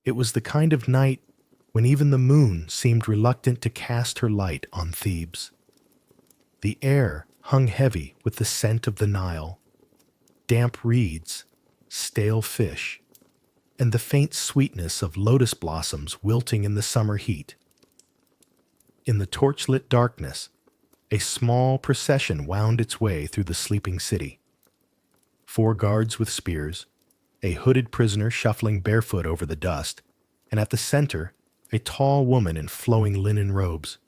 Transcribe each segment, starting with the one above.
It was the kind of night when even the moon seemed reluctant to cast her light on Thebes. The air hung heavy with the scent of the Nile, damp reeds, stale fish, and the faint sweetness of lotus blossoms wilting in the summer heat. In the torchlit darkness, a small procession wound its way through the sleeping city. 4 guards with spears, a hooded prisoner shuffling barefoot over the dust, and at the center, a tall woman in flowing linen robes.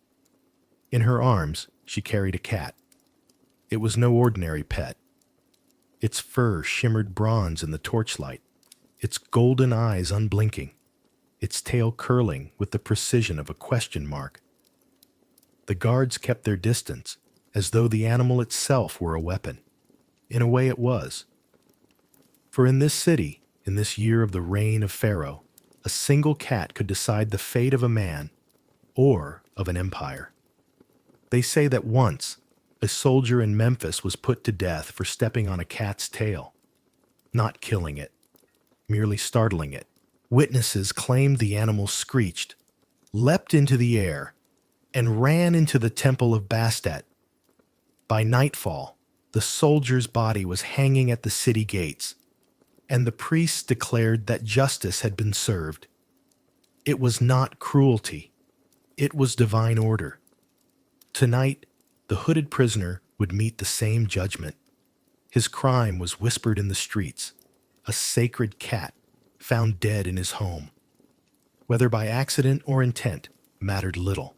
In her arms, she carried a cat. It was no ordinary pet. Its fur shimmered bronze in the torchlight, its golden eyes unblinking, its tail curling with the precision of a question mark. The guards kept their distance, as though the animal itself were a weapon. In a way it was. For in this city, in this year of the reign of Pharaoh, a single cat could decide the fate of a man or of an empire. They say that once, a soldier in Memphis was put to death for stepping on a cat's tail, not killing it, merely startling it. Witnesses claimed the animal screeched, leapt into the air, and ran into the temple of Bastet. By nightfall, the soldier's body was hanging at the city gates, and the priests declared that justice had been served. It was not cruelty. It was divine order. Tonight, the hooded prisoner would meet the same judgment. His crime was whispered in the streets, a sacred cat found dead in his home. Whether by accident or intent mattered little.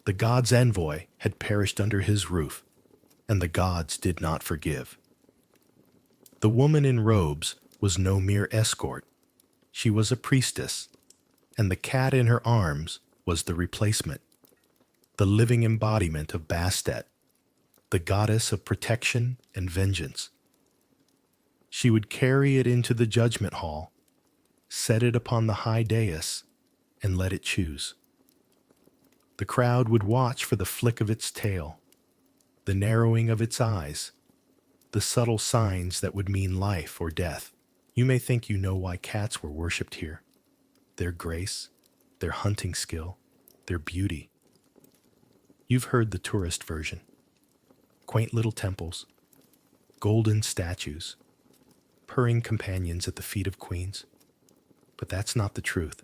The god's envoy had perished under his roof, and the gods did not forgive. The woman in robes was no mere escort. She was a priestess, and the cat in her arms was the replacement, the living embodiment of Bastet, the goddess of protection and vengeance. She would carry it into the judgment hall, set it upon the high dais, and let it choose. The crowd would watch for the flick of its tail, the narrowing of its eyes, the subtle signs that would mean life or death. You may think you know why cats were worshipped here. Their grace, their hunting skill, their beauty. You've heard the tourist version. Quaint little temples, golden statues, purring companions at the feet of queens. But that's not the truth.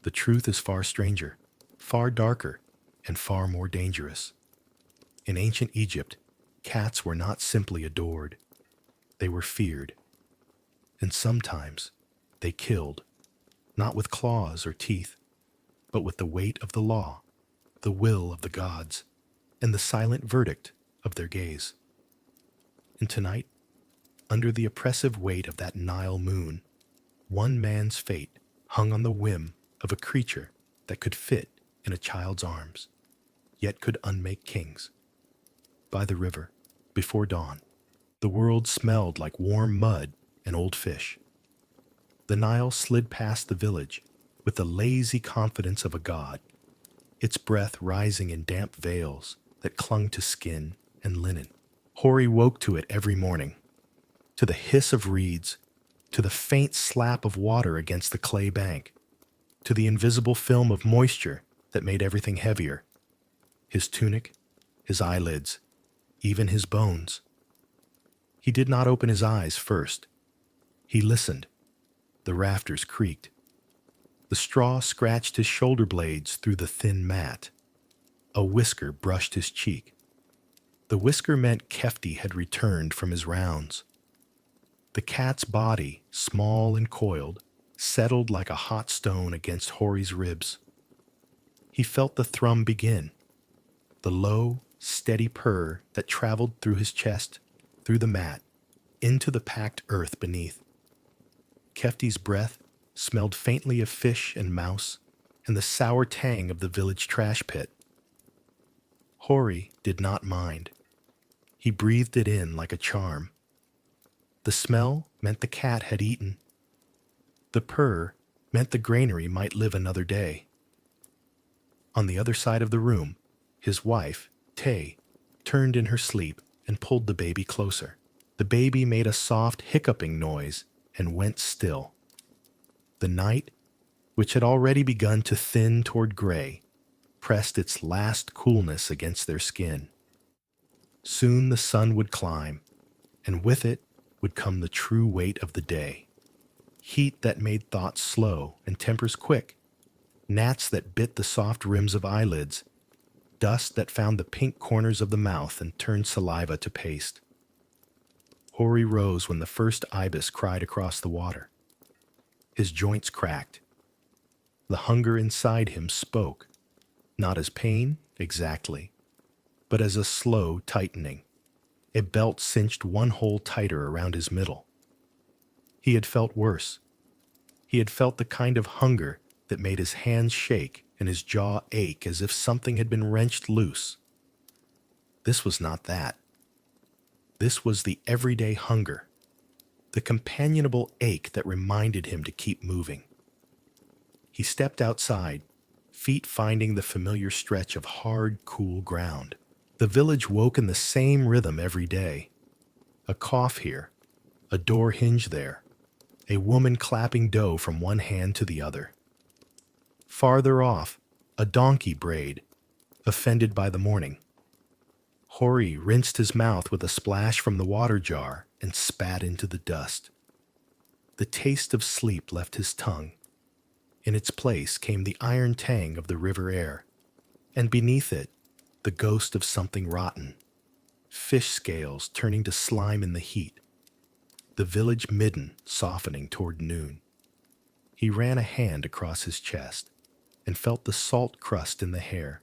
The truth is far stranger, far darker, and far more dangerous. In ancient Egypt, cats were not simply adored. They were feared. And sometimes they killed, not with claws or teeth, but with the weight of the law, the will of the gods, and the silent verdict of their gaze. And tonight, under the oppressive weight of that Nile moon, one man's fate hung on the whim of a creature that could fit in a child's arms, yet could unmake kings. By the river, before dawn, the world smelled like warm mud and old fish. The Nile slid past the village with the lazy confidence of a god, its breath rising in damp veils that clung to skin and linen. Hori woke to it every morning, to the hiss of reeds, to the faint slap of water against the clay bank, to the invisible film of moisture that made everything heavier. His tunic, his eyelids, even his bones. He did not open his eyes first. He listened. The rafters creaked. The straw scratched his shoulder blades through the thin mat. A whisker brushed his cheek. The whisker meant Kefti had returned from his rounds. The cat's body, small and coiled, settled like a hot stone against Hori's ribs. He felt the thrum begin, the low, steady purr that traveled through his chest, through the mat, into the packed earth beneath. Kefti's breath smelled faintly of fish and mouse and the sour tang of the village trash pit. Hori did not mind. He breathed it in like a charm. The smell meant the cat had eaten. The purr meant the granary might live another day. On the other side of the room, his wife, Tay, turned in her sleep and pulled the baby closer. The baby made a soft hiccuping noise and went still. The night which had already begun to thin toward gray, pressed its last coolness against their skin. Soon the sun would climb, and with it would come the true weight of the day. Heat that made thoughts slow and tempers quick, gnats that bit the soft rims of eyelids, dust that found the pink corners of the mouth and turned saliva to paste. Hori rose when the first ibis cried across the water. His joints cracked. The hunger inside him spoke, not as pain, exactly, but as a slow tightening. A belt cinched one hole tighter around his middle. He had felt worse. He had felt the kind of hunger that made his hands shake and his jaw ache as if something had been wrenched loose. This was not that. This was the everyday hunger, the companionable ache that reminded him to keep moving. He stepped outside, feet finding the familiar stretch of hard, cool ground. The village woke in the same rhythm every day. A cough here, a door hinge there, a woman clapping dough from one hand to the other. Farther off, a donkey brayed, offended by the morning. Hori rinsed his mouth with a splash from the water jar and spat into the dust. The taste of sleep left his tongue. In its place came the iron tang of the river air, and beneath it, the ghost of something rotten, fish scales turning to slime in the heat, the village midden softening toward noon. He ran a hand across his chest and felt the salt crust in the hair.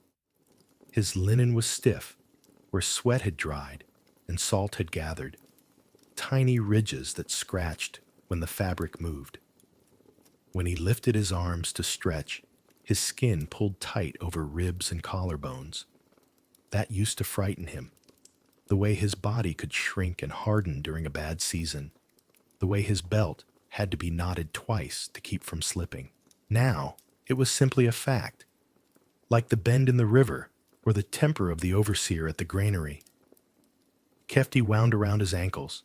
His linen was stiff, where sweat had dried and salt had gathered, tiny ridges that scratched when the fabric moved. When he lifted his arms to stretch, his skin pulled tight over ribs and collarbones. That used to frighten him, the way his body could shrink and harden during a bad season, the way his belt had to be knotted twice to keep from slipping. Now, it was simply a fact, like the bend in the river or the temper of the overseer at the granary. Kefti wound around his ankles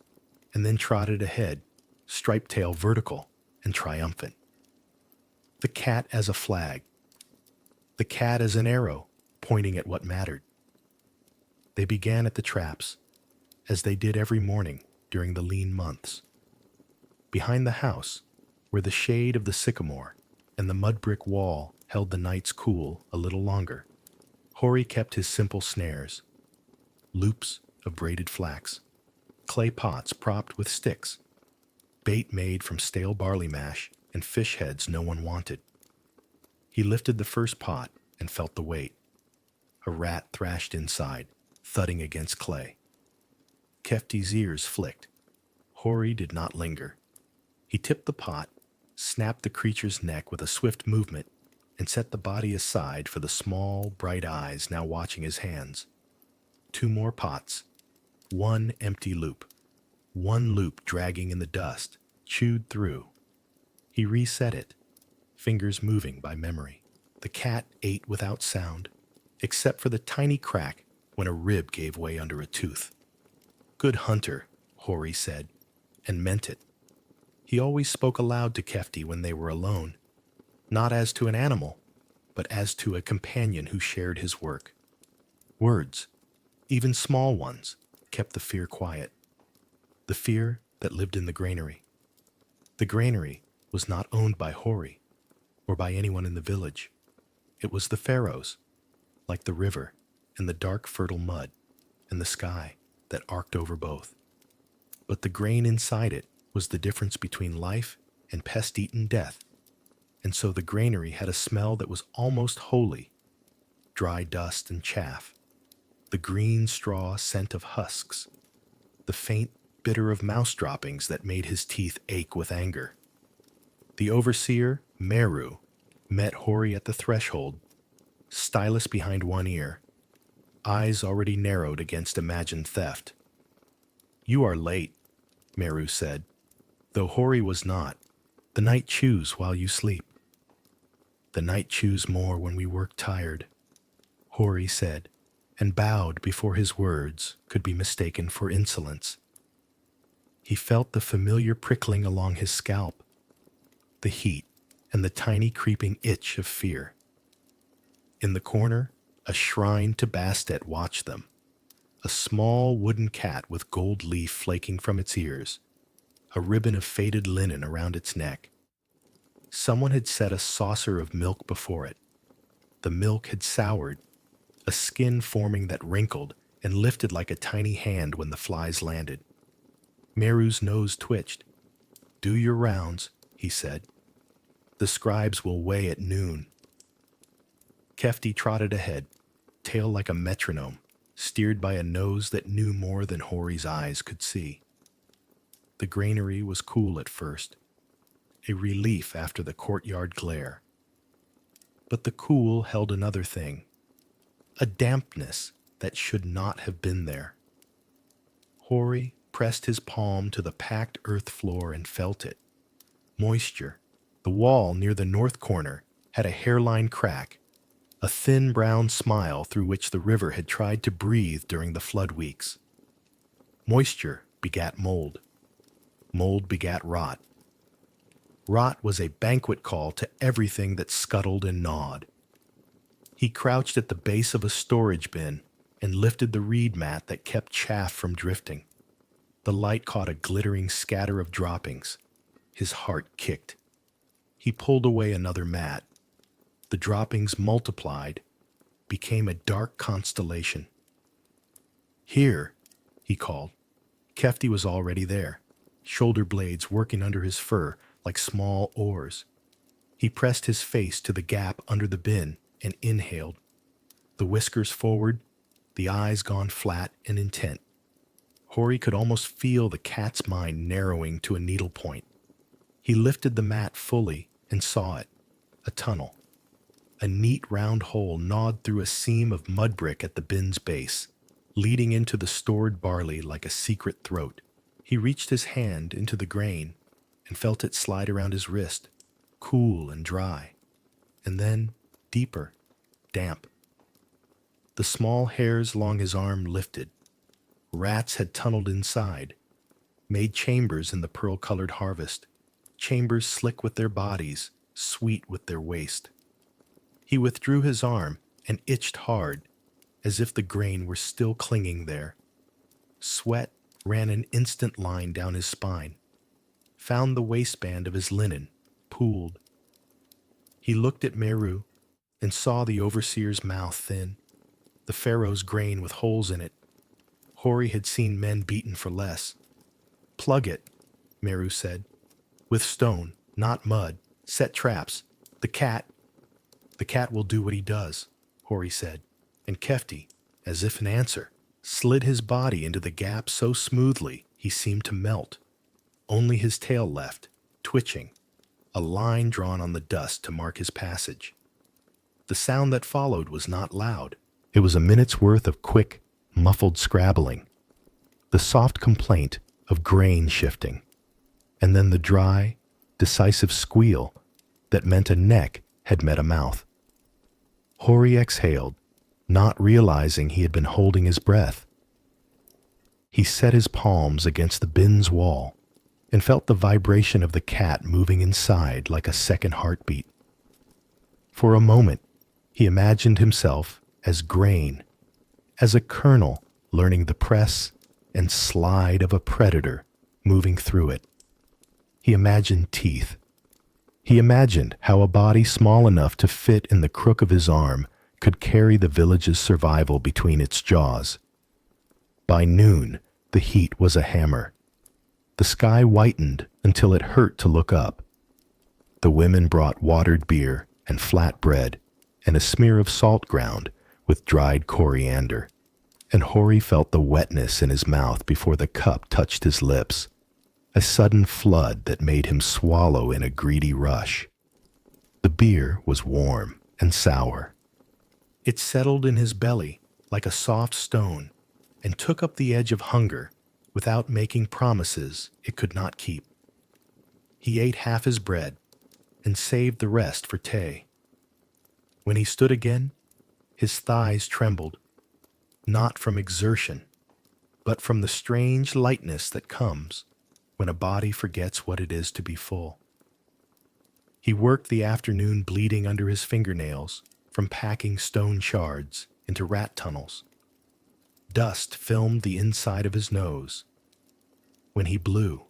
and then trotted ahead, striped tail vertical and triumphant. The cat as a flag, the cat as an arrow pointing at what mattered. They began at the traps, as they did every morning during the lean months. Behind the house, where the shade of the sycamore and the mud brick wall held the nights cool a little longer, Hori kept his simple snares, loops of braided flax, clay pots propped with sticks, bait made from stale barley mash and fish heads no one wanted. He lifted the first pot and felt the weight. A rat thrashed inside, thudding against clay. Kefti's ears flicked. Hori did not linger. He tipped the pot, snapped the creature's neck with a swift movement, and set the body aside for the small, bright eyes now watching his hands. 2 more pots. 1 empty loop. 1 loop dragging in the dust, chewed through. He reset it, fingers moving by memory. The cat ate without sound, except for the tiny crack when a rib gave way under a tooth. Good hunter, Hori said, and meant it. He always spoke aloud to Kefti when they were alone, not as to an animal, but as to a companion who shared his work. Words, even small ones, kept the fear quiet. The fear that lived in the granary. The granary was not owned by Hori, or by anyone in the village. It was the Pharaoh's, like the river, and the dark fertile mud, and the sky that arced over both. But the grain inside it was the difference between life and pest-eaten death, and so the granary had a smell that was almost holy, dry dust and chaff, the green straw scent of husks, the faint bitter of mouse droppings that made his teeth ache with anger. The overseer, Meru, met Hori at the threshold, stylus behind one ear, eyes already narrowed against imagined theft. "You are late," Meru said, though Hori was not. "The night chews while you sleep." "The night chews more when we work tired," Hori said, and bowed before his words could be mistaken for insolence. He felt the familiar prickling along his scalp, the heat, and the tiny creeping itch of fear. In the corner, a shrine to Bastet watched them, a small wooden cat with gold leaf flaking from its ears, a ribbon of faded linen around its neck. Someone had set a saucer of milk before it. The milk had soured, a skin forming that wrinkled and lifted like a tiny hand when the flies landed. Meru's nose twitched. "Do your rounds," he said. "The scribes will weigh at noon." Kefti trotted ahead, tail like a metronome, steered by a nose that knew more than Hori's eyes could see. The granary was cool at first, a relief after the courtyard glare. But the cool held another thing, a dampness that should not have been there. Hori pressed his palm to the packed earth floor and felt it. Moisture. The wall near the north corner had a hairline crack, a thin brown smile through which the river had tried to breathe during the flood weeks. Moisture begat mold. Mold begat rot. Rot was a banquet call to everything that scuttled and gnawed. He crouched at the base of a storage bin and lifted the reed mat that kept chaff from drifting. The light caught a glittering scatter of droppings. His heart kicked. He pulled away another mat. The droppings multiplied, became a dark constellation. "Here," he called. Kefti was already there, shoulder blades working under his fur like small oars. He pressed his face to the gap under the bin and inhaled, the whiskers forward, the eyes gone flat and intent. Hori could almost feel the cat's mind narrowing to a needlepoint. He lifted the mat fully and saw it, a tunnel. A neat round hole gnawed through a seam of mud brick at the bin's base, leading into the stored barley like a secret throat. He reached his hand into the grain and felt it slide around his wrist, cool and dry, and then deeper, damp. The small hairs along his arm lifted. Rats had tunneled inside, made chambers in the pearl-colored harvest, chambers slick with their bodies, sweet with their waste. He withdrew his arm and itched hard, as if the grain were still clinging there. Sweat ran an instant line down his spine, found the waistband of his linen, pooled. He looked at Meru and saw the overseer's mouth thin, the pharaoh's grain with holes in it. Hori had seen men beaten for less. "Plug it," Meru said. "With stone, not mud. Set traps. The cat will do what he does," Hori said, and Kefti, as if in answer, slid his body into the gap so smoothly he seemed to melt. Only his tail left, twitching, a line drawn on the dust to mark his passage. The sound that followed was not loud. It was a minute's worth of quick, muffled scrabbling, the soft complaint of grain shifting, and then the dry, decisive squeal that meant a neck had met a mouth. Hori exhaled, not realizing he had been holding his breath. He set his palms against the bin's wall and felt the vibration of the cat moving inside like a second heartbeat. For a moment, he imagined himself as grain, as a kernel learning the press and slide of a predator moving through it. He imagined teeth. He imagined how a body small enough to fit in the crook of his arm could carry the village's survival between its jaws. By noon, the heat was a hammer. The sky whitened until it hurt to look up. The women brought watered beer and flat bread and a smear of salt ground with dried coriander, and Hori felt the wetness in his mouth before the cup touched his lips, a sudden flood that made him swallow in a greedy rush. The beer was warm and sour. It settled in his belly like a soft stone and took up the edge of hunger without making promises it could not keep. He ate half his bread and saved the rest for Tay. When he stood again, his thighs trembled, not from exertion, but from the strange lightness that comes when a body forgets what it is to be full. He worked the afternoon bleeding under his fingernails from packing stone shards into rat tunnels. Dust filmed the inside of his nose. When he blew,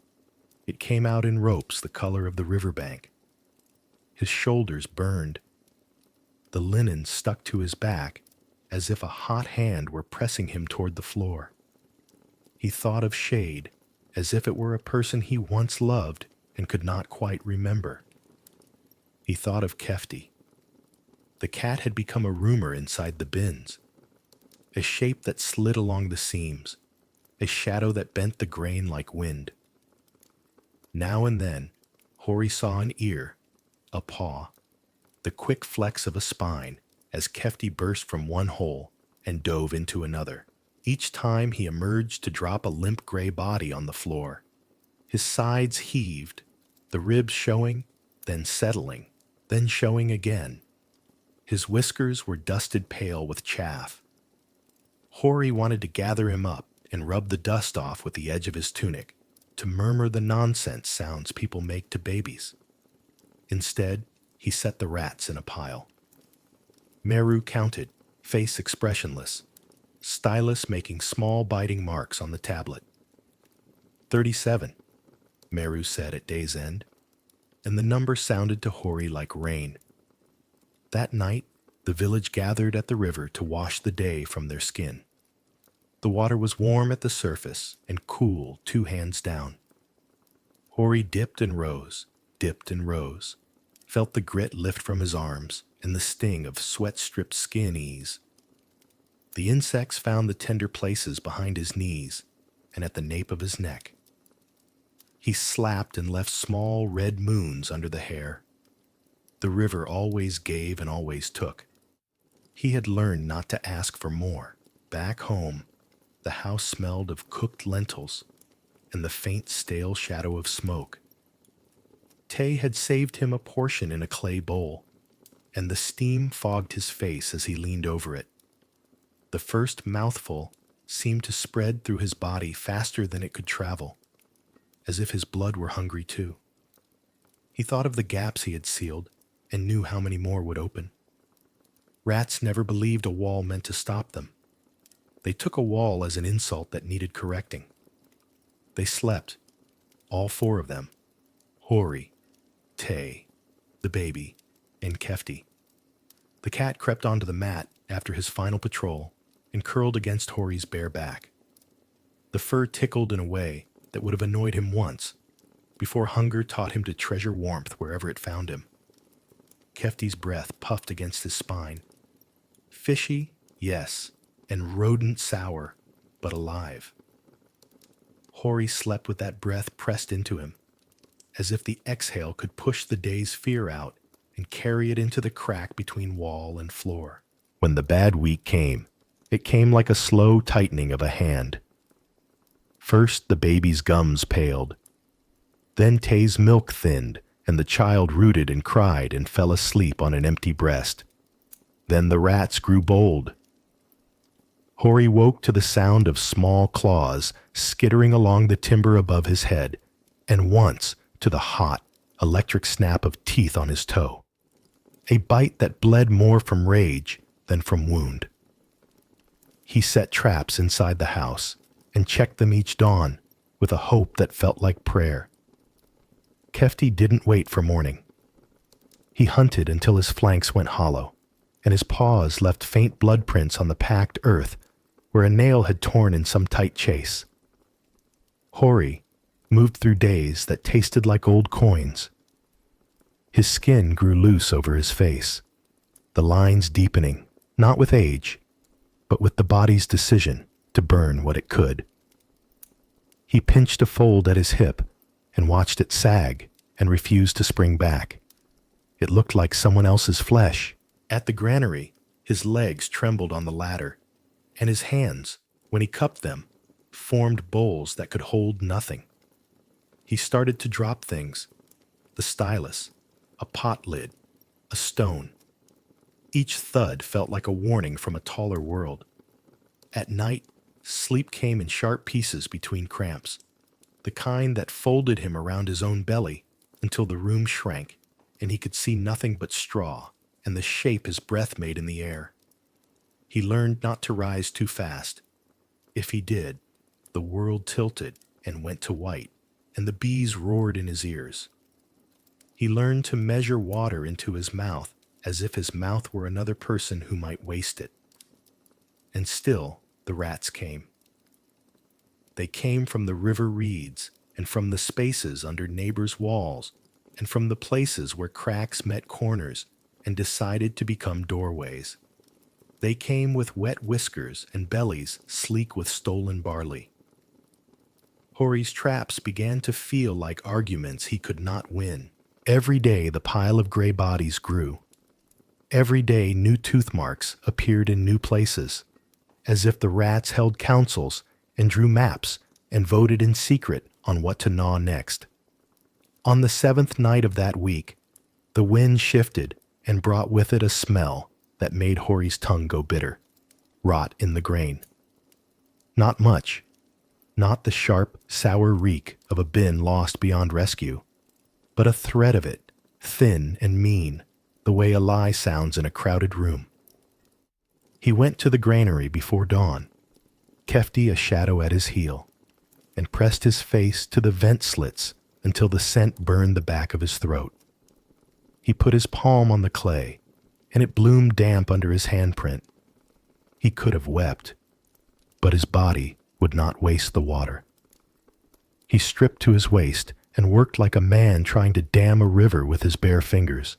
it came out in ropes the color of the riverbank. His shoulders burned. The linen stuck to his back as if a hot hand were pressing him toward the floor. He thought of Shade as if it were a person he once loved and could not quite remember. He thought of Kefti. The cat had become a rumor inside the bins, a shape that slid along the seams, a shadow that bent the grain like wind. Now and then, Hori saw an ear, a paw, the quick flex of a spine as Kefti burst from one hole and dove into another. Each time he emerged to drop a limp gray body on the floor. His sides heaved, the ribs showing, then settling, then showing again. His whiskers were dusted pale with chaff. Hori wanted to gather him up and rub the dust off with the edge of his tunic, to murmur the nonsense sounds people make to babies. Instead, he set the rats in a pile. Meru counted, face expressionless, stylus making small biting marks on the tablet. 37, Meru said at day's end, and the number sounded to Hori like rain. That night, the village gathered at the river to wash the day from their skin. The water was warm at the surface and cool 2 hands down. Hori dipped and rose, felt the grit lift from his arms and the sting of sweat-stripped skin ease. The insects found the tender places behind his knees and at the nape of his neck. He slapped and left small red moons under the hair. The river always gave and always took. He had learned not to ask for more. Back home, the house smelled of cooked lentils and the faint stale shadow of smoke. Tay had saved him a portion in a clay bowl, and the steam fogged his face as he leaned over it. The first mouthful seemed to spread through his body faster than it could travel, as if his blood were hungry too. He thought of the gaps he had sealed and knew how many more would open. Rats never believed a wall meant to stop them. They took a wall as an insult that needed correcting. They slept, all 4 of them, Hori, Tay, the baby, and Kefti. The cat crept onto the mat after his final patrol and curled against Hori's bare back. The fur tickled in a way that would have annoyed him once, before hunger taught him to treasure warmth wherever it found him. Kefti's breath puffed against his spine. Fishy, yes, and rodent sour, but alive. Hori slept with that breath pressed into him, as if the exhale could push the day's fear out and carry it into the crack between wall and floor. When the bad week came, it came like a slow tightening of a hand. First, the baby's gums paled. Then Tay's milk thinned, and the child rooted and cried and fell asleep on an empty breast. Then the rats grew bold. Hori woke to the sound of small claws skittering along the timber above his head, and once to the hot, electric snap of teeth on his toe. A bite that bled more from rage than from wound. He set traps inside the house and checked them each dawn with a hope that felt like prayer. Kefti didn't wait for morning. He hunted until his flanks went hollow, and his paws left faint blood prints on the packed earth where a nail had torn in some tight chase. Hori moved through days that tasted like old coins. His skin grew loose over his face, the lines deepening, not with age, but with the body's decision to burn what it could. He pinched a fold at his hip and watched it sag and refuse to spring back. It looked like someone else's flesh. At the granary, his legs trembled on the ladder, and his hands, when he cupped them, formed bowls that could hold nothing. He started to drop things, the stylus, a pot lid, a stone. Each thud felt like a warning from a taller world. At night, sleep came in sharp pieces between cramps, the kind that folded him around his own belly until the room shrank and he could see nothing but straw and the shape his breath made in the air. He learned not to rise too fast. If he did, the world tilted and went to white, and the bees roared in his ears. He learned to measure water into his mouth as if his mouth were another person who might waste it. And still the rats came. They came from the river reeds and from the spaces under neighbors' walls and from the places where cracks met corners and decided to become doorways. They came with wet whiskers and bellies sleek with stolen barley. Hori's traps began to feel like arguments he could not win. Every day the pile of gray bodies grew. Every day new tooth marks appeared in new places, as if the rats held councils and drew maps and voted in secret on what to gnaw next. On the 7th night of that week, the wind shifted and brought with it a smell that made Hori's tongue go bitter. Rot in the grain. Not much. Not the sharp, sour reek of a bin lost beyond rescue, but a thread of it, thin and mean, the way a lie sounds in a crowded room. He went to the granary before dawn, Kefti a shadow at his heel, and pressed his face to the vent slits until the scent burned the back of his throat. He put his palm on the clay, and it bloomed damp under his handprint. He could have wept, but his body would not waste the water. He stripped to his waist and worked like a man trying to dam a river with his bare fingers.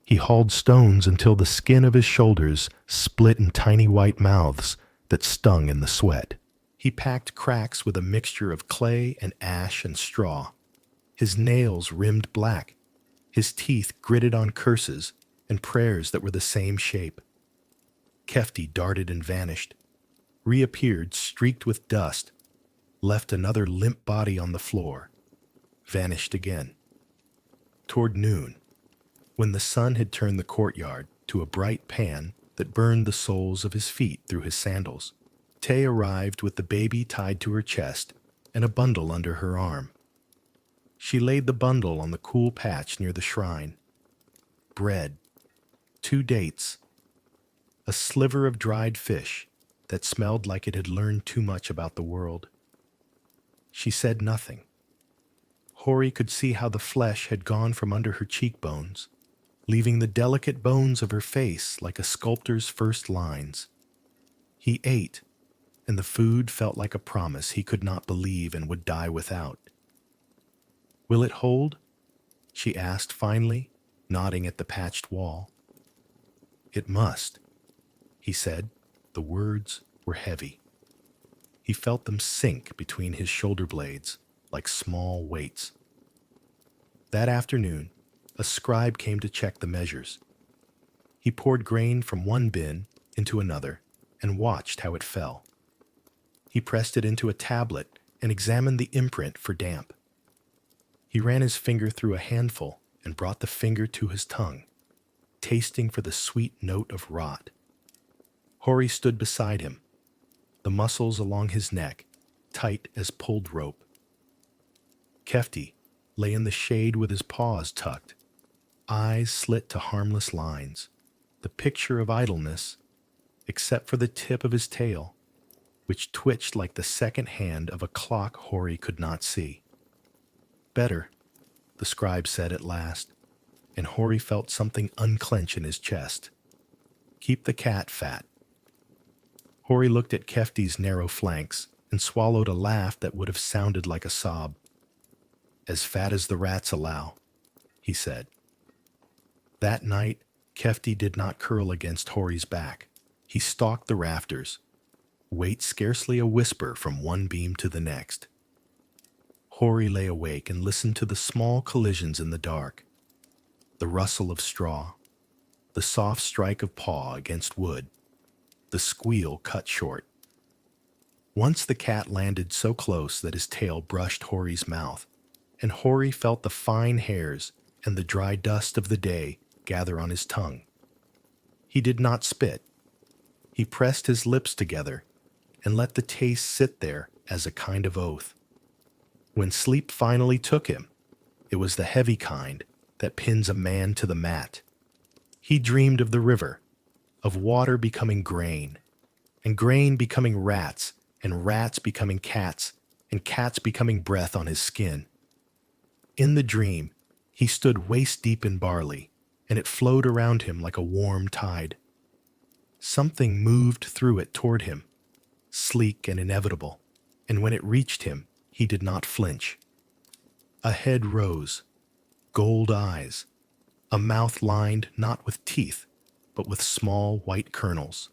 He hauled stones until the skin of his shoulders split in tiny white mouths that stung in the sweat. He packed cracks with a mixture of clay and ash and straw. His nails rimmed black, his teeth gritted on curses and prayers that were the same shape. Kefti darted and vanished, reappeared streaked with dust, left another limp body on the floor, vanished again. Toward noon, when the sun had turned the courtyard to a bright pan that burned the soles of his feet through his sandals, Tay arrived with the baby tied to her chest and a bundle under her arm. She laid the bundle on the cool patch near the shrine. Bread, 2 dates, a sliver of dried fish that smelled like it had learned too much about the world. She said nothing. Hori could see how the flesh had gone from under her cheekbones, leaving the delicate bones of her face like a sculptor's first lines. He ate, and the food felt like a promise he could not believe and would die without. "Will it hold?" she asked finally, nodding at the patched wall. "It must," he said. The words were heavy. He felt them sink between his shoulder blades like small weights. That afternoon, a scribe came to check the measures. He poured grain from one bin into another and watched how it fell. He pressed it into a tablet and examined the imprint for damp. He ran his finger through a handful and brought the finger to his tongue, tasting for the sweet note of rot. Hori stood beside him, the muscles along his neck tight as pulled rope. Kefti lay in the shade with his paws tucked, eyes slit to harmless lines, the picture of idleness, except for the tip of his tail, which twitched like the second hand of a clock Hori could not see. "Better," the scribe said at last, and Hori felt something unclench in his chest. "Keep the cat fat." Hori looked at Kefti's narrow flanks and swallowed a laugh that would have sounded like a sob. "As fat as the rats allow," he said. That night, Kefti did not curl against Hori's back. He stalked the rafters, weight scarcely a whisper from one beam to the next. Hori lay awake and listened to the small collisions in the dark, the rustle of straw, the soft strike of paw against wood, the squeal cut short. Once the cat landed so close that his tail brushed Hori's mouth, and Hori felt the fine hairs and the dry dust of the day gather on his tongue. He did not spit. He pressed his lips together and let the taste sit there as a kind of oath. When sleep finally took him, it was the heavy kind that pins a man to the mat. He dreamed of the river, of water becoming grain, and grain becoming rats, and rats becoming cats, and cats becoming breath on his skin. In the dream, he stood waist-deep in barley, and it flowed around him like a warm tide. Something moved through it toward him, sleek and inevitable, and when it reached him, he did not flinch. A head rose, gold eyes, a mouth lined not with teeth, but with small white kernels.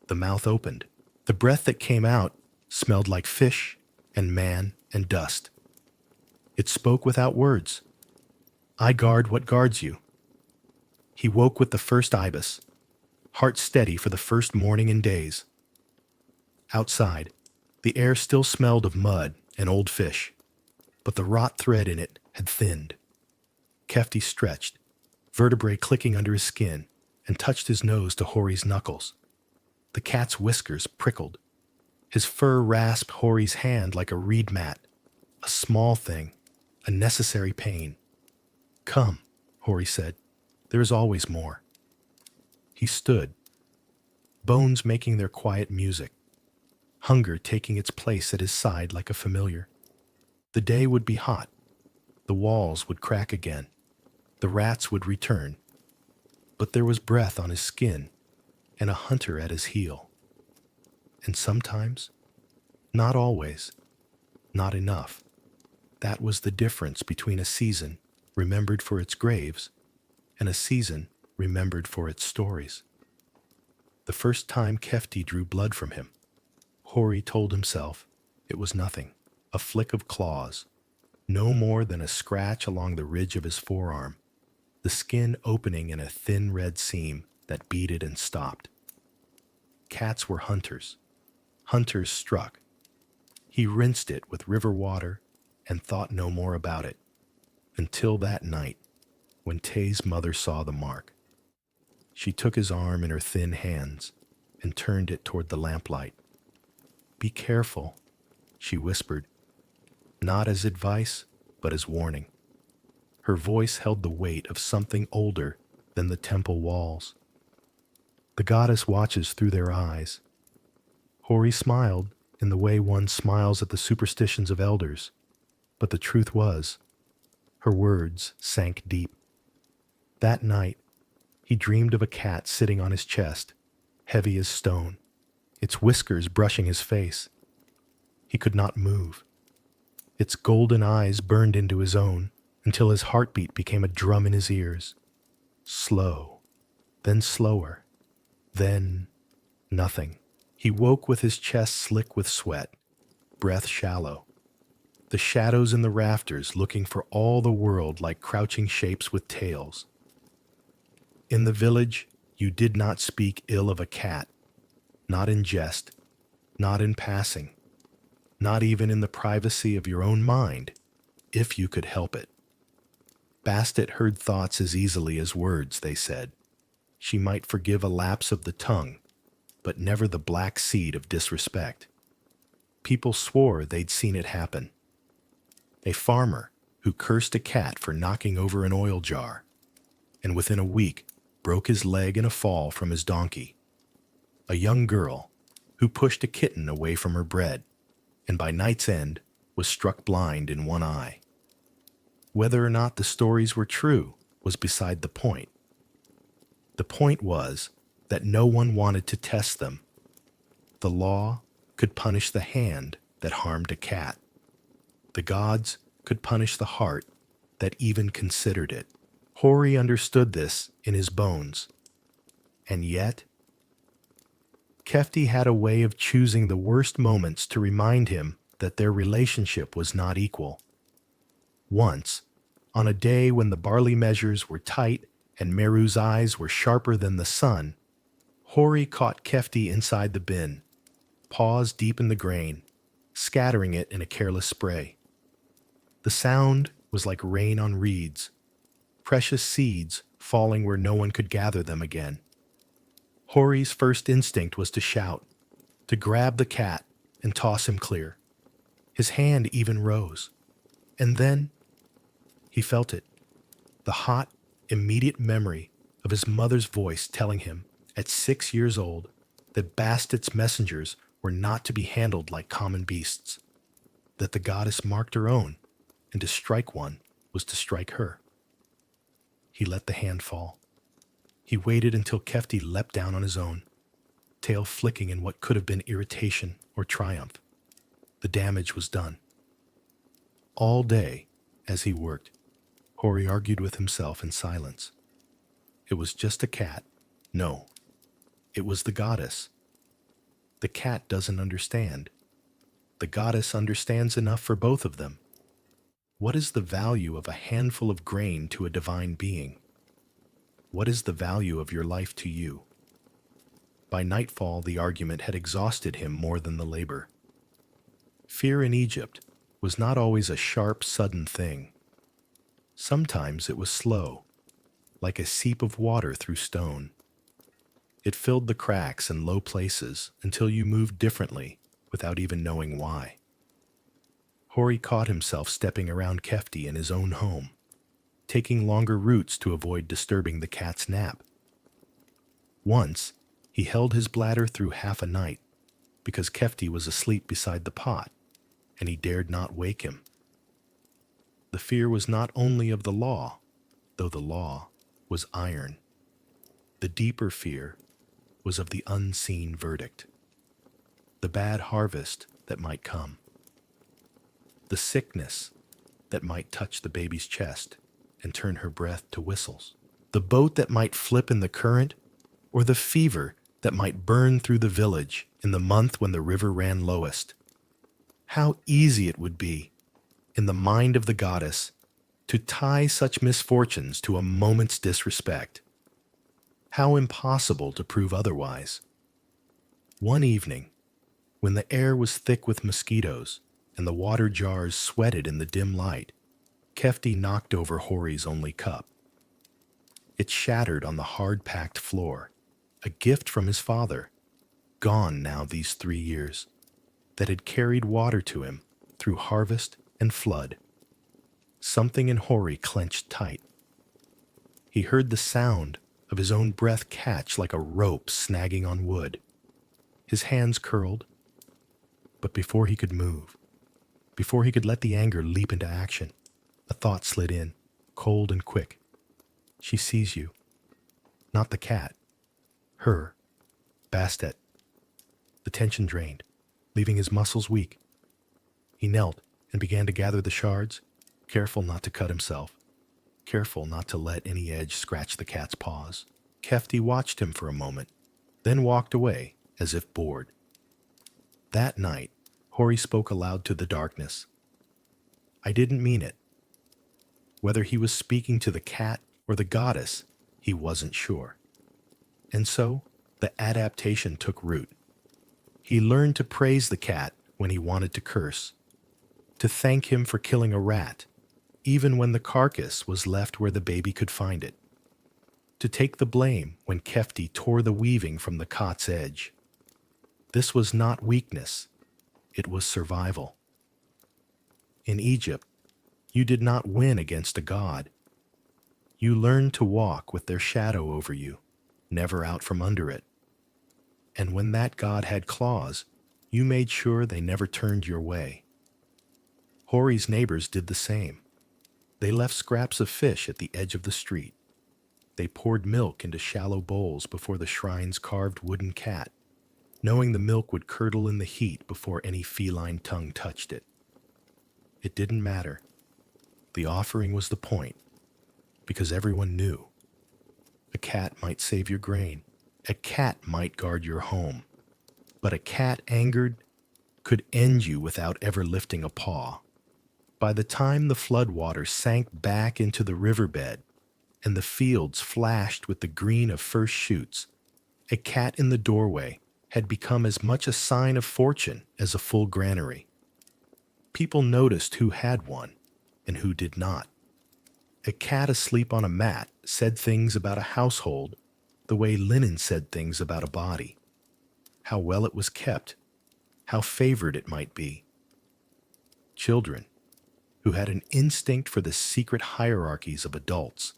The mouth opened. The breath that came out smelled like fish and man and dust. It spoke without words. I guard what guards you. He woke with the first ibis, heart steady for the first morning in days. Outside, the air still smelled of mud and old fish, but the wrought thread in it had thinned. Kefti stretched, vertebrae clicking under his skin, and touched his nose to Hori's knuckles. The cat's whiskers prickled. His fur rasped Hori's hand like a reed mat, a small thing, a necessary pain. Come, Hori said. There is always more. He stood, bones making their quiet music, hunger taking its place at his side like a familiar. The day would be hot. The walls would crack again. The rats would return. But there was breath on his skin and a hunter at his heel. And sometimes, not always, not enough. That was the difference between a season remembered for its graves and a season remembered for its stories. The first time Kefti drew blood from him, Hori told himself it was nothing, a flick of claws, no more than a scratch along the ridge of his forearm, the skin opening in a thin red seam that beaded and stopped. Cats were hunters. Hunters struck. He rinsed it with river water and thought no more about it, until that night when Tay's mother saw the mark. She took his arm in her thin hands and turned it toward the lamplight. Be careful, she whispered, not as advice, but as warning. Her voice held the weight of something older than the temple walls. The goddess watches through their eyes. Hori smiled in the way one smiles at the superstitions of elders, but the truth was, her words sank deep. That night, he dreamed of a cat sitting on his chest, heavy as stone, its whiskers brushing his face. He could not move. Its golden eyes burned into his own until his heartbeat became a drum in his ears. Slow, then slower, then nothing. He woke with his chest slick with sweat, breath shallow. The shadows in the rafters looking for all the world like crouching shapes with tails. In the village, you did not speak ill of a cat, not in jest, not in passing, not even in the privacy of your own mind, if you could help it. Bastet heard thoughts as easily as words, they said. She might forgive a lapse of the tongue, but never the black seed of disrespect. People swore they'd seen it happen. A farmer who cursed a cat for knocking over an oil jar, and within a week broke his leg in a fall from his donkey. A young girl who pushed a kitten away from her bread, and by night's end was struck blind in one eye. Whether or not the stories were true was beside the point. The point was that no one wanted to test them. The law could punish the hand that harmed a cat. The gods could punish the heart that even considered it. Hori understood this in his bones. And yet, Kefti had a way of choosing the worst moments to remind him that their relationship was not equal. Once, on a day when the barley measures were tight and Meru's eyes were sharper than the sun, Hori caught Kefti inside the bin, paws deep in the grain, scattering it in a careless spray. The sound was like rain on reeds, precious seeds falling where no one could gather them again. Hori's first instinct was to shout, to grab the cat and toss him clear. His hand even rose. And then he felt it. The hot, immediate memory of his mother's voice telling him, at 6 years old, that Bastet's messengers were not to be handled like common beasts, that the goddess marked her own, and to strike one was to strike her. He let the hand fall. He waited until Kefti leapt down on his own, tail flicking in what could have been irritation or triumph. The damage was done. All day, as he worked, Hori argued with himself in silence. It was just a cat. No, it was the goddess. The cat doesn't understand. The goddess understands enough for both of them. What is the value of a handful of grain to a divine being? What is the value of your life to you? By nightfall, the argument had exhausted him more than the labor. Fear in Egypt was not always a sharp, sudden thing. Sometimes it was slow, like a seep of water through stone. It filled the cracks and low places until you moved differently without even knowing why. Hori caught himself stepping around Kefti in his own home, taking longer routes to avoid disturbing the cat's nap. Once, he held his bladder through half a night because Kefti was asleep beside the pot, and he dared not wake him. The fear was not only of the law, though the law was iron. The deeper fear was of the unseen verdict, the bad harvest that might come, the sickness that might touch the baby's chest and turn her breath to whistles, the boat that might flip in the current, or the fever that might burn through the village in the month when the river ran lowest. How easy it would be, in the mind of the goddess, to tie such misfortunes to a moment's disrespect. How impossible to prove otherwise. One evening, when the air was thick with mosquitoes and the water jars sweated in the dim light, Kefti knocked over Hori's only cup. It shattered on the hard-packed floor, a gift from his father, gone now these 3 years, that had carried water to him through harvest and flood. Something in Hori clenched tight. He heard the sound of his own breath catch like a rope snagging on wood. His hands curled, but before he could move, before he could let the anger leap into action, a thought slid in, cold and quick. She sees you. Not the cat. Her. Bastet. The tension drained, leaving his muscles weak. He knelt and began to gather the shards, careful not to cut himself, careful not to let any edge scratch the cat's paws. Kefti watched him for a moment, then walked away as if bored. That night, Hori spoke aloud to the darkness. I didn't mean it. Whether he was speaking to the cat or the goddess, he wasn't sure. And so, the adaptation took root. He learned to praise the cat when he wanted to curse, to thank him for killing a rat, even when the carcass was left where the baby could find it, to take the blame when Kefti tore the weaving from the cot's edge. This was not weakness, it was survival. In Egypt, you did not win against a god. You learned to walk with their shadow over you, never out from under it. And when that god had claws, you made sure they never turned your way. Hori's neighbors did the same. They left scraps of fish at the edge of the street. They poured milk into shallow bowls before the shrine's carved wooden cat, knowing the milk would curdle in the heat before any feline tongue touched it. It didn't matter. The offering was the point, because everyone knew. A cat might save your grain. A cat might guard your home. But a cat angered could end you without ever lifting a paw. By the time the floodwater sank back into the riverbed and the fields flashed with the green of first shoots, a cat in the doorway had become as much a sign of fortune as a full granary. People noticed who had one and who did not. A cat asleep on a mat said things about a household the way linen said things about a body. How well it was kept, how favored it might be. Children, who had an instinct for the secret hierarchies of adults,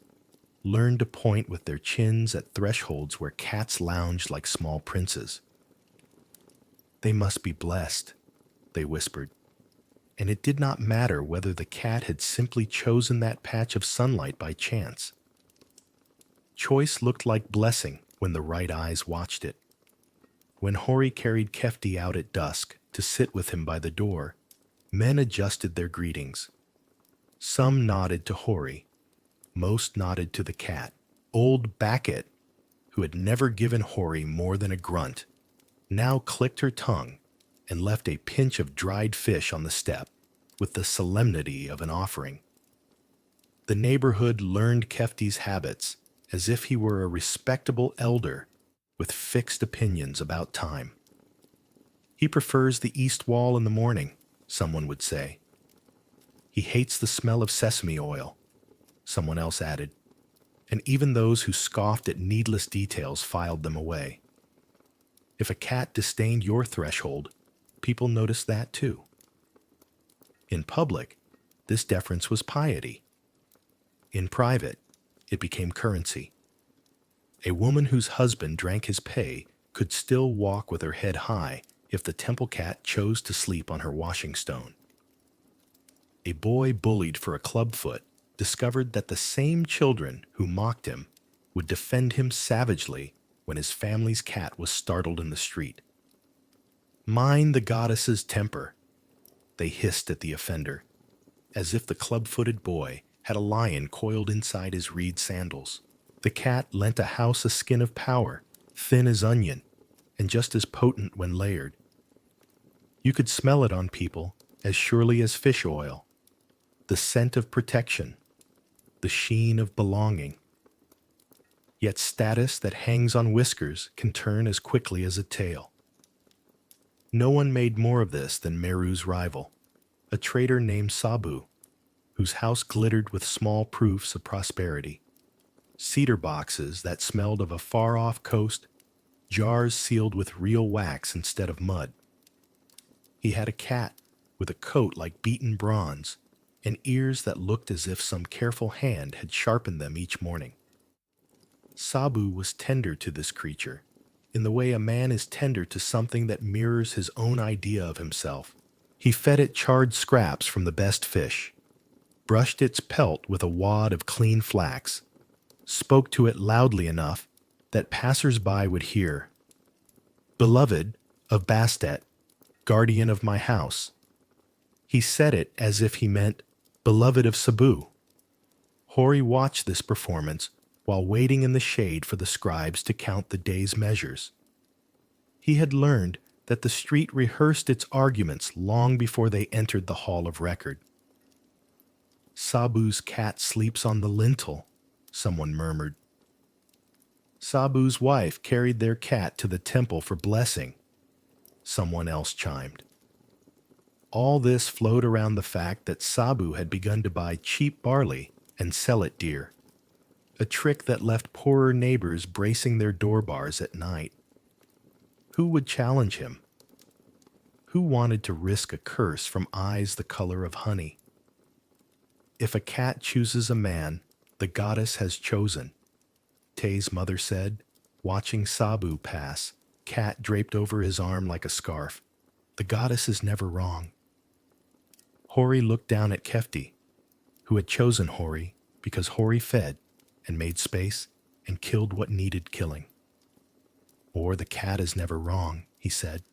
learned to point with their chins at thresholds where cats lounged like small princes. "They must be blessed," they whispered, and it did not matter whether the cat had simply chosen that patch of sunlight by chance. Choice looked like blessing when the right eyes watched it. When Hori carried Kefti out at dusk to sit with him by the door, men adjusted their greetings. Some nodded to Hori, most nodded to the cat. Old Bastet, who had never given Hori more than a grunt, now clicked her tongue and left a pinch of dried fish on the step with the solemnity of an offering. The neighborhood learned Kefti's habits as if he were a respectable elder with fixed opinions about time. "He prefers the east wall in the morning," someone would say. "He hates the smell of sesame oil," someone else added, and even those who scoffed at needless details filed them away. If a cat disdained your threshold, people noticed that too. In public, this deference was piety. In private, it became currency. A woman whose husband drank his pay could still walk with her head high if the temple cat chose to sleep on her washing stone. A boy bullied for a clubfoot discovered that the same children who mocked him would defend him savagely when his family's cat was startled in the street. "Mind the goddess's temper," they hissed at the offender, as if the club-footed boy had a lion coiled inside his reed sandals. The cat lent a house a skin of power, thin as onion, and just as potent when layered. You could smell it on people as surely as fish oil, the scent of protection, the sheen of belonging. Yet status that hangs on whiskers can turn as quickly as a tail. No one made more of this than Meru's rival, a trader named Sabu, whose house glittered with small proofs of prosperity. Cedar boxes that smelled of a far-off coast, jars sealed with real wax instead of mud. He had a cat with a coat like beaten bronze and ears that looked as if some careful hand had sharpened them each morning. Sabu was tender to this creature, in the way a man is tender to something that mirrors his own idea of himself. He fed it charred scraps from the best fish, brushed its pelt with a wad of clean flax, spoke to it loudly enough that passers-by would hear, "Beloved of Bastet, guardian of my house." He said it as if he meant, "Beloved of Sabu." Hori watched this performance while waiting in the shade for the scribes to count the day's measures. He had learned that the street rehearsed its arguments long before they entered the hall of record. "Sabu's cat sleeps on the lintel," someone murmured. "Sabu's wife carried their cat to the temple for blessing," someone else chimed. All this flowed around the fact that Sabu had begun to buy cheap barley and sell it dear, a trick that left poorer neighbors bracing their door bars at night. Who would challenge him? Who wanted to risk a curse from eyes the color of honey? "If a cat chooses a man, the goddess has chosen," Tay's mother said, watching Sabu pass, cat draped over his arm like a scarf. "The goddess is never wrong." Hori looked down at Kefti, who had chosen Hori because Hori fed and made space and killed what needed killing. "Or the cat is never wrong," he said.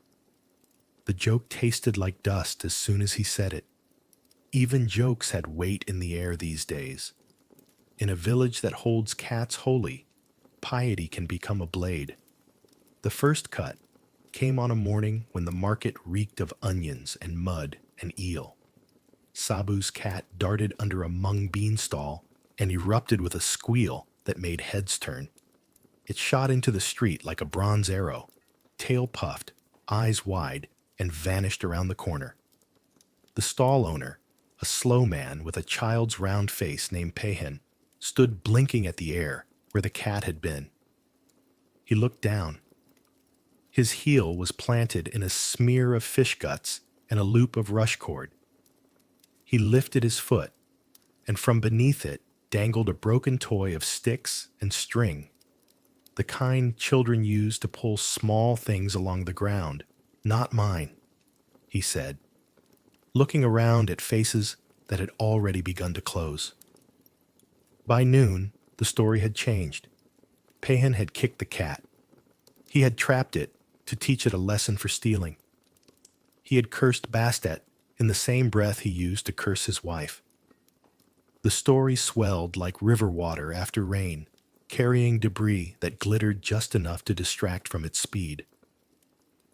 The joke tasted like dust as soon as he said it. Even jokes had weight in the air these days. In a village that holds cats holy, piety can become a blade. The first cut came on a morning when the market reeked of onions and mud and eel. Sabu's cat darted under a mung bean stall and erupted with a squeal that made heads turn. It shot into the street like a bronze arrow, tail puffed, eyes wide, and vanished around the corner. The stall owner, a slow man with a child's round face named Pehen, stood blinking at the air where the cat had been. He looked down. His heel was planted in a smear of fish guts and a loop of rush cord. He lifted his foot, and from beneath it dangled a broken toy of sticks and string, the kind children use to pull small things along the ground. Not mine, he said, looking around at faces that had already begun to close. By noon, the story had changed. Pehin had kicked the cat. He had trapped it to teach it a lesson for stealing. He had cursed Bastet in the same breath he used to curse his wife. The story swelled like river water after rain, carrying debris that glittered just enough to distract from its speed.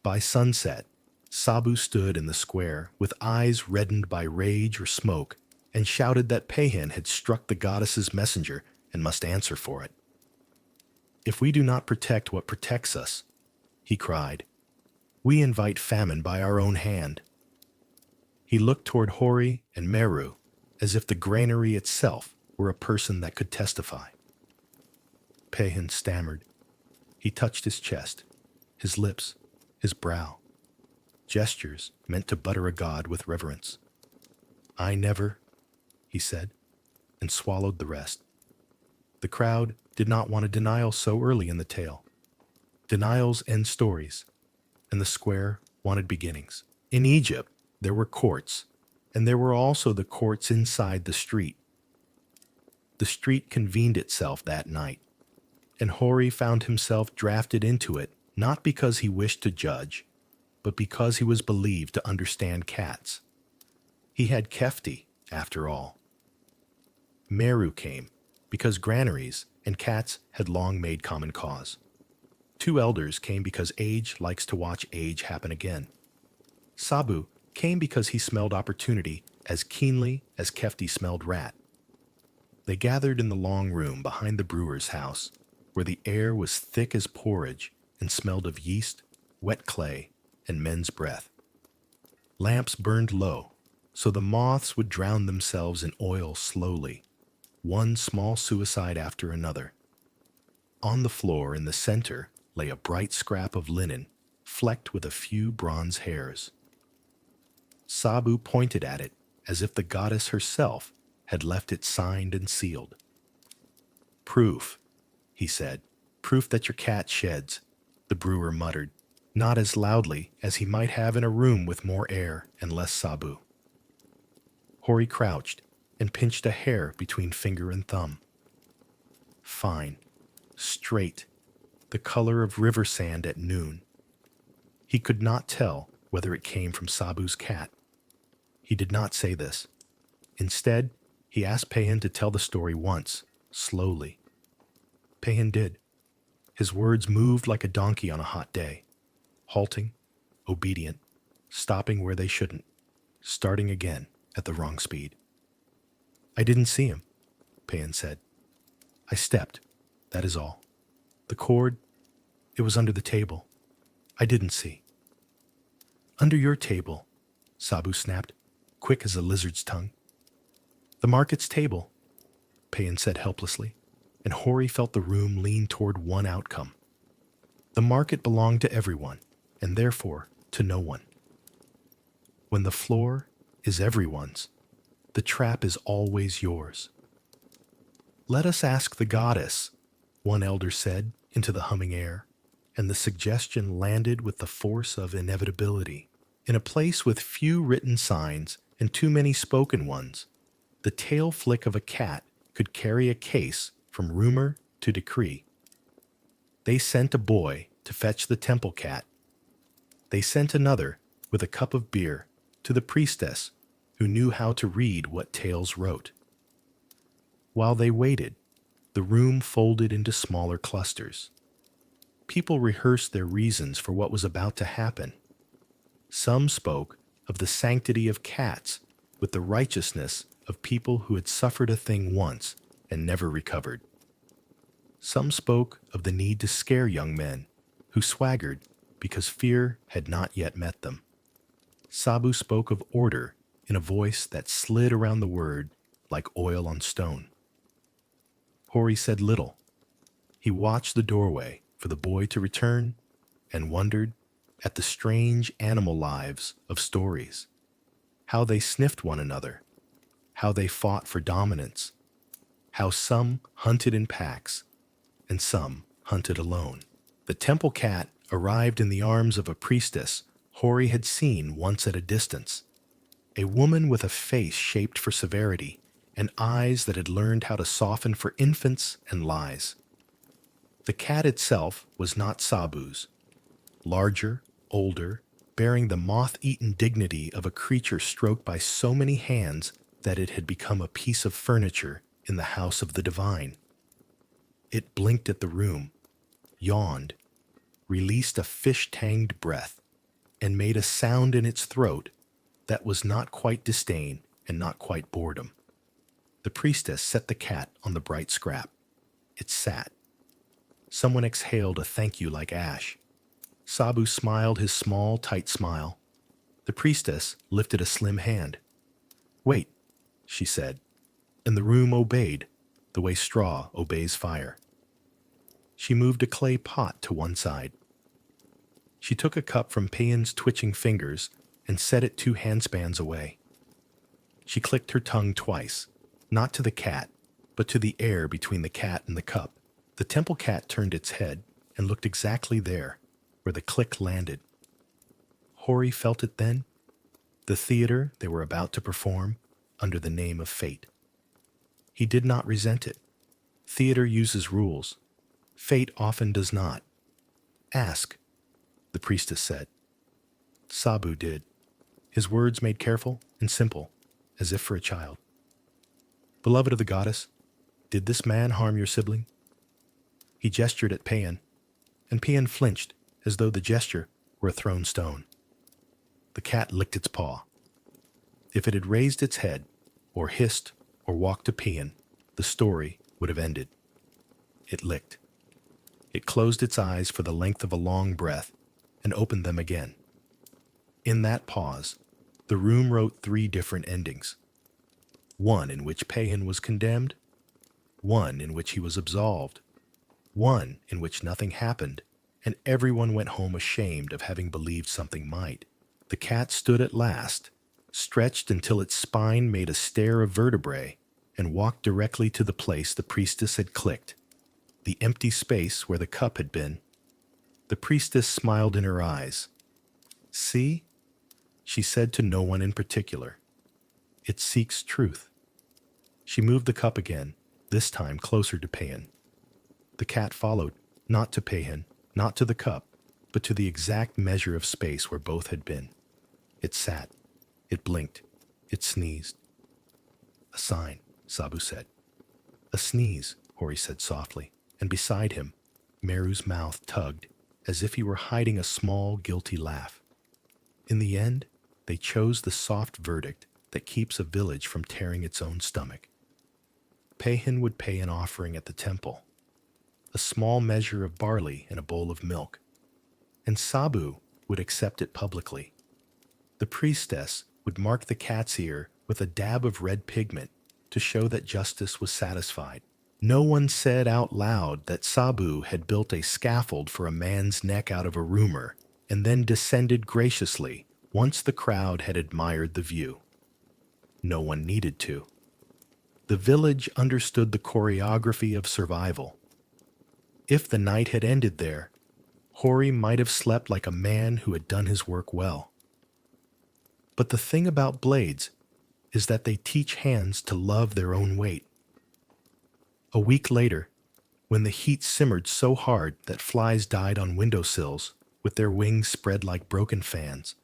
By sunset, Sabu stood in the square with eyes reddened by rage or smoke and shouted that Pehin had struck the goddess's messenger and must answer for it. If we do not protect what protects us, he cried, we invite famine by our own hand. He looked toward Hori and Meru as if the granary itself were a person that could testify. Pehin stammered. He touched his chest, his lips, his brow. Gestures meant to butter a god with reverence. I never, he said, and swallowed the rest. The crowd did not want a denial so early in the tale. Denials end stories, and the square wanted beginnings. In Egypt, there were courts, and there were also the courts inside the street. The street convened itself that night, and Hori found himself drafted into it not because he wished to judge, but because he was believed to understand cats. He had Kefti, after all. Meru came, because granaries and cats had long made common cause. Two elders came because age likes to watch age happen again. Sabu came because he smelled opportunity as keenly as Kefti smelled rat. They gathered in the long room behind the brewer's house, where the air was thick as porridge and smelled of yeast, wet clay, and men's breath. Lamps burned low, so the moths would drown themselves in oil slowly, one small suicide after another. On the floor in the center lay a bright scrap of linen, flecked with a few bronze hairs. Sabu pointed at it as if the goddess herself had left it signed and sealed. Proof, he said. Proof that your cat sheds, the brewer muttered, not as loudly as he might have in a room with more air and less Sabu. Hori crouched and pinched a hair between finger and thumb. Fine, straight, the color of river sand at noon. He could not tell whether it came from Sabu's cat. He did not say this. Instead, he asked Pehin to tell the story once, slowly. Pehin did. His words moved like a donkey on a hot day, halting, obedient, stopping where they shouldn't, starting again at the wrong speed. I didn't see him, Pehin said. I stepped, that is all. The cord, it was under the table. I didn't see. Under your table, Sabu snapped, quick as a lizard's tongue. The market's table, Pehin said helplessly, and Hori felt the room lean toward one outcome. The market belonged to everyone, and therefore to no one. When the floor is everyone's, the trap is always yours. Let us ask the goddess, one elder said into the humming air, and the suggestion landed with the force of inevitability. In a place with few written signs and too many spoken ones, the tail flick of a cat could carry a case from rumor to decree. They sent a boy to fetch the temple cat. They sent another with a cup of beer to the priestess who knew how to read what tales wrote. While they waited, the room folded into smaller clusters. People rehearsed their reasons for what was about to happen. Some spoke of the sanctity of cats with the righteousness of people who had suffered a thing once and never recovered. Some spoke of the need to scare young men who swaggered because fear had not yet met them. Sabu spoke of order in a voice that slid around the word like oil on stone. Hori said little. He watched the doorway for the boy to return and wondered at the strange animal lives of stories, how they sniffed one another how they fought for dominance, how some hunted in packs and some hunted alone. The temple cat arrived in the arms of a priestess Hori had seen once at a distance, a woman with a face shaped for severity and eyes that had learned how to soften for infants and lies. The cat itself was not Sabu's. Larger, older, bearing the moth-eaten dignity of a creature stroked by so many hands that it had become a piece of furniture in the house of the divine. It blinked at the room, yawned, released a fish-tanged breath, and made a sound in its throat that was not quite disdain and not quite boredom. The priestess set the cat on the bright scrap. It sat. Someone exhaled a thank you like ash. Sabu smiled his small, tight smile. The priestess lifted a slim hand. "Wait," she said, and the room obeyed, the way straw obeys fire. She moved a clay pot to one side. She took a cup from Payan's twitching fingers and set it 2 handspans away. She clicked her tongue twice, not to the cat, but to the air between the cat and the cup. The temple cat turned its head and looked exactly there, where the click landed. Hori felt it then, the theater they were about to perform under the name of fate. He did not resent it. Theater uses rules. Fate often does not. "Ask," the priestess said. Sabu did, his words made careful and simple, as if for a child. "Beloved of the goddess, did this man harm your sibling?" He gestured at Payan, and Payan flinched as though the gesture were a thrown stone. The cat licked its paw. If it had raised its head, or hissed, or walked to Payan, the story would have ended. It licked. It closed its eyes for the length of a long breath and opened them again. In that pause, the room wrote 3 different endings. One in which Payan was condemned, one in which he was absolved, one in which nothing happened, and everyone went home ashamed of having believed something might. The cat stood at last, stretched until its spine made a stair of vertebrae, and walked directly to the place the priestess had clicked, the empty space where the cup had been. The priestess smiled in her eyes. "See?" she said to no one in particular. "It seeks truth." She moved the cup again, this time closer to Payan. The cat followed, not to Payan, not to the cup, but to the exact measure of space where both had been. It sat. It blinked. It sneezed. "A sign," Sabu said. "A sneeze," Hori said softly, and beside him, Meru's mouth tugged, as if he were hiding a small, guilty laugh. In the end, they chose the soft verdict that keeps a village from tearing its own stomach. Payan would pay an offering at the temple, a small measure of barley and a bowl of milk, and Sabu would accept it publicly. The priestess would mark the cat's ear with a dab of red pigment to show that justice was satisfied. No one said out loud that Sabu had built a scaffold for a man's neck out of a rumor and then descended graciously once the crowd had admired the view. No one needed to. The village understood the choreography of survival. If the night had ended there, Hori might have slept like a man who had done his work well. But the thing about blades is that they teach hands to love their own weight. A week later, when the heat simmered so hard that flies died on windowsills with their wings spread like broken fans,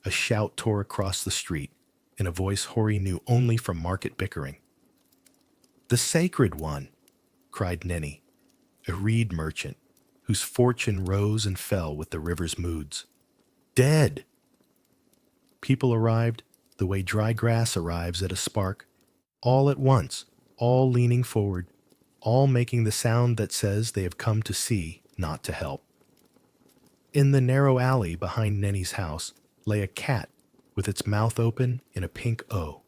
a shout tore across the street in a voice Hori knew only from market bickering. "The Sacred One!" cried Nenny, a reed merchant whose fortune rose and fell with the river's moods. "Dead!" People arrived the way dry grass arrives at a spark, all at once, all leaning forward, all making the sound that says they have come to see, not to help. In the narrow alley behind Nenny's house lay a cat with its mouth open in a pink O,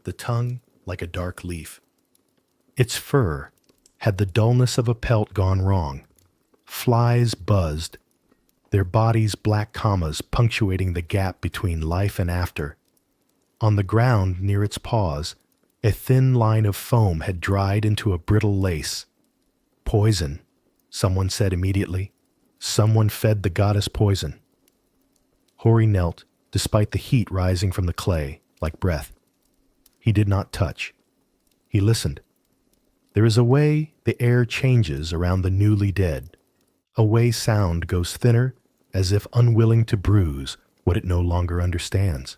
the tongue like a dark leaf. Its fur had the dullness of a pelt gone wrong. Flies buzzed, their bodies black commas punctuating the gap between life and after. On the ground near its paws A thin line of foam had dried into a brittle lace. Poison, someone said immediately. Someone fed the goddess poison. Hori knelt, despite the heat rising from the clay, like breath. He did not touch. He listened. There is a way the air changes around the newly dead, a way sound goes thinner, as if unwilling to bruise what it no longer understands.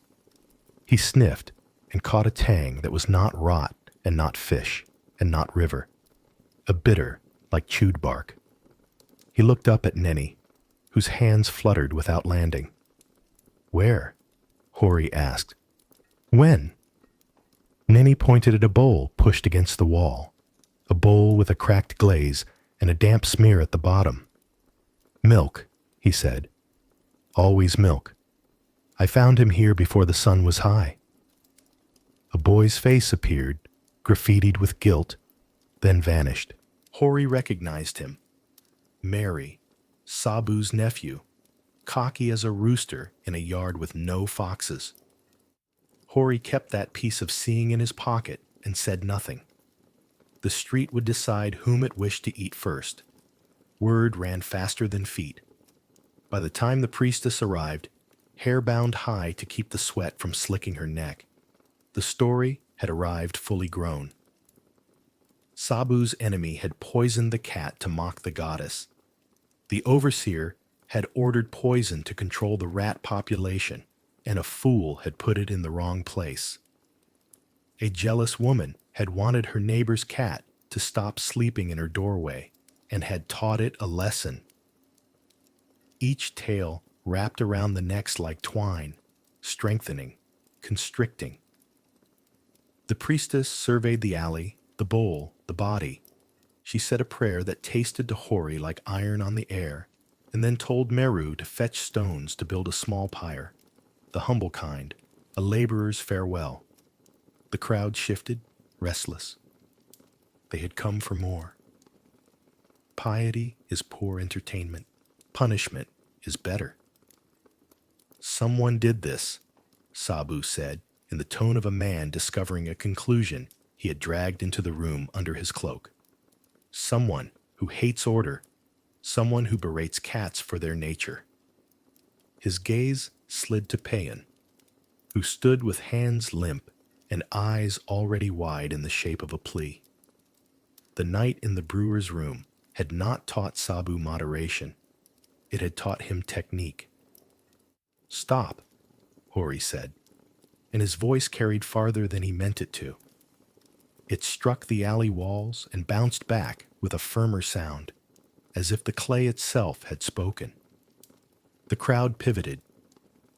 He sniffed and caught a tang that was not rot and not fish and not river, a bitter like chewed bark. He looked up at Nenny, whose hands fluttered without landing. "Where?" Hori asked. "When?" Nenny pointed at a bowl pushed against the wall, a bowl with a cracked glaze and a damp smear at the bottom. "Milk," he said. "Always milk. I found him here before the sun was high." A boy's face appeared, graffitied with guilt, then vanished. Hori recognized him. Mary, Sabu's nephew, cocky as a rooster in a yard with no foxes. Hori kept that piece of seeing in his pocket and said nothing. The street would decide whom it wished to eat first. Word ran faster than feet. By the time the priestess arrived, hair bound high to keep the sweat from slicking her neck, the story had arrived fully grown. Sabu's enemy had poisoned the cat to mock the goddess. The overseer had ordered poison to control the rat population, and a fool had put it in the wrong place. A jealous woman had wanted her neighbor's cat to stop sleeping in her doorway and had taught it a lesson. Each tale wrapped around the next like twine, strengthening, constricting. The priestess surveyed the alley, the bowl, the body. She said a prayer that tasted to Hori like iron on the air, and then told Meru to fetch stones to build a small pyre, the humble kind, a laborer's farewell. The crowd shifted, restless. They had come for more. Piety is poor entertainment. Punishment is better. "Someone did this," Sabu said, in the tone of a man discovering a conclusion he had dragged into the room under his cloak. "Someone who hates order, someone who berates cats for their nature." His gaze slid to Payan, who stood with hands limp and eyes already wide in the shape of a plea. The night in the brewer's room had not taught Sabu moderation. It had taught him technique. "Stop," Hori said, and his voice carried farther than he meant it to. It struck the alley walls and bounced back with a firmer sound, as if the clay itself had spoken. The crowd pivoted.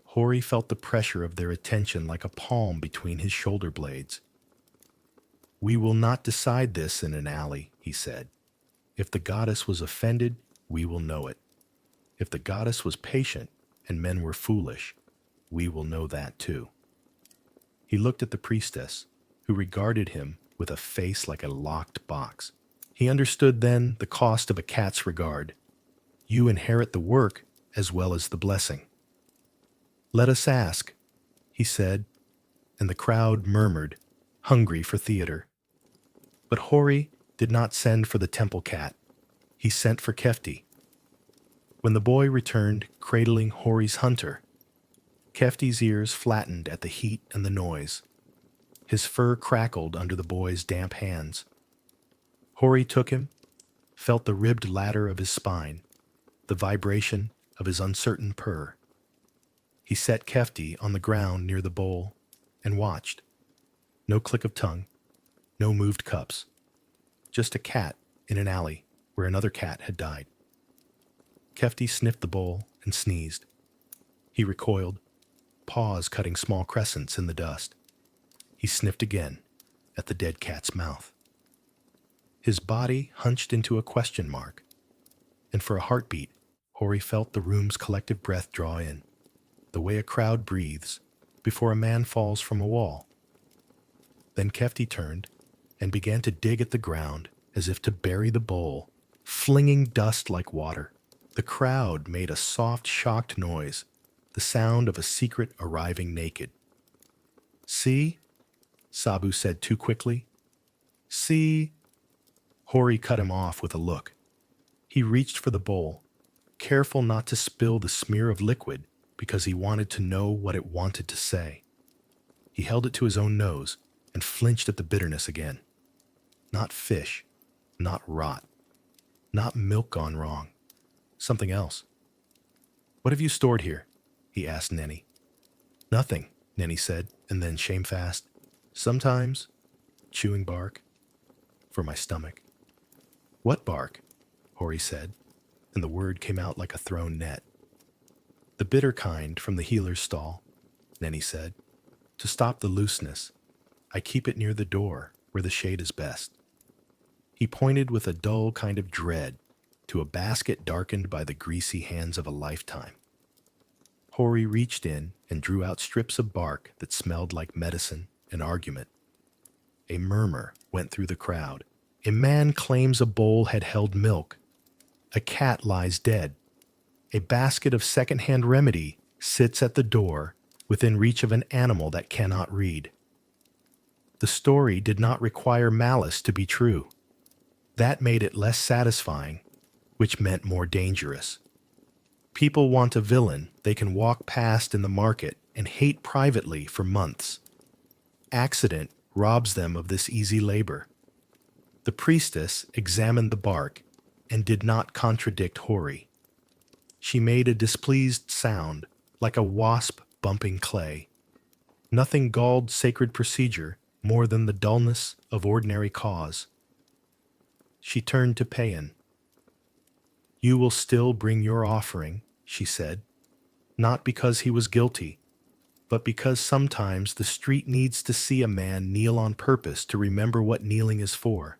Hori felt the pressure of their attention like a palm between his shoulder blades. "We will not decide this in an alley," he said. "If the goddess was offended, we will know it. If the goddess was patient and men were foolish, we will know that too." He looked at the priestess, who regarded him with a face like a locked box. He understood then the cost of a cat's regard. You inherit the work as well as the blessing. "Let us ask," he said, and the crowd murmured, hungry for theater. But Hori did not send for the temple cat. He sent for Kefti. When the boy returned, cradling Hori's hunter, Kefti's ears flattened at the heat and the noise. His fur crackled under the boy's damp hands. Hori took him, felt the ribbed ladder of his spine, the vibration of his uncertain purr. He set Kefti on the ground near the bowl and watched. No click of tongue, no moved cups, just a cat in an alley where another cat had died. Kefti sniffed the bowl and sneezed. He recoiled, paws cutting small crescents in the dust. He sniffed again at the dead cat's mouth. His body hunched into a question mark, and for a heartbeat, Hori felt the room's collective breath draw in, the way a crowd breathes before a man falls from a wall. Then Kefti turned and began to dig at the ground as if to bury the bowl, flinging dust like water. The crowd made a soft, shocked noise, the sound of a secret arriving naked. "See?" Sabu said too quickly. See? Hori cut him off with a look. He reached for the bowl, careful not to spill the smear of liquid because he wanted to know what it wanted to say. He held it to his own nose and flinched at the bitterness again. Not fish, not rot, not milk gone wrong. Something else. What have you stored here? He asked Nenny. Nothing, Nenny said, and then shamefast. Sometimes, chewing bark. For my stomach. What bark? Hori said, and the word came out like a thrown net. The bitter kind from the healer's stall, Nenny said. To stop the looseness, I keep it near the door where the shade is best. He pointed with a dull kind of dread to a basket darkened by the greasy hands of a lifetime. Hori reached in and drew out strips of bark that smelled like medicine and argument. A murmur went through the crowd. A man claims a bowl had held milk. A cat lies dead. A basket of second-hand remedy sits at the door within reach of an animal that cannot read. The story did not require malice to be true. That made it less satisfying, which meant more dangerous. People want a villain they can walk past in the market and hate privately for months. Accident robs them of this easy labor. The priestess examined the bark and did not contradict Hori. She made a displeased sound, like a wasp bumping clay. Nothing galled sacred procedure more than the dullness of ordinary cause. She turned to Payan. You will still bring your offering, she said, not because he was guilty, but because sometimes the street needs to see a man kneel on purpose to remember what kneeling is for.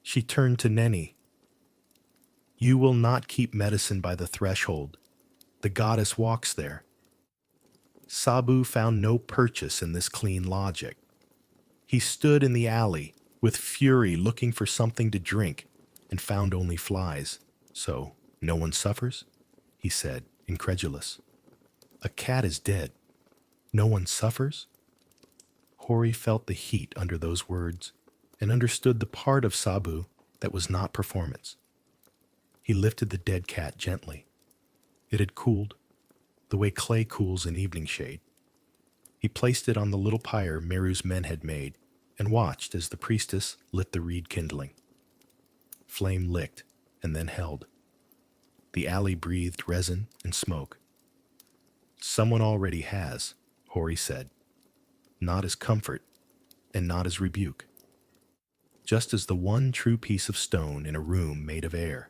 She turned to Nenny. You will not keep medicine by the threshold. The goddess walks there. Sabu found no purchase in this clean logic. He stood in the alley with fury looking for something to drink and found only flies. So, no one suffers? He said, incredulous. A cat is dead. No one suffers? Hori felt the heat under those words and understood the part of Sabu that was not performance. He lifted the dead cat gently. It had cooled, the way clay cools in evening shade. He placed it on the little pyre Meru's men had made and watched as the priestess lit the reed kindling. Flame licked and then held. The alley breathed resin and smoke. Someone already has, Hori said, not as comfort and not as rebuke, just as the one true piece of stone in a room made of air.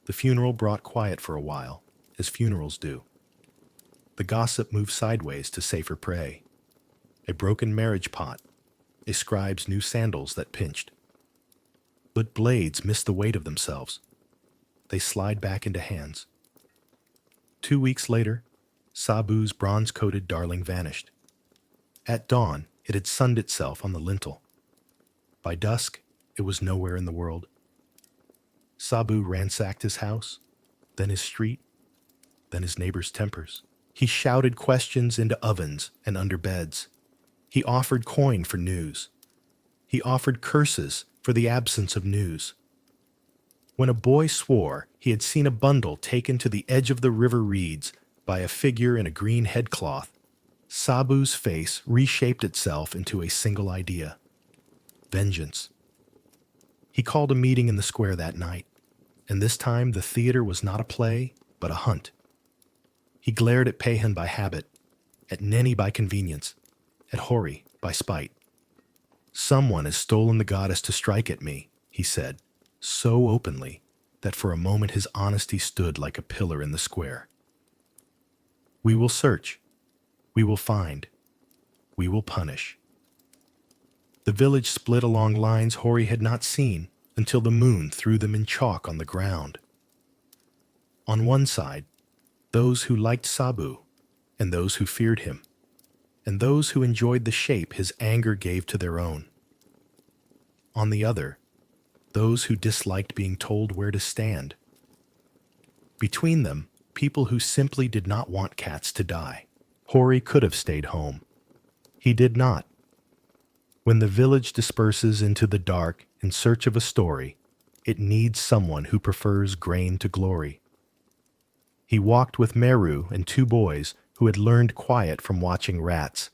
The funeral brought quiet for a while, as funerals do. The gossip moved sideways to safer prey. A broken marriage pot, a scribe's new sandals that pinched. But blades miss the weight of themselves. They slide back into hands. 2 weeks later, Sabu's bronze-coated darling vanished. At dawn, it had sunned itself on the lintel. By dusk, it was nowhere in the world. Sabu ransacked his house, then his street, then his neighbors' tempers. He shouted questions into ovens and under beds. He offered coin for news. He offered curses for the absence of news. When a boy swore he had seen a bundle taken to the edge of the river reeds by a figure in a green headcloth, Sabu's face reshaped itself into a single idea: vengeance. He called a meeting in the square that night, and this time the theater was not a play, but a hunt. He glared at Payan by habit, at Nenny by convenience, at Hori by spite. Someone has stolen the goddess to strike at me, he said, so openly that for a moment his honesty stood like a pillar in the square. We will search. We will find. We will punish. The village split along lines Hori had not seen until the moon threw them in chalk on the ground. On one side, those who liked Sabu, and those who feared him, and those who enjoyed the shape his anger gave to their own. On the other, those who disliked being told where to stand. Between them, people who simply did not want cats to die. Hori could have stayed home. He did not, When the village disperses into the dark in search of a story, it needs someone who prefers grain to glory. He walked with Meru and two boys who had learned quiet from watching rats,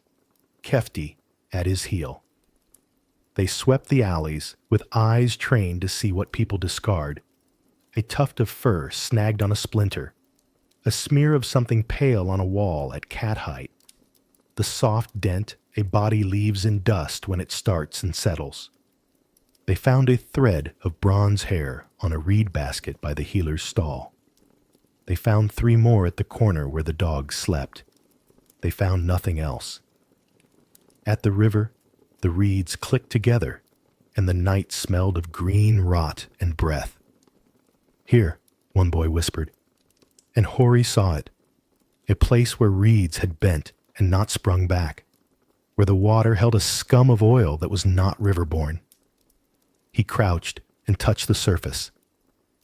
Kefti at his heel. They swept the alleys with eyes trained to see what people discard. A tuft of fur snagged on a splinter, a smear of something pale on a wall at cat height, the soft dent a body leaves in dust when it starts and settles. They found a thread of bronze hair on a reed basket by the healer's stall. They found 3 more at the corner where the dogs slept. They found nothing else. At the river, the reeds clicked together, and the night smelled of green rot and breath. "Here," one boy whispered, and Hori saw it, a place where reeds had bent and not sprung back, where the water held a scum of oil that was not river-borne. He crouched and touched the surface.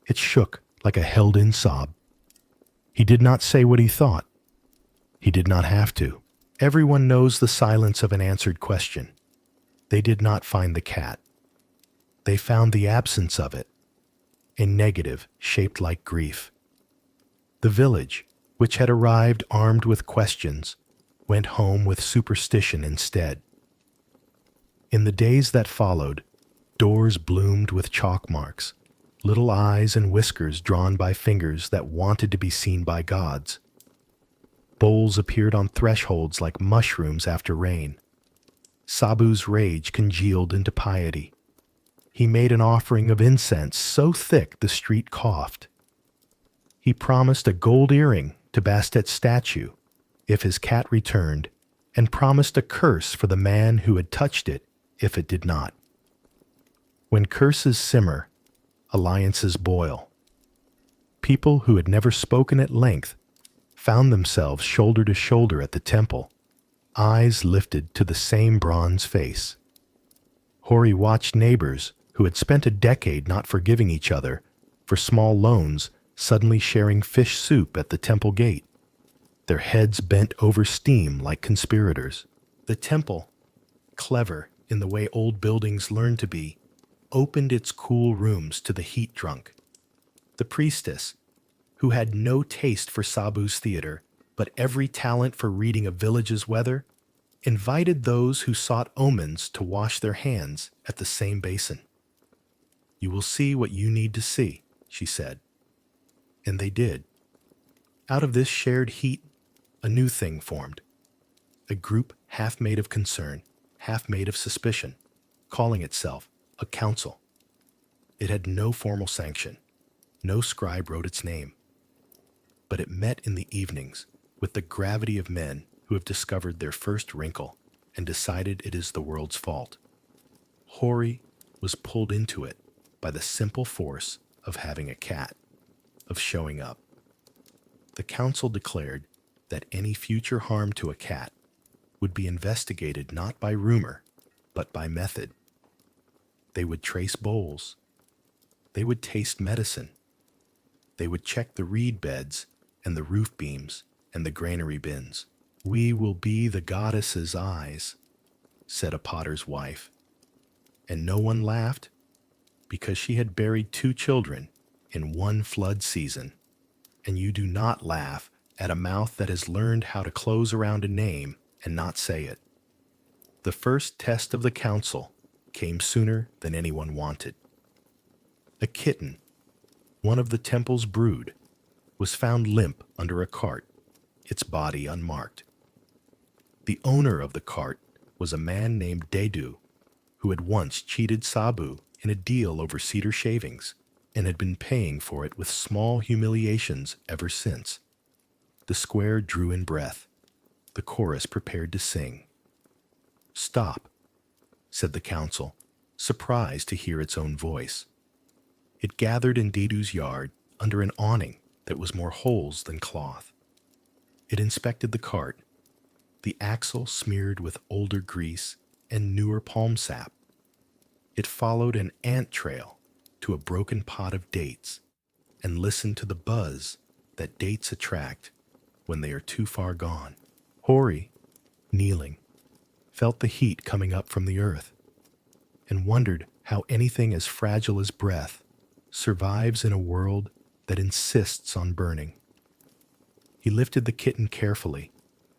It shook like a held-in sob. He did not say what he thought. He did not have to. Everyone knows the silence of an answered question. They did not find the cat. They found the absence of it, a negative shaped like grief. The village, which had arrived armed with questions, went home with superstition instead. In the days that followed, doors bloomed with chalk marks, little eyes and whiskers drawn by fingers that wanted to be seen by gods. Bowls appeared on thresholds like mushrooms after rain. Sabu's rage congealed into piety. He made an offering of incense so thick the street coughed. He promised a gold earring to Bastet's statue if his cat returned, and promised a curse for the man who had touched it if it did not. When curses simmer, alliances boil. People who had never spoken at length found themselves shoulder to shoulder at the temple, eyes lifted to the same bronze face. Hori watched neighbors who had spent a decade not forgiving each other for small loans suddenly sharing fish soup at the temple gate, their heads bent over steam like conspirators. The temple, clever in the way old buildings learn to be, opened its cool rooms to the heat drunk. The priestess, who had no taste for Sabu's theater, but every talent for reading a village's weather, invited those who sought omens to wash their hands at the same basin. "You will see what you need to see," she said. And they did. Out of this shared heat, a new thing formed. A group half made of concern, half made of suspicion, calling itself a council. It had no formal sanction. No scribe wrote its name. But it met in the evenings with the gravity of men who have discovered their first wrinkle and decided it is the world's fault. Hori was pulled into it by the simple force of having a cat, of showing up. The council declared that any future harm to a cat would be investigated not by rumor, but by method. They would trace bowls. They would taste medicine. They would check the reed beds and the roof beams and the granary bins. "We will be the goddess's eyes," said a potter's wife. And no one laughed because she had buried 2 children in one flood season. And you do not laugh at a mouth that has learned how to close around a name and not say it. The first test of the council came sooner than anyone wanted. A kitten, one of the temple's brood, was found limp under a cart, its body unmarked. The owner of the cart was a man named Dedu, who had once cheated Sabu in a deal over cedar shavings and had been paying for it with small humiliations ever since. The square drew in breath. The chorus prepared to sing. "Stop," said the council, surprised to hear its own voice. It gathered in Dedu's yard under an awning that was more holes than cloth. It inspected the cart, the axle smeared with older grease and newer palm sap. It followed an ant trail to a broken pot of dates and listened to the buzz that dates attract when they are too far gone. Hori, kneeling, felt the heat coming up from the earth. and wondered how anything as fragile as breath survives in a world that insists on burning. He lifted the kitten carefully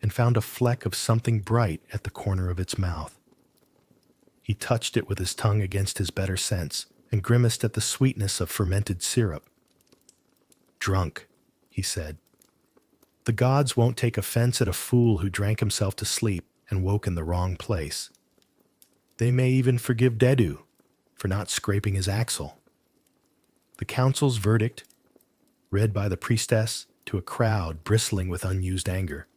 and found a fleck of something bright at the corner of its mouth. He touched it with his tongue against his better sense and grimaced at the sweetness of fermented syrup. "Drunk," he said. "The gods won't take offense at a fool who drank himself to sleep and woke in the wrong place. They may even forgive Dedu for not scraping his axle." The council's verdict, read by the priestess to a crowd bristling with unused anger,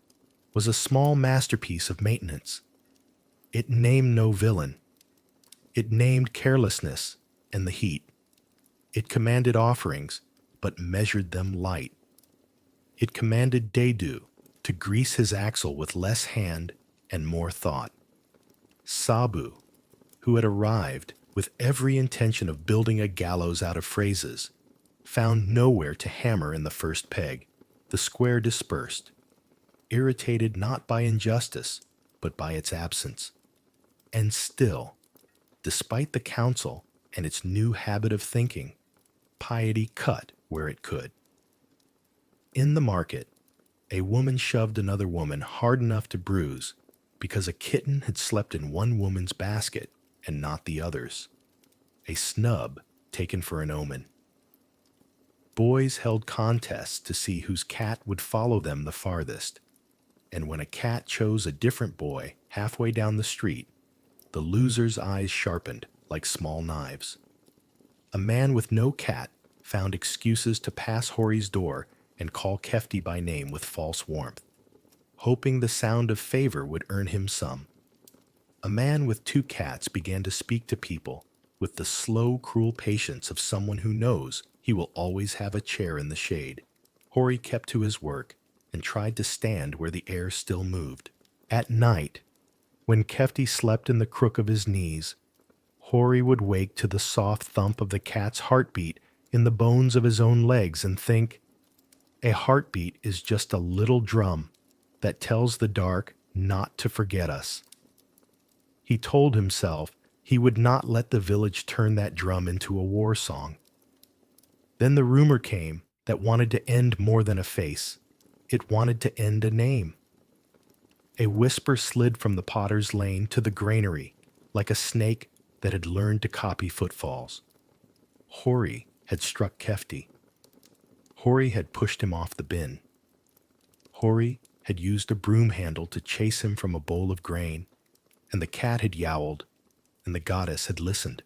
was a small masterpiece of maintenance. It named no villain. It named carelessness and the heat. It commanded offerings, but measured them light. It commanded Dedu to grease his axle with less hand and more thought. Sabu, who had arrived with every intention of building a gallows out of phrases, found nowhere to hammer in the first peg. The square dispersed, irritated not by injustice, but by its absence. And still, despite the council and its new habit of thinking, piety cut where it could. In the market, a woman shoved another woman hard enough to bruise because a kitten had slept in one woman's basket and not the other's. A snub taken for an omen. Boys held contests to see whose cat would follow them the farthest, and when a cat chose a different boy halfway down the street, the loser's eyes sharpened like small knives. A man with no cat found excuses to pass Hori's door and call Kefti by name with false warmth, hoping the sound of favor would earn him some. A man with two cats began to speak to people with the slow, cruel patience of someone who knows he will always have a chair in the shade. Hori kept to his work and tried to stand where the air still moved. At night, when Kefti slept in the crook of his knees, Hori would wake to the soft thump of the cat's heartbeat in the bones of his own legs and think, a heartbeat is just a little drum that tells the dark not to forget us. He told himself he would not let the village turn that drum into a war song. Then the rumor came that wanted to end more than a face. It wanted to end a name. A whisper slid from the potter's lane to the granary like a snake that had learned to copy footfalls. Hori had struck Kefti. Hori had pushed him off the bin. Hori had used a broom handle to chase him from a bowl of grain, and the cat had yowled, and the goddess had listened.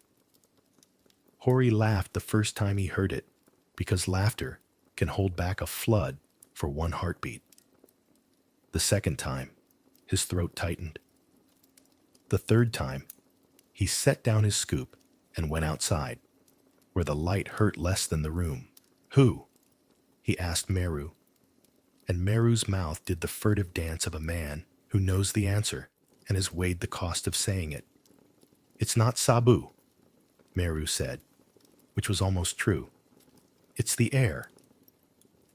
Hori laughed the first time he heard it, because laughter can hold back a flood for one heartbeat. The second time, his throat tightened. The third time, he set down his scoop and went outside, where the light hurt less than the room. "Who?" he asked Meru, and Meru's mouth did the furtive dance of a man who knows the answer and has weighed the cost of saying it. "It's not Sabu," Meru said, which was almost true. "It's the air."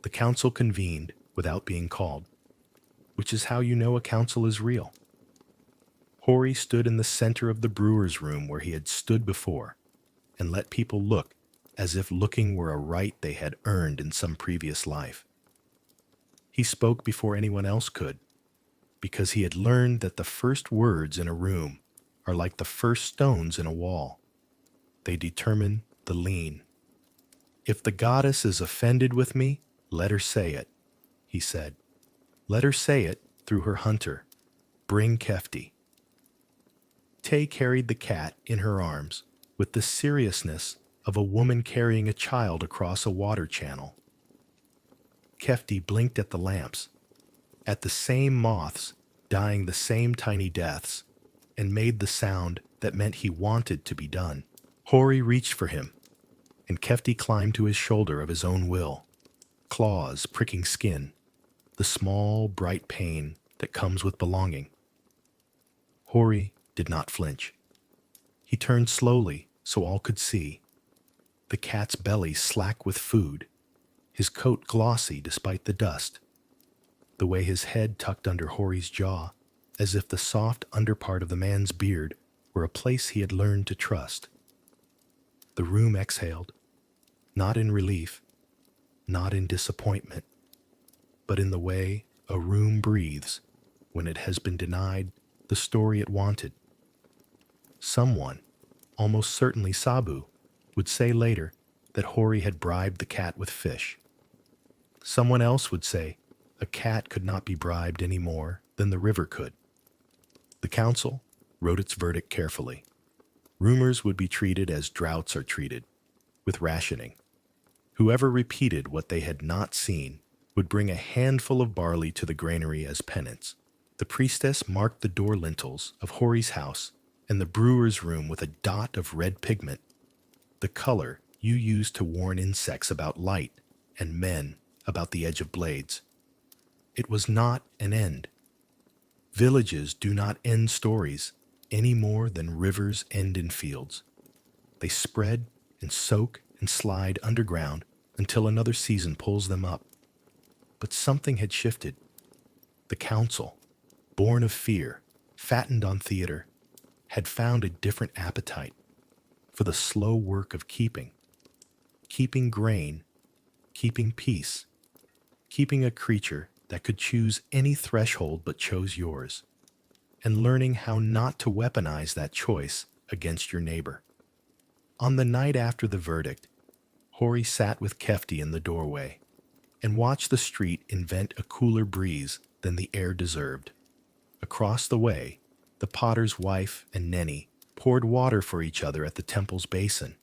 The council convened without being called, which is how you know a council is real. Hori stood in the center of the brewer's room where he had stood before and let people look as if looking were a right they had earned in some previous life. He spoke before anyone else could, because he had learned that the first words in a room are like the first stones in a wall. They determine the lean. "If the goddess is offended with me, let her say it," he said. "Let her say it through her hunter. Bring Kefti." Tay carried the cat in her arms with the seriousness of a woman carrying a child across a water channel. Kefti blinked at the lamps, at the same moths dying the same tiny deaths, and made the sound that meant he wanted to be done. Hori reached for him, and Kefti climbed to his shoulder of his own will, claws pricking skin, the small, bright pain that comes with belonging. Hori did not flinch. He turned slowly so all could see, the cat's belly slack with food, his coat glossy despite the dust, the way his head tucked under Hori's jaw, as if the soft underpart of the man's beard were a place he had learned to trust. The room exhaled, not in relief, not in disappointment, but in the way a room breathes when it has been denied the story it wanted. Someone, almost certainly Sabu, would say later that Hori had bribed the cat with fish. Someone else would say a cat could not be bribed any more than the river could. The council wrote its verdict carefully. Rumors would be treated as droughts are treated, with rationing. Whoever repeated what they had not seen would bring a handful of barley to the granary as penance. The priestess marked the door lintels of Hori's house and the brewer's room with a dot of red pigment, the color you use to warn insects about light and men about the edge of blades. It was not an end. Villages do not end stories any more than rivers end in fields. They spread and soak and slide underground until another season pulls them up. But something had shifted. The council, born of fear, fattened on theater, had found a different appetite for the slow work of keeping grain, keeping peace, keeping a creature that could choose any threshold but chose yours, and learning how not to weaponize that choice against your neighbor. On the night after the verdict, Hori sat with Kefti in the doorway and watched the street invent a cooler breeze than the air deserved. Across the way, the potter's wife and Nenny poured water for each other at the temple's basin,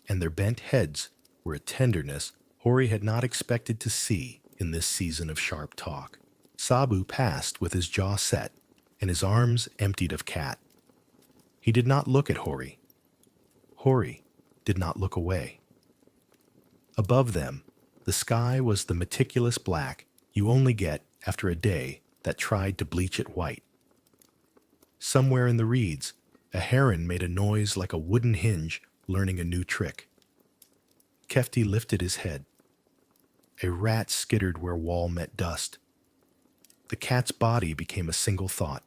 and their bent heads were a tenderness Hori had not expected to see in this season of sharp talk. Sabu passed with his jaw set and his arms emptied of cat. He did not look at Hori. Hori did not look away. Above them, the sky was the meticulous black you only get after a day that tried to bleach it white. Somewhere in the reeds, a heron made a noise like a wooden hinge learning a new trick. Kefti lifted his head. A rat skittered where wall met dust. The cat's body became a single thought.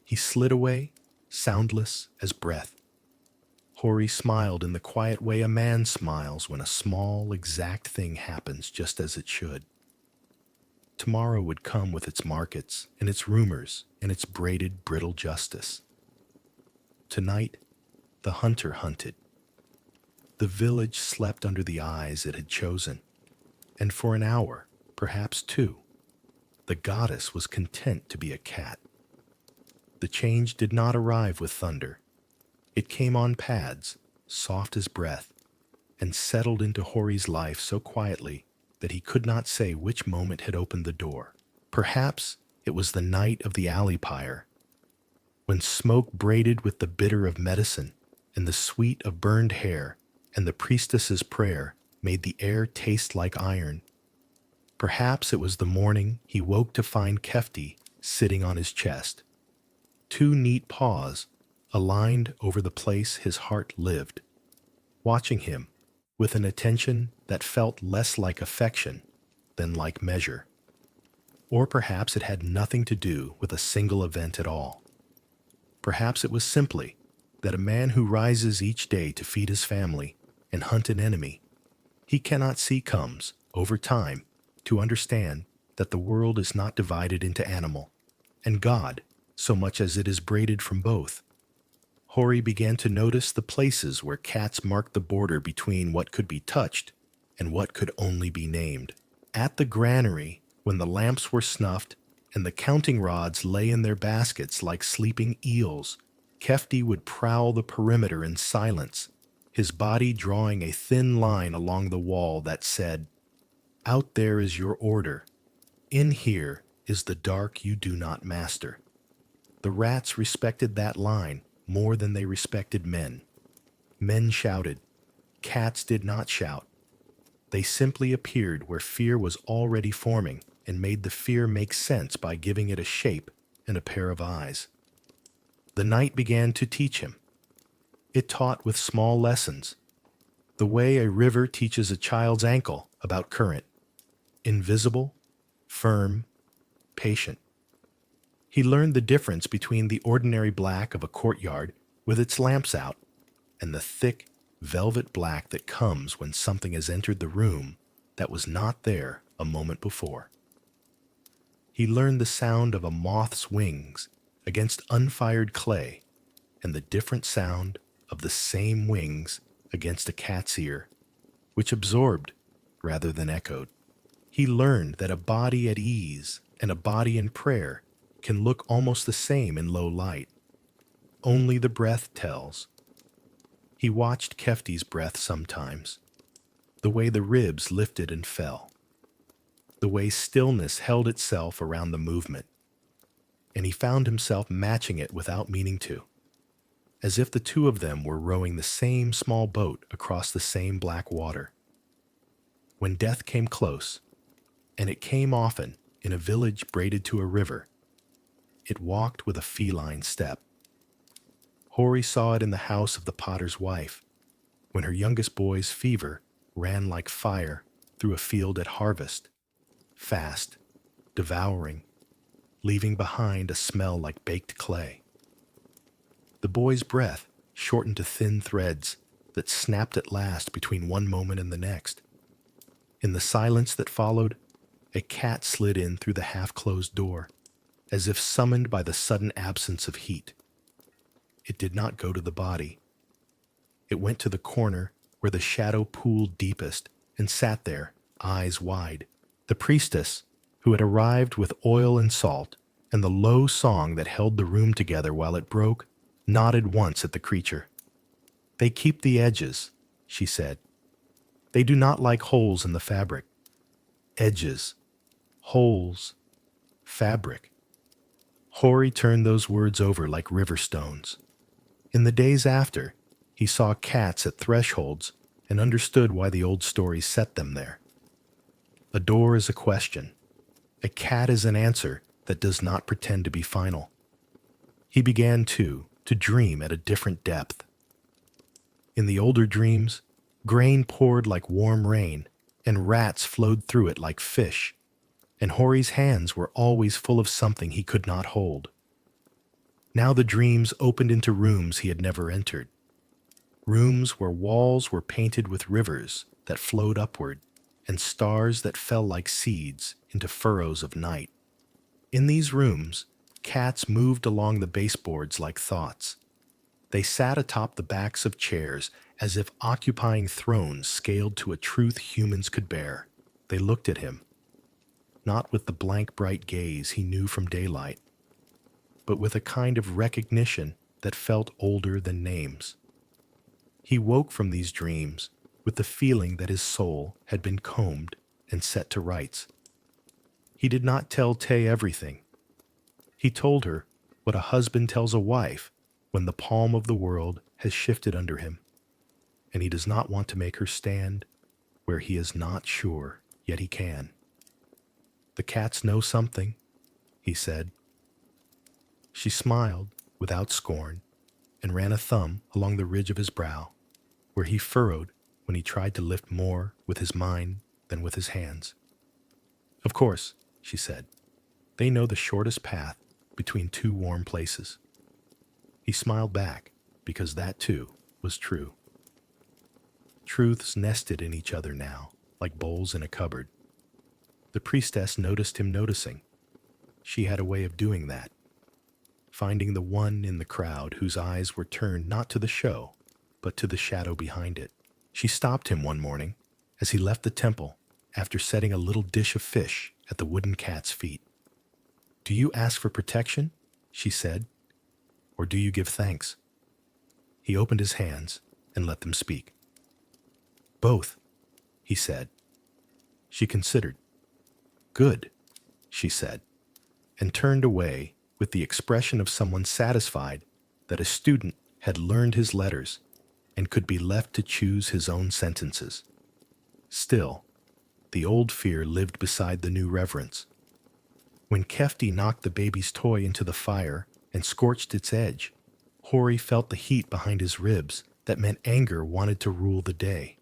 He slid away, soundless as breath. Hori smiled in the quiet way a man smiles when a small, exact thing happens just as it should. Tomorrow would come with its markets and its rumors and its braided, brittle justice. Tonight, the hunter hunted. The village slept under the eyes it had chosen, and for an hour, perhaps two, the goddess was content to be a cat. The change did not arrive with thunder. It came on pads, soft as breath, and settled into Hori's life so quietly that he could not say which moment had opened the door. Perhaps it was the night of the alley pyre, when smoke braided with the bitter of medicine and the sweet of burned hair and the priestess's prayer made the air taste like iron. Perhaps it was the morning he woke to find Kefti sitting on his chest. Two neat paws aligned over the place his heart lived, watching him with an attention that felt less like affection than like measure. Or perhaps it had nothing to do with a single event at all. Perhaps it was simply that a man who rises each day to feed his family and hunt an enemy he cannot see comes, over time, to understand that the world is not divided into animal and God so much as it is braided from both. Hori began to notice the places where cats marked the border between what could be touched and what could only be named. At the granary, when the lamps were snuffed and the counting rods lay in their baskets like sleeping eels, Kefti would prowl the perimeter in silence, his body drawing a thin line along the wall that said, "Out there is your order. In here is the dark you do not master." The rats respected that line more than they respected men. Men shouted. Cats did not shout. They simply appeared where fear was already forming and made the fear make sense by giving it a shape and a pair of eyes. The night began to teach him. It taught with small lessons, the way a river teaches a child's ankle about current, invisible, firm, patient. He learned the difference between the ordinary black of a courtyard with its lamps out and the thick, velvet black that comes when something has entered the room that was not there a moment before. He learned the sound of a moth's wings against unfired clay and the different sound of the same wings against a cat's ear, which absorbed rather than echoed. He learned that a body at ease and a body in prayer can look almost the same in low light. Only the breath tells. He watched Kefti's breath sometimes, the way the ribs lifted and fell, the way stillness held itself around the movement, and he found himself matching it without meaning to, as if the two of them were rowing the same small boat across the same black water. When death came close, and it came often in a village braided to a river, it walked with a feline step. Hori saw it in the house of the potter's wife, when her youngest boy's fever ran like fire through a field at harvest, fast, devouring, leaving behind a smell like baked clay. The boy's breath shortened to thin threads that snapped at last between one moment and the next. In the silence that followed, a cat slid in through the half-closed door, as if summoned by the sudden absence of heat. It did not go to the body. It went to the corner where the shadow pooled deepest and sat there, eyes wide. The priestess, who had arrived with oil and salt, and the low song that held the room together while it broke, nodded once at the creature. "They keep the edges," she said. "They do not like holes in the fabric. Edges, holes, fabric." Hori turned those words over like river stones. In the days after, he saw cats at thresholds and understood why the old stories set them there. A door is a question. A cat is an answer that does not pretend to be final. He began, too, to dream at a different depth. In the older dreams, grain poured like warm rain, and rats flowed through it like fish, and Hori's hands were always full of something he could not hold. Now the dreams opened into rooms he had never entered, rooms where walls were painted with rivers that flowed upward and stars that fell like seeds into furrows of night. In these rooms, cats moved along the baseboards like thoughts. They sat atop the backs of chairs as if occupying thrones scaled to a truth humans could bear. They looked at him, not with the blank bright gaze he knew from daylight, but with a kind of recognition that felt older than names. He woke from these dreams with the feeling that his soul had been combed and set to rights. He did not tell Tay everything. He told her what a husband tells a wife when the palm of the world has shifted under him, and he does not want to make her stand where he is not sure, yet he can. "The cats know something," he said. She smiled without scorn and ran a thumb along the ridge of his brow, where he furrowed when he tried to lift more with his mind than with his hands. "Of course," she said, "they know the shortest path between two warm places." He smiled back, because that, too, was true. Truths nested in each other now, like bowls in a cupboard. The priestess noticed him noticing. She had a way of doing that, finding the one in the crowd whose eyes were turned not to the show, but to the shadow behind it. She stopped him one morning as he left the temple after setting a little dish of fish at the wooden cat's feet. "Do you ask for protection?" she said, "or do you give thanks?" He opened his hands and let them speak. "Both," he said. She considered. "Good," she said, and turned away with the expression of someone satisfied that a student had learned his letters and could be left to choose his own sentences. Still, the old fear lived beside the new reverence. When Kefti knocked the baby's toy into the fire and scorched its edge, Hori felt the heat behind his ribs that meant anger wanted to rule the day.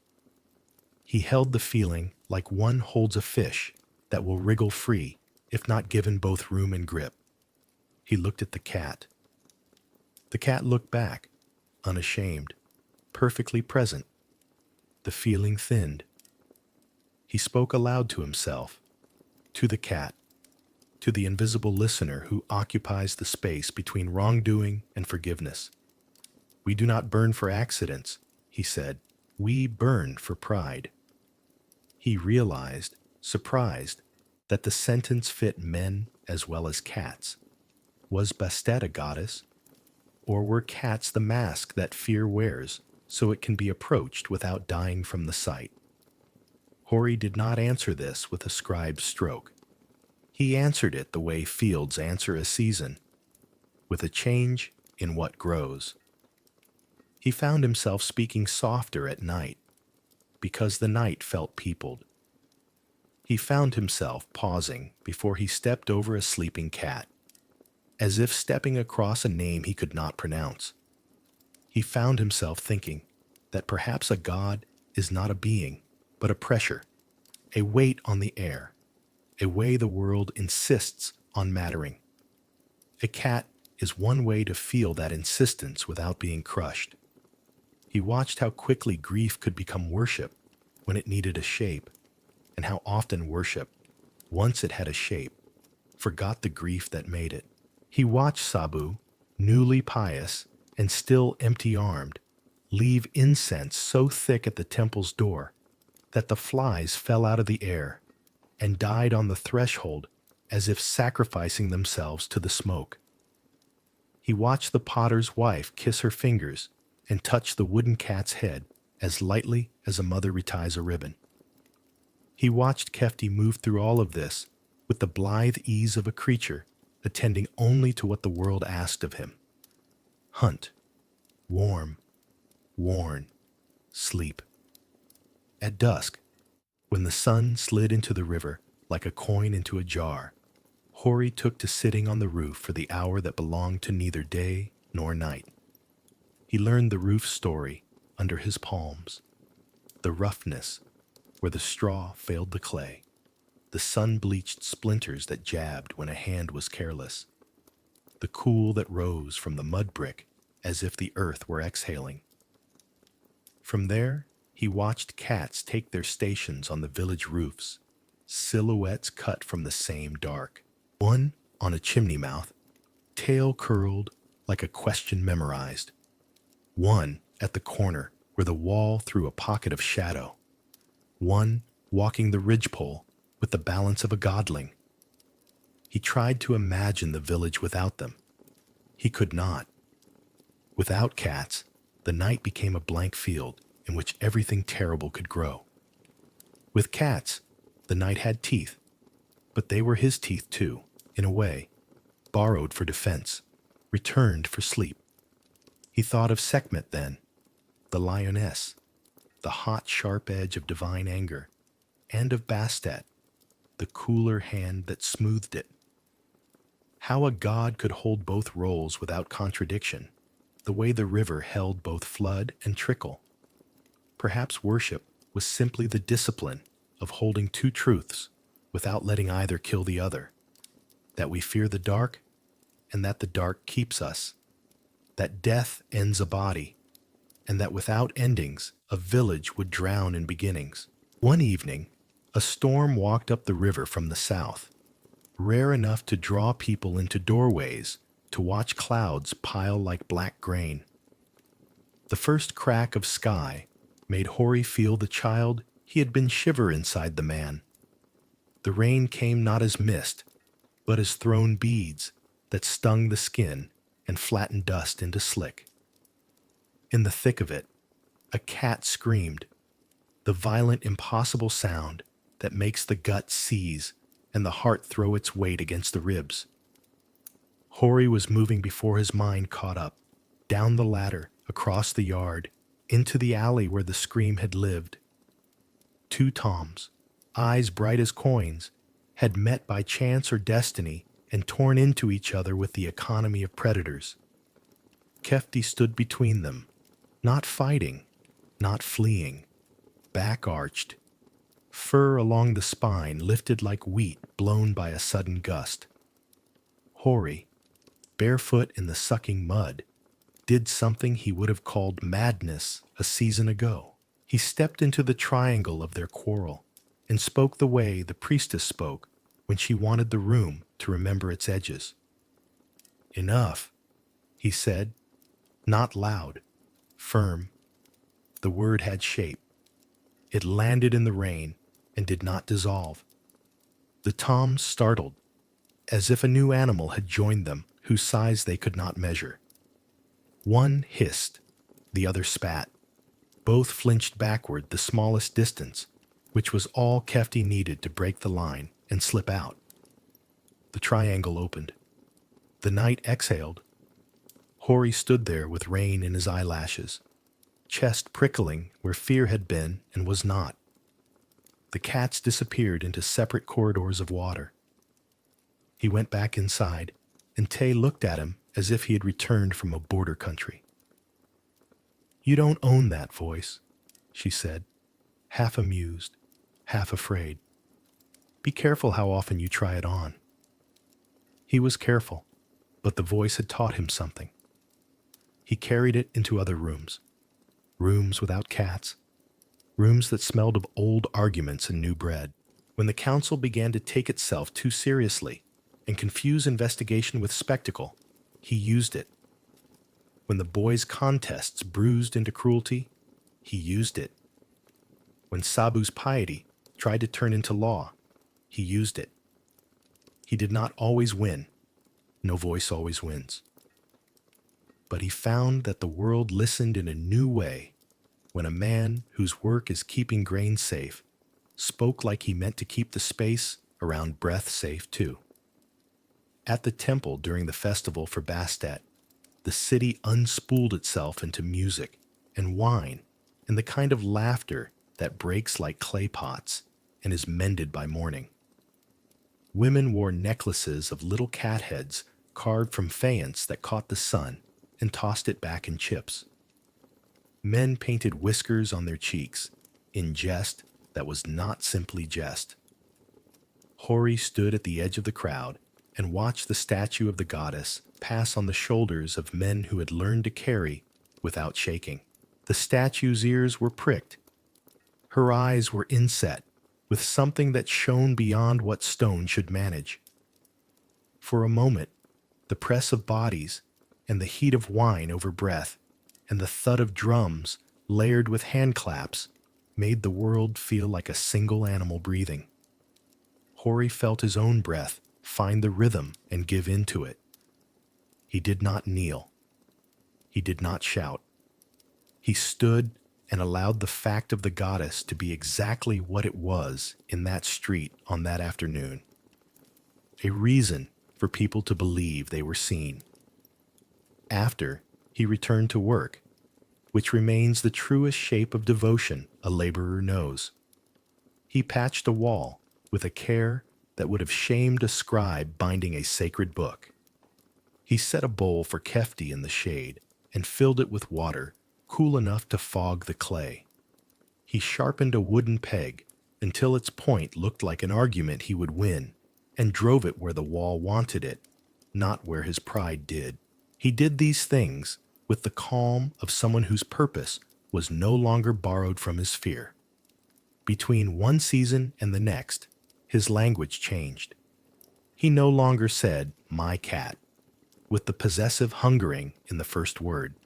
He held the feeling like one holds a fish that will wriggle free if not given both room and grip. He looked at the cat. The cat looked back, unashamed, perfectly present. The feeling thinned. He spoke aloud to himself, to the cat, to the invisible listener who occupies the space between wrongdoing and forgiveness. "We do not burn for accidents," he said. "We burn for pride." He realized, surprised, that the sentence fit men as well as cats. Was Bastet a goddess? Or were cats the mask that fear wears so it can be approached without dying from the sight? Hori did not answer this with a scribe's stroke. He answered it the way fields answer a season, with a change in what grows. He found himself speaking softer at night, because the night felt peopled. He found himself pausing before he stepped over a sleeping cat, as if stepping across a name he could not pronounce. He found himself thinking that perhaps a god is not a being, but a pressure, a weight on the air, a way the world insists on mattering. A cat is one way to feel that insistence without being crushed. He watched how quickly grief could become worship when it needed a shape, and how often worship, once it had a shape, forgot the grief that made it. He watched Sabu, newly pious and still empty-armed, leave incense so thick at the temple's door that the flies fell out of the air and died on the threshold as if sacrificing themselves to the smoke. He watched the potter's wife kiss her fingers and touch the wooden cat's head as lightly as a mother reties a ribbon. He watched Kefti move through all of this with the blithe ease of a creature attending only to what the world asked of him. Hunt, warm, worn, sleep. At dusk, when the sun slid into the river like a coin into a jar, Hori took to sitting on the roof for the hour that belonged to neither day nor night. He learned the roof's story under his palms, the roughness where the straw failed the clay, the sun-bleached splinters that jabbed when a hand was careless, the cool that rose from the mud brick as if the earth were exhaling. From there, he watched cats take their stations on the village roofs, silhouettes cut from the same dark. One on a chimney mouth, tail curled like a question memorized. One at the corner where the wall threw a pocket of shadow. One walking the ridgepole with the balance of a godling. He tried to imagine the village without them. He could not. Without cats, the night became a blank field in which everything terrible could grow. With cats, the night had teeth, but they were his teeth too, in a way, borrowed for defense, returned for sleep. He thought of Sekhmet then, the lioness, the hot, sharp edge of divine anger, and of Bastet, the cooler hand that smoothed it. How a god could hold both roles without contradiction, the way the river held both flood and trickle. Perhaps worship was simply the discipline of holding two truths without letting either kill the other, that we fear the dark and that the dark keeps us, that death ends a body, and that without endings, a village would drown in beginnings. One evening, a storm walked up the river from the south, rare enough to draw people into doorways to watch clouds pile like black grain. The first crack of sky made Hori feel the child he had been shiver inside the man. The rain came not as mist, but as thrown beads that stung the skin and flattened dust into slick. In the thick of it, a cat screamed, the violent, impossible sound that makes the gut seize and the heart throw its weight against the ribs. Hori was moving before his mind caught up, down the ladder, across the yard, into the alley where the scream had lived. Two Toms, eyes bright as coins, had met by chance or destiny and torn into each other with the economy of predators. Kefti stood between them, not fighting, not fleeing, back arched, fur along the spine lifted like wheat blown by a sudden gust. Hori, barefoot in the sucking mud, did something he would have called madness a season ago. He stepped into the triangle of their quarrel and spoke the way the priestess spoke when she wanted the room to remember its edges. "Enough," he said, not loud, firm. The word had shape. It landed in the rain and did not dissolve. The toms startled, as if a new animal had joined them whose size they could not measure. One hissed, the other spat. Both flinched backward the smallest distance, which was all Kefti needed to break the line and slip out. The triangle opened. The night exhaled. Hori stood there with rain in his eyelashes, chest prickling where fear had been and was not. The cats disappeared into separate corridors of water. He went back inside, and Tay looked at him as if he had returned from a border country. "You don't own that voice," she said, half amused, half afraid. "Be careful how often you try it on." He was careful, but the voice had taught him something. He carried it into other rooms, rooms without cats, rooms that smelled of old arguments and new bread. When the council began to take itself too seriously and confuse investigation with spectacle, he used it. When the boys' contests bruised into cruelty, he used it. When Sabu's piety tried to turn into law, he used it. He did not always win. No voice always wins. But he found that the world listened in a new way when a man whose work is keeping grain safe spoke like he meant to keep the space around breath safe too. At the temple during the festival for Bastet, the city unspooled itself into music and wine and the kind of laughter that breaks like clay pots and is mended by morning. Women wore necklaces of little cat heads carved from faience that caught the sun and tossed it back in chips. Men painted whiskers on their cheeks in jest that was not simply jest. Hori stood at the edge of the crowd and watched the statue of the goddess pass on the shoulders of men who had learned to carry without shaking. The statue's ears were pricked. Her eyes were inset with something that shone beyond what stone should manage. For a moment, the press of bodies and the heat of wine over breath and the thud of drums layered with hand claps made the world feel like a single animal breathing. Hori felt his own breath find the rhythm and give in to it. He did not kneel. He did not shout. He stood and allowed the fact of the goddess to be exactly what it was in that street on that afternoon. A reason for people to believe they were seen. After, he returned to work, which remains the truest shape of devotion a laborer knows. He patched a wall with a care that would have shamed a scribe binding a sacred book. He set a bowl for Kefti in the shade and filled it with water cool enough to fog the clay. He sharpened a wooden peg until its point looked like an argument he would win and drove it where the wall wanted it, not where his pride did. He did these things with the calm of someone whose purpose was no longer borrowed from his fear. Between one season and the next, his language changed. He no longer said, "my cat," with the possessive hungering in the first word.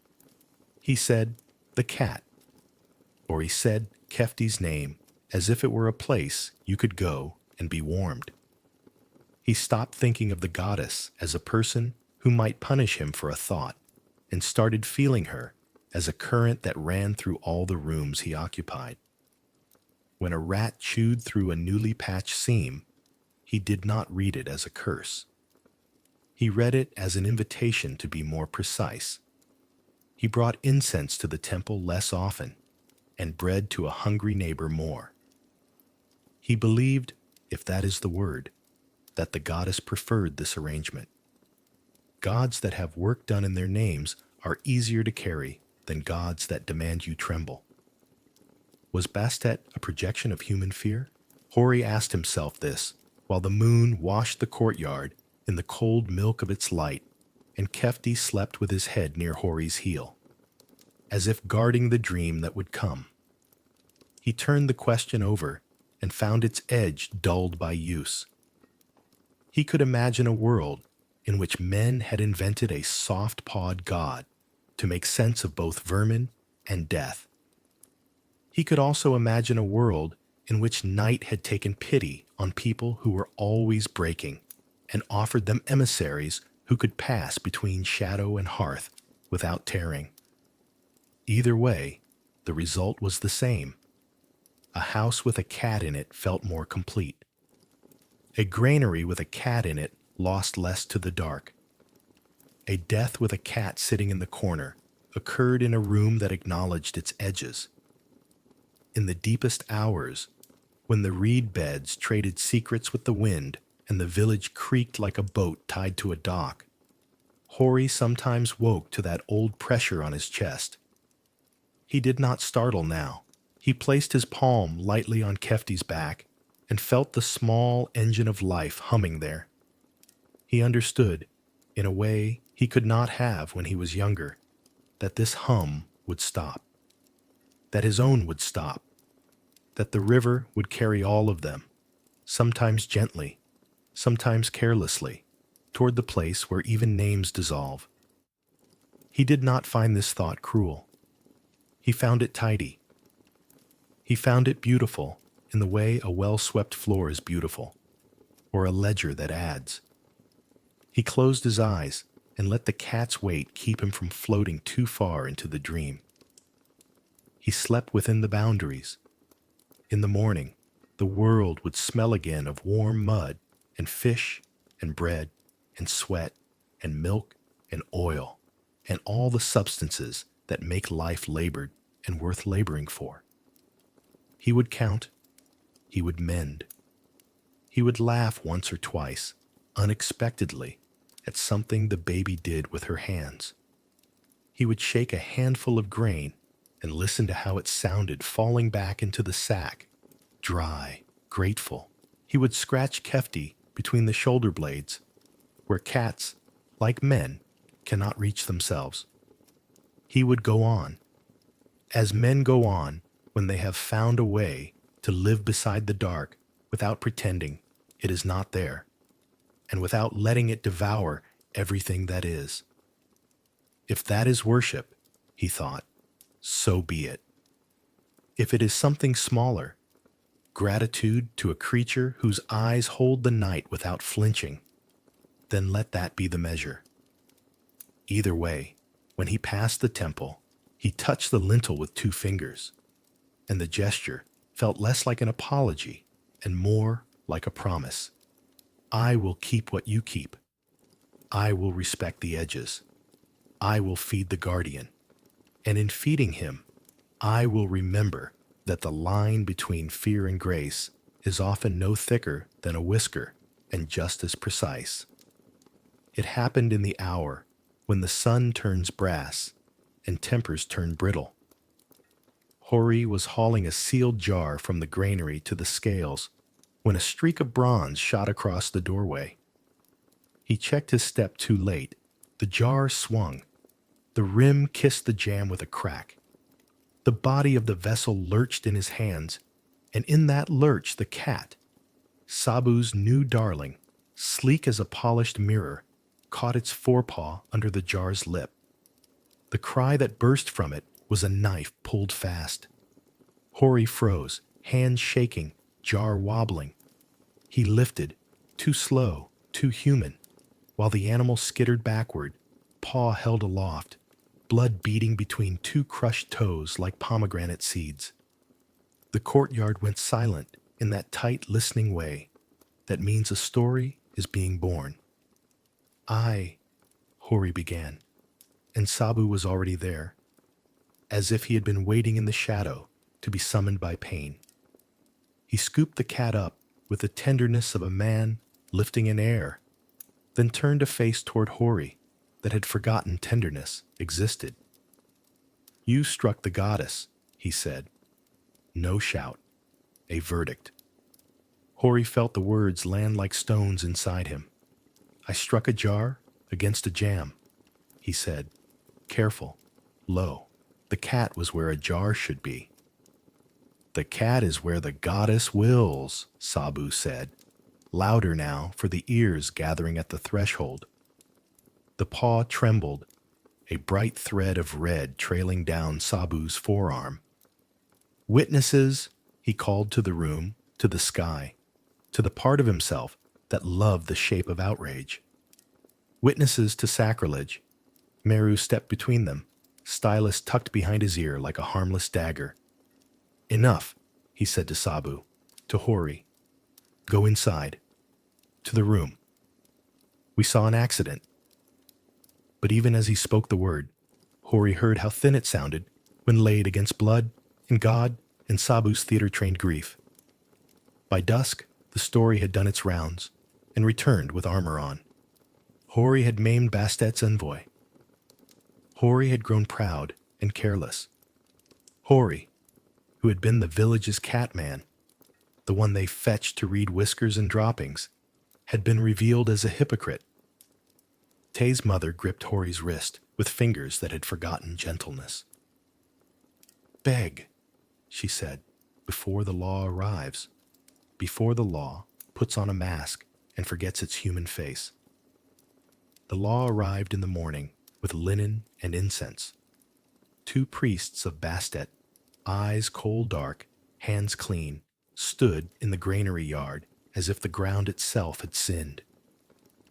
He said, "the cat," or he said Kefti's name as if it were a place you could go and be warmed. He stopped thinking of the goddess as a person who might punish him for a thought and started feeling her as a current that ran through all the rooms he occupied. When a rat chewed through a newly patched seam, he did not read it as a curse. He read it as an invitation to be more precise. He brought incense to the temple less often and bread to a hungry neighbor more. He believed, if that is the word, that the goddess preferred this arrangement. Gods that have work done in their names are easier to carry than gods that demand you tremble. Was Bastet a projection of human fear? Hori asked himself this while the moon washed the courtyard in the cold milk of its light and Kefti slept with his head near Hori's heel, as if guarding the dream that would come. He turned the question over and found its edge dulled by use. He could imagine a world in which men had invented a soft-pawed god to make sense of both vermin and death. He could also imagine a world in which night had taken pity on people who were always breaking and offered them emissaries who could pass between shadow and hearth without tearing. Either way, the result was the same. A house with a cat in it felt more complete. A granary with a cat in it lost less to the dark. A death with a cat sitting in the corner occurred in a room that acknowledged its edges. In the deepest hours, when the reed beds traded secrets with the wind and the village creaked like a boat tied to a dock, Hori sometimes woke to that old pressure on his chest. He did not startle now. He placed his palm lightly on Kefti's back and felt the small engine of life humming there. He understood, in a way he could not have when he was younger, that this hum would stop, that his own would stop, that the river would carry all of them, sometimes gently, sometimes carelessly, toward the place where even names dissolve. He did not find this thought cruel. He found it tidy. He found it beautiful in the way a well-swept floor is beautiful, or a ledger that adds. He closed his eyes and let the cat's weight keep him from floating too far into the dream. He slept within the boundaries. In the morning, the world would smell again of warm mud and fish and bread and sweat and milk and oil and all the substances that make life labored and worth laboring for. He would count. He would mend. He would laugh once or twice, unexpectedly, at something the baby did with her hands. He would shake a handful of grain and listen to how it sounded falling back into the sack, dry, grateful. He would scratch Kefti between the shoulder blades, where cats, like men, cannot reach themselves. He would go on, as men go on when they have found a way to live beside the dark without pretending it is not there, and without letting it devour everything that is. If that is worship, he thought, so be it. If it is something smaller, gratitude to a creature whose eyes hold the night without flinching, then let that be the measure. Either way, when he passed the temple, he touched the lintel with 2 fingers, and the gesture felt less like an apology and more like a promise. I will keep what you keep. I will respect the edges. I will feed the guardian. And in feeding him, I will remember that the line between fear and grace is often no thicker than a whisker and just as precise. It happened in the hour when the sun turns brass and tempers turn brittle. Hori was hauling a sealed jar from the granary to the scales when a streak of bronze shot across the doorway. He checked his step too late. The jar swung. The rim kissed the jam with a crack. The body of the vessel lurched in his hands, and in that lurch the cat, Sabu's new darling, sleek as a polished mirror, caught its forepaw under the jar's lip. The cry that burst from it was a knife pulled fast. Hori froze, hands shaking, jar wobbling. He lifted, too slow, too human, while the animal skittered backward, paw held aloft, blood beating between 2 crushed toes like pomegranate seeds. The courtyard went silent in that tight, listening way that means a story is being born. Hori began, and Sabu was already there, as if he had been waiting in the shadow to be summoned by pain. He scooped the cat up with the tenderness of a man lifting an heir, then turned a face toward Hori that had forgotten tenderness existed. You struck the goddess, he said. No shout. A verdict. Hori felt the words land like stones inside him. I struck a jar against a jam. he said, careful, low. The cat was where a jar should be. The cat is where the goddess wills, Sabu said, louder now for the ears gathering at the threshold. The paw trembled, a bright thread of red trailing down Sabu's forearm. Witnesses, he called to the room, to the sky, to the part of himself that loved the shape of outrage. Witnesses to sacrilege. Meru stepped between them, stylus tucked behind his ear like a harmless dagger. Enough, he said to Sabu, to Hori. Go inside. To the room. We saw an accident. But even as he spoke the word, Hori heard how thin it sounded when laid against blood and God and Sabu's theater-trained grief. By dusk, the story had done its rounds and returned with armor on. Hori had maimed Bastet's envoy. Hori had grown proud and careless. Hori, who had been the village's cat man, the one they fetched to read whiskers and droppings, had been revealed as a hypocrite. Tay's mother gripped Hori's wrist with fingers that had forgotten gentleness. Beg, she said, before the law arrives, before the law puts on a mask and forgets its human face. The law arrived in the morning with linen and incense. 2 priests of Bastet, eyes coal dark, hands clean, stood in the granary yard as if the ground itself had sinned.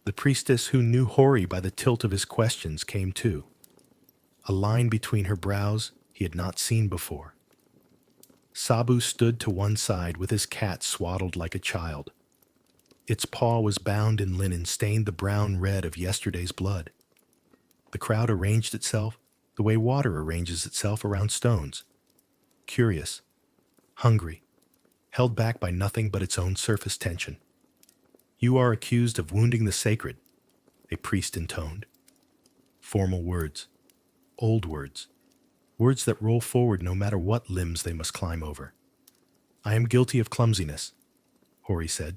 The priestess who knew Hori by the tilt of his questions came too. A line between her brows he had not seen before. Sabu stood to one side with his cat swaddled like a child. Its paw was bound in linen stained the brown red of yesterday's blood. The crowd arranged itself the way water arranges itself around stones. Curious, hungry, held back by nothing but its own surface tension. You are accused of wounding the sacred, a priest intoned. Formal words, old words, words that roll forward no matter what limbs they must climb over. I am guilty of clumsiness, Hori said.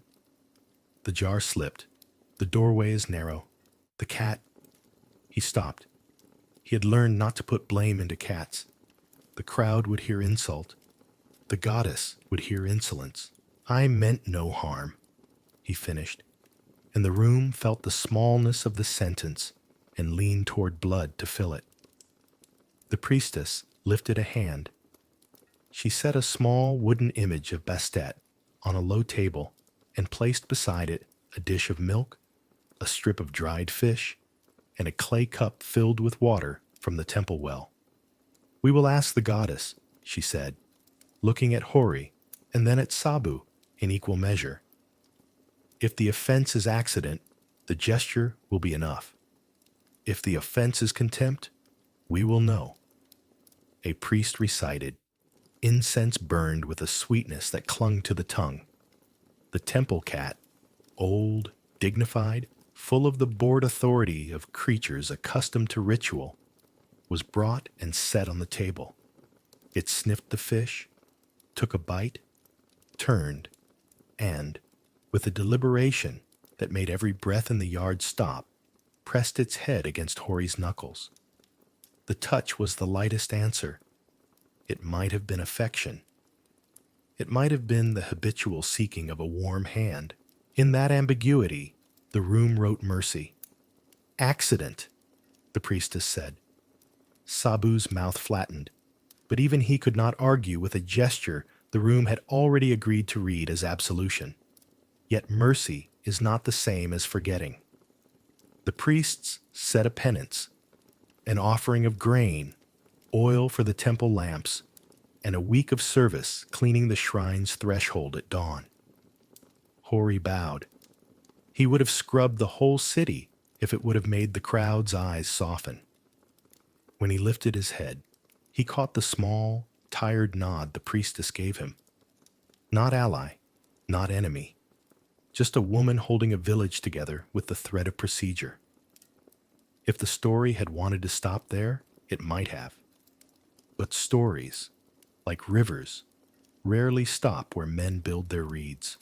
The jar slipped. The doorway is narrow. The cat... He stopped. He had learned not to put blame into cats. The crowd would hear insult. The goddess would hear insolence. I meant no harm, he finished, and the room felt the smallness of the sentence and leaned toward blood to fill it. The priestess lifted a hand. She set a small wooden image of Bastet on a low table and placed beside it a dish of milk, a strip of dried fish, and a clay cup filled with water from the temple well. We will ask the goddess, she said, looking at Hori and then at Sabu in equal measure. If the offense is accident, the gesture will be enough. If the offense is contempt, we will know. A priest recited. Incense burned with a sweetness that clung to the tongue. The temple cat, old, dignified, full of the bored authority of creatures accustomed to ritual, was brought and set on the table. It sniffed the fish, took a bite, turned, and, with a deliberation that made every breath in the yard stop, pressed its head against Hori's knuckles. The touch was the lightest answer. It might have been affection. It might have been the habitual seeking of a warm hand. In that ambiguity, the room wrote mercy. Accident, the priestess said. Sabu's mouth flattened, but even he could not argue with a gesture the room had already agreed to read as absolution. Yet mercy is not the same as forgetting. The priests said a penance, an offering of grain, oil for the temple lamps, and a week of service cleaning the shrine's threshold at dawn. Hori bowed. He would have scrubbed the whole city if it would have made the crowd's eyes soften. When he lifted his head, he caught the small, tired nod the priestess gave him. Not ally, not enemy, just a woman holding a village together with the thread of procedure. If the story had wanted to stop there, it might have. But stories, like rivers, rarely stop where men build their reeds.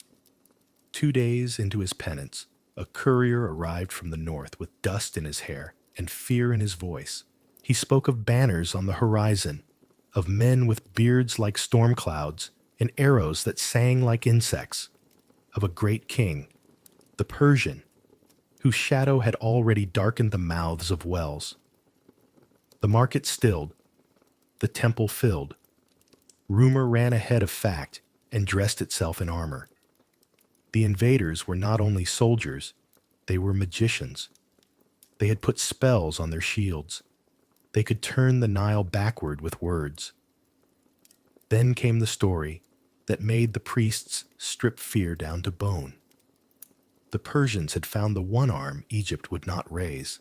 2 days into his penance, a courier arrived from the north with dust in his hair and fear in his voice. He spoke of banners on the horizon, of men with beards like storm clouds and arrows that sang like insects, of a great king, the Persian, whose shadow had already darkened the mouths of wells. The market stilled, the temple filled. Rumor ran ahead of fact and dressed itself in armor. The invaders were not only soldiers, they were magicians. They had put spells on their shields. They could turn the Nile backward with words. Then came the story that made the priests strip fear down to bone. The Persians had found the one arm Egypt would not raise.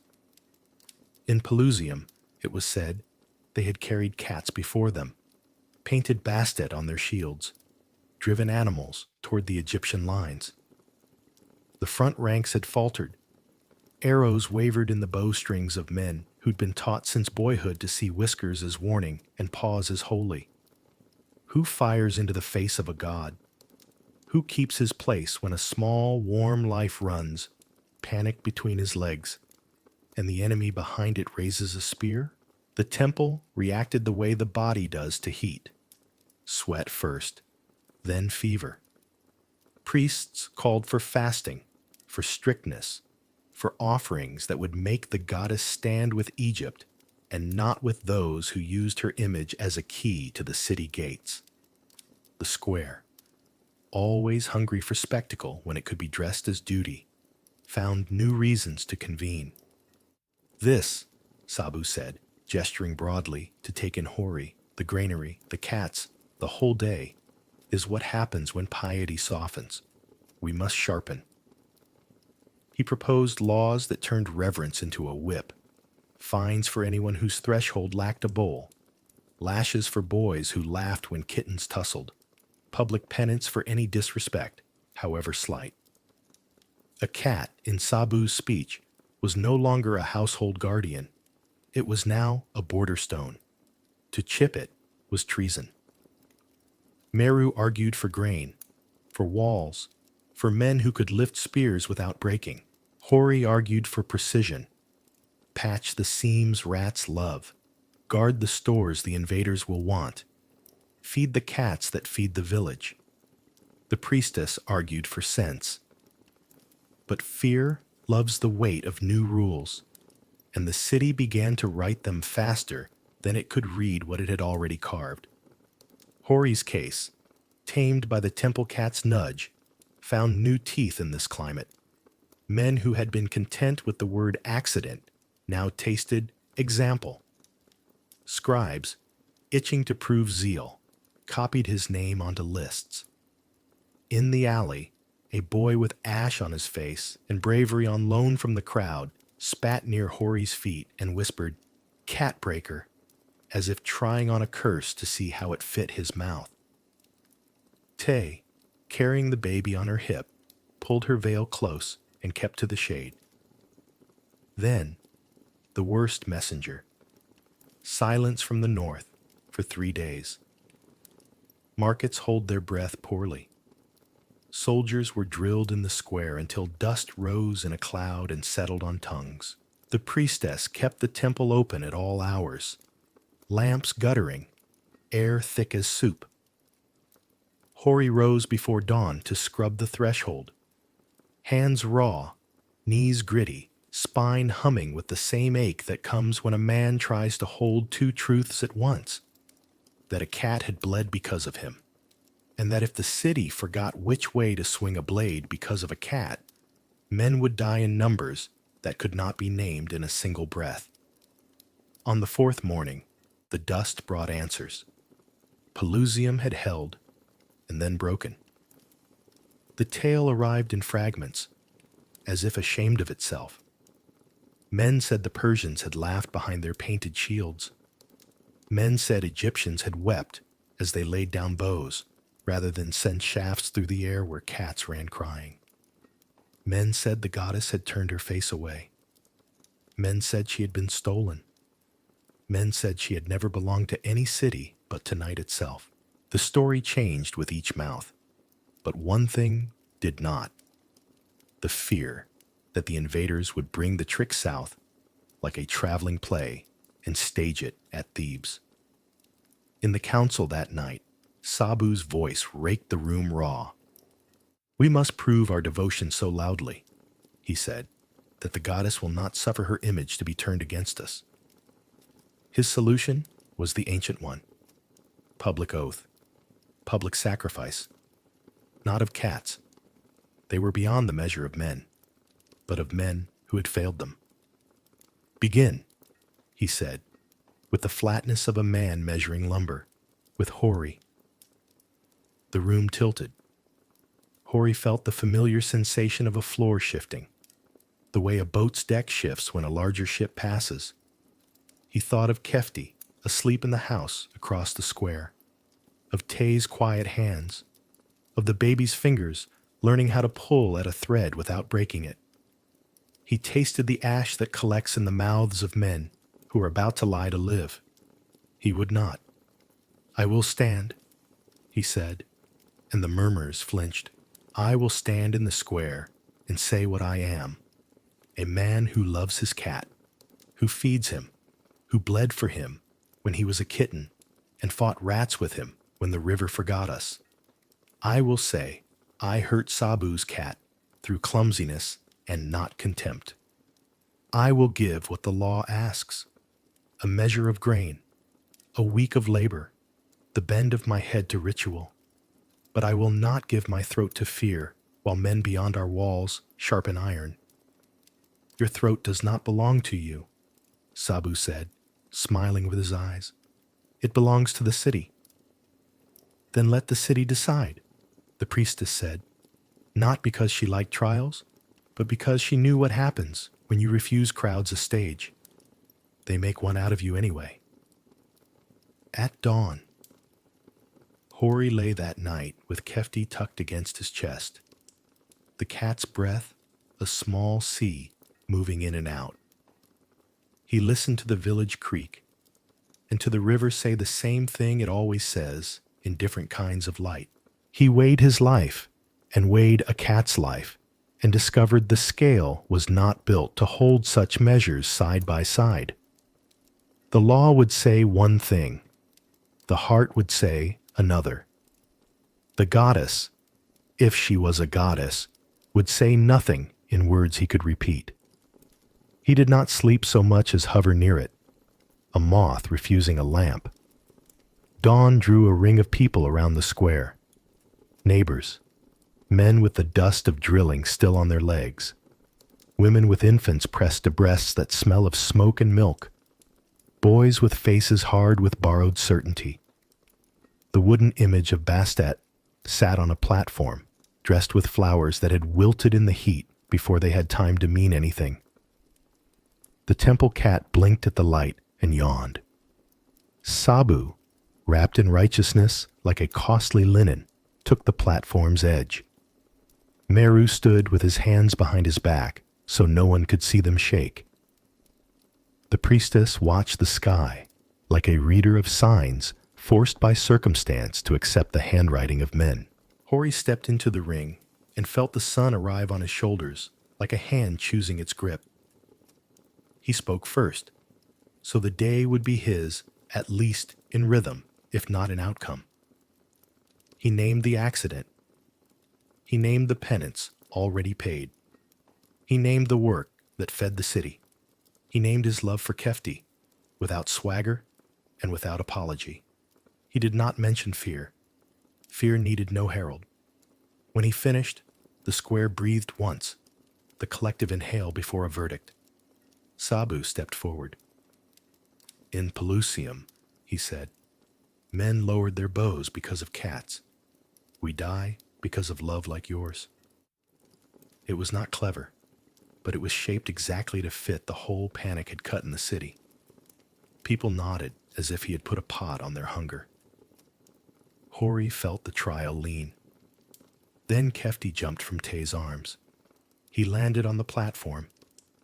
In Pelusium, it was said, they had carried cats before them, painted Bastet on their shields, driven animals toward the Egyptian lines. The front ranks had faltered. Arrows wavered in the bowstrings of men who'd been taught since boyhood to see whiskers as warning and paws as holy. Who fires into the face of a god? Who keeps his place when a small, warm life runs, panic between his legs, and the enemy behind it raises a spear? The temple reacted the way the body does to heat. Sweat first, then fever. Priests called for fasting, for strictness, for offerings that would make the goddess stand with Egypt and not with those who used her image as a key to the city gates. The square, always hungry for spectacle when it could be dressed as duty, found new reasons to convene. This, Sabu said, gesturing broadly to take in Hori, the granary, the cats, the whole day, is what happens when piety softens. We must sharpen. He proposed laws that turned reverence into a whip, fines for anyone whose threshold lacked a bowl, lashes for boys who laughed when kittens tussled, public penance for any disrespect, however slight. A cat, in Sabu's speech, was no longer a household guardian. It was now a border stone. To chip it was treason. Meru argued for grain, for walls, for men who could lift spears without breaking. Hori argued for precision. Patch the seams rats love. Guard the stores the invaders will want. Feed the cats that feed the village. The priestess argued for sense. But fear loves the weight of new rules, and the city began to write them faster than it could read what it had already carved. Hori's case, tamed by the temple cat's nudge, found new teeth in this climate. Men who had been content with the word accident now tasted example. Scribes, itching to prove zeal, copied his name onto lists. In the alley, a boy with ash on his face and bravery on loan from the crowd spat near Hori's feet and whispered, "Cat breaker," as if trying on a curse to see how it fit his mouth. Tay, carrying the baby on her hip, pulled her veil close and kept to the shade. Then, the worst messenger. Silence from the north for 3 days. Markets hold their breath poorly. Soldiers were drilled in the square until dust rose in a cloud and settled on tongues. The priestess kept the temple open at all hours. Lamps guttering, air thick as soup. Hori rose before dawn to scrub the threshold. Hands raw, knees gritty, spine humming with the same ache that comes when a man tries to hold two truths at once. That a cat had bled because of him, and that if the city forgot which way to swing a blade because of a cat, men would die in numbers that could not be named in a single breath. On the fourth morning, the dust brought answers. Pelusium had held, and then broken. The tale arrived in fragments, as if ashamed of itself. Men said the Persians had laughed behind their painted shields. Men said Egyptians had wept as they laid down bows, rather than send shafts through the air where cats ran crying. Men said the goddess had turned her face away. Men said she had been stolen. Men said she had never belonged to any city but to night itself. The story changed with each mouth, but one thing did not: the fear that the invaders would bring the trick south like a traveling play and stage it at Thebes. In the council that night, Sabu's voice raked the room raw. "We must prove our devotion so loudly," he said, "that the goddess will not suffer her image to be turned against us." His solution was the ancient one: public oath, public sacrifice, not of cats. They were beyond the measure of men, but of men who had failed them. "Begin," he said, with the flatness of a man measuring lumber, with Hori. The room tilted. Hori felt the familiar sensation of a floor shifting, the way a boat's deck shifts when a larger ship passes. He thought of Kefti, asleep in the house across the square, of Tay's quiet hands, of the baby's fingers learning how to pull at a thread without breaking it. He tasted the ash that collects in the mouths of men who are about to lie to live. He would not. "I will stand," he said, and the murmurs flinched. "I will stand in the square and say what I am: a man who loves his cat, who feeds him, who bled for him when he was a kitten and fought rats with him when the river forgot us. I will say I hurt Sabu's cat through clumsiness and not contempt. I will give what the law asks: a measure of grain, a week of labor, the bend of my head to ritual. But I will not give my throat to fear while men beyond our walls sharpen iron." "Your throat does not belong to you," Sabu said, smiling with his eyes. "It belongs to the city." "Then let the city decide," the priestess said, not because she liked trials, but because she knew what happens when you refuse crowds a stage. They make one out of you anyway. At dawn, Hori lay that night with Kefti tucked against his chest, the cat's breath a small sea moving in and out. He listened to the village creak, and to the river say the same thing it always says in different kinds of light. He weighed his life and weighed a cat's life and discovered the scale was not built to hold such measures side by side. The law would say one thing, the heart would say another. The goddess, if she was a goddess, would say nothing in words he could repeat. He did not sleep so much as hover near it, a moth refusing a lamp. Dawn drew a ring of people around the square. Neighbors, men with the dust of drilling still on their legs, women with infants pressed to breasts that smell of smoke and milk, boys with faces hard with borrowed certainty. The wooden image of Bastet sat on a platform, dressed with flowers that had wilted in the heat before they had time to mean anything. The temple cat blinked at the light and yawned. Sabu, wrapped in righteousness like a costly linen, took the platform's edge. Meru stood with his hands behind his back so no one could see them shake. The priestess watched the sky like a reader of signs forced by circumstance to accept the handwriting of men. Hori stepped into the ring and felt the sun arrive on his shoulders like a hand choosing its grip. He spoke first, so the day would be his, at least in rhythm, if not in outcome. He named the accident. He named the penance already paid. He named the work that fed the city. He named his love for Kefti, without swagger and without apology. He did not mention fear. Fear needed no herald. When he finished, the square breathed once, the collective inhale before a verdict. Sabu stepped forward. "In Pelusium," he said, "men lowered their bows because of cats. We die because of love like yours." It was not clever, but it was shaped exactly to fit the hole panic had cut in the city. People nodded as if he had put a pot on their hunger. Hori felt the trial lean. Then Kefti jumped from Tay's arms. He landed on the platform,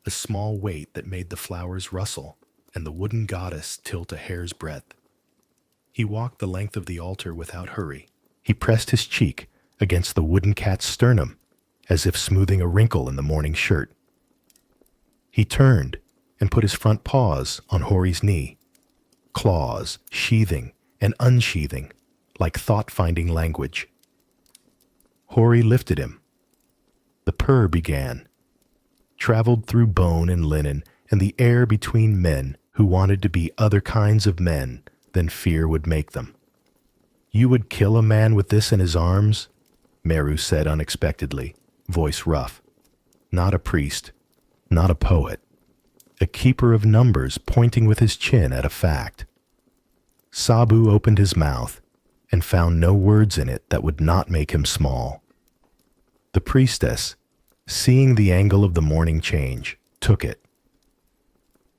a small weight that made the flowers rustle and the wooden goddess tilt a hair's breadth. He walked the length of the altar without hurry. He pressed his cheek against the wooden cat's sternum, as if smoothing a wrinkle in the morning shirt. He turned and put his front paws on Hori's knee, claws sheathing and unsheathing like thought-finding language. Hori lifted him. The purr began, traveled through bone and linen and the air between men who wanted to be other kinds of men than fear would make them. "You would kill a man with this in his arms?" Meru said unexpectedly, voice rough. Not a priest, not a poet, a keeper of numbers pointing with his chin at a fact. Sabu opened his mouth and found no words in it that would not make him small. The priestess, seeing the angle of the morning change, took it.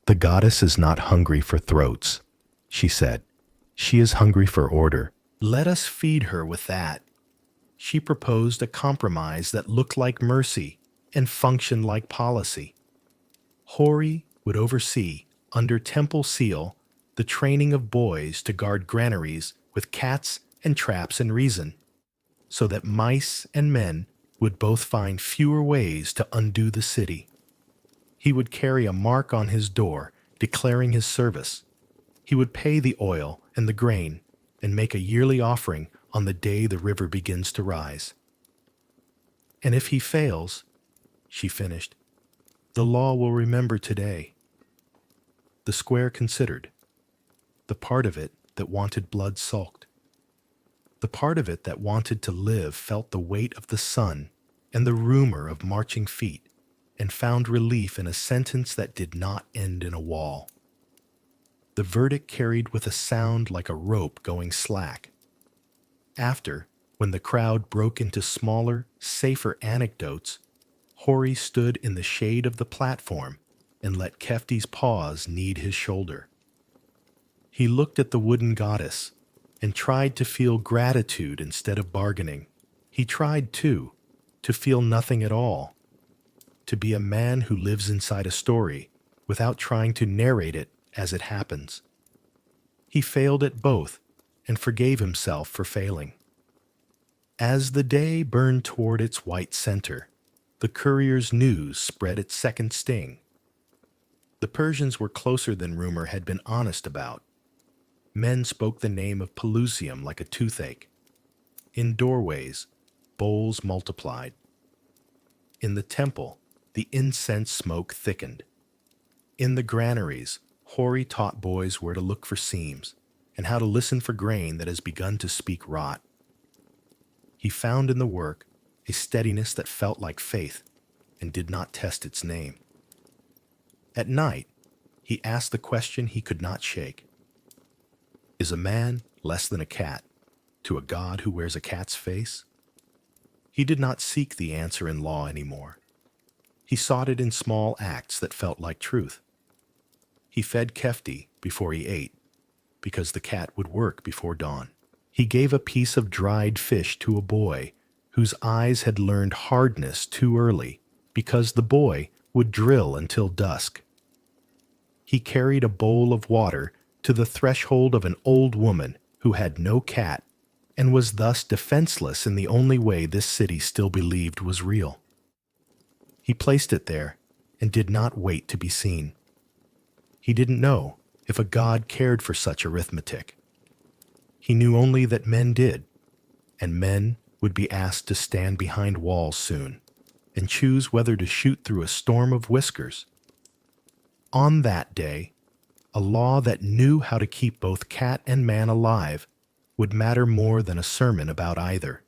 "The goddess is not hungry for throats," she said. "She is hungry for order. Let us feed her with that." She proposed a compromise that looked like mercy and functioned like policy. Hori would oversee, under temple seal, the training of boys to guard granaries with cats and traps and reason, so that mice and men would both find fewer ways to undo the city. He would carry a mark on his door declaring his service. He would pay the oil and the grain and make a yearly offering on the day the river begins to rise. "And if he fails," she finished, "the law will remember today." The square considered. The part of it that wanted blood sulked. The part of it that wanted to live felt the weight of the sun and the rumor of marching feet, and found relief in a sentence that did not end in a wall. The verdict carried with a sound like a rope going slack. After, when the crowd broke into smaller, safer anecdotes, Hori stood in the shade of the platform and let Kefti's paws knead his shoulder. He looked at the wooden goddess and tried to feel gratitude instead of bargaining. He tried, too, to feel nothing at all, to be a man who lives inside a story without trying to narrate it as it happens. He failed at both and forgave himself for failing. As the day burned toward its white center, the courier's news spread its second sting. The Persians were closer than rumor had been honest about. Men spoke the name of Pelusium like a toothache. In doorways, bowls multiplied. In the temple, the incense smoke thickened. In the granaries, Hori taught boys where to look for seams and how to listen for grain that has begun to speak rot. He found in the work a steadiness that felt like faith and did not test its name. At night, he asked the question he could not shake. Is a man less than a cat to a god who wears a cat's face? He did not seek the answer in law anymore. He sought it in small acts that felt like truth. He fed Kefti before he ate, because the cat would work before dawn. He gave a piece of dried fish to a boy whose eyes had learned hardness too early, because the boy would drill until dusk. He carried a bowl of water to the threshold of an old woman who had no cat and was thus defenseless in the only way this city still believed was real. He placed it there and did not wait to be seen. He didn't know if a god cared for such arithmetic. He knew only that men did, and men would be asked to stand behind walls soon and choose whether to shoot through a storm of whiskers. On that day, a law that knew how to keep both cat and man alive would matter more than a sermon about either.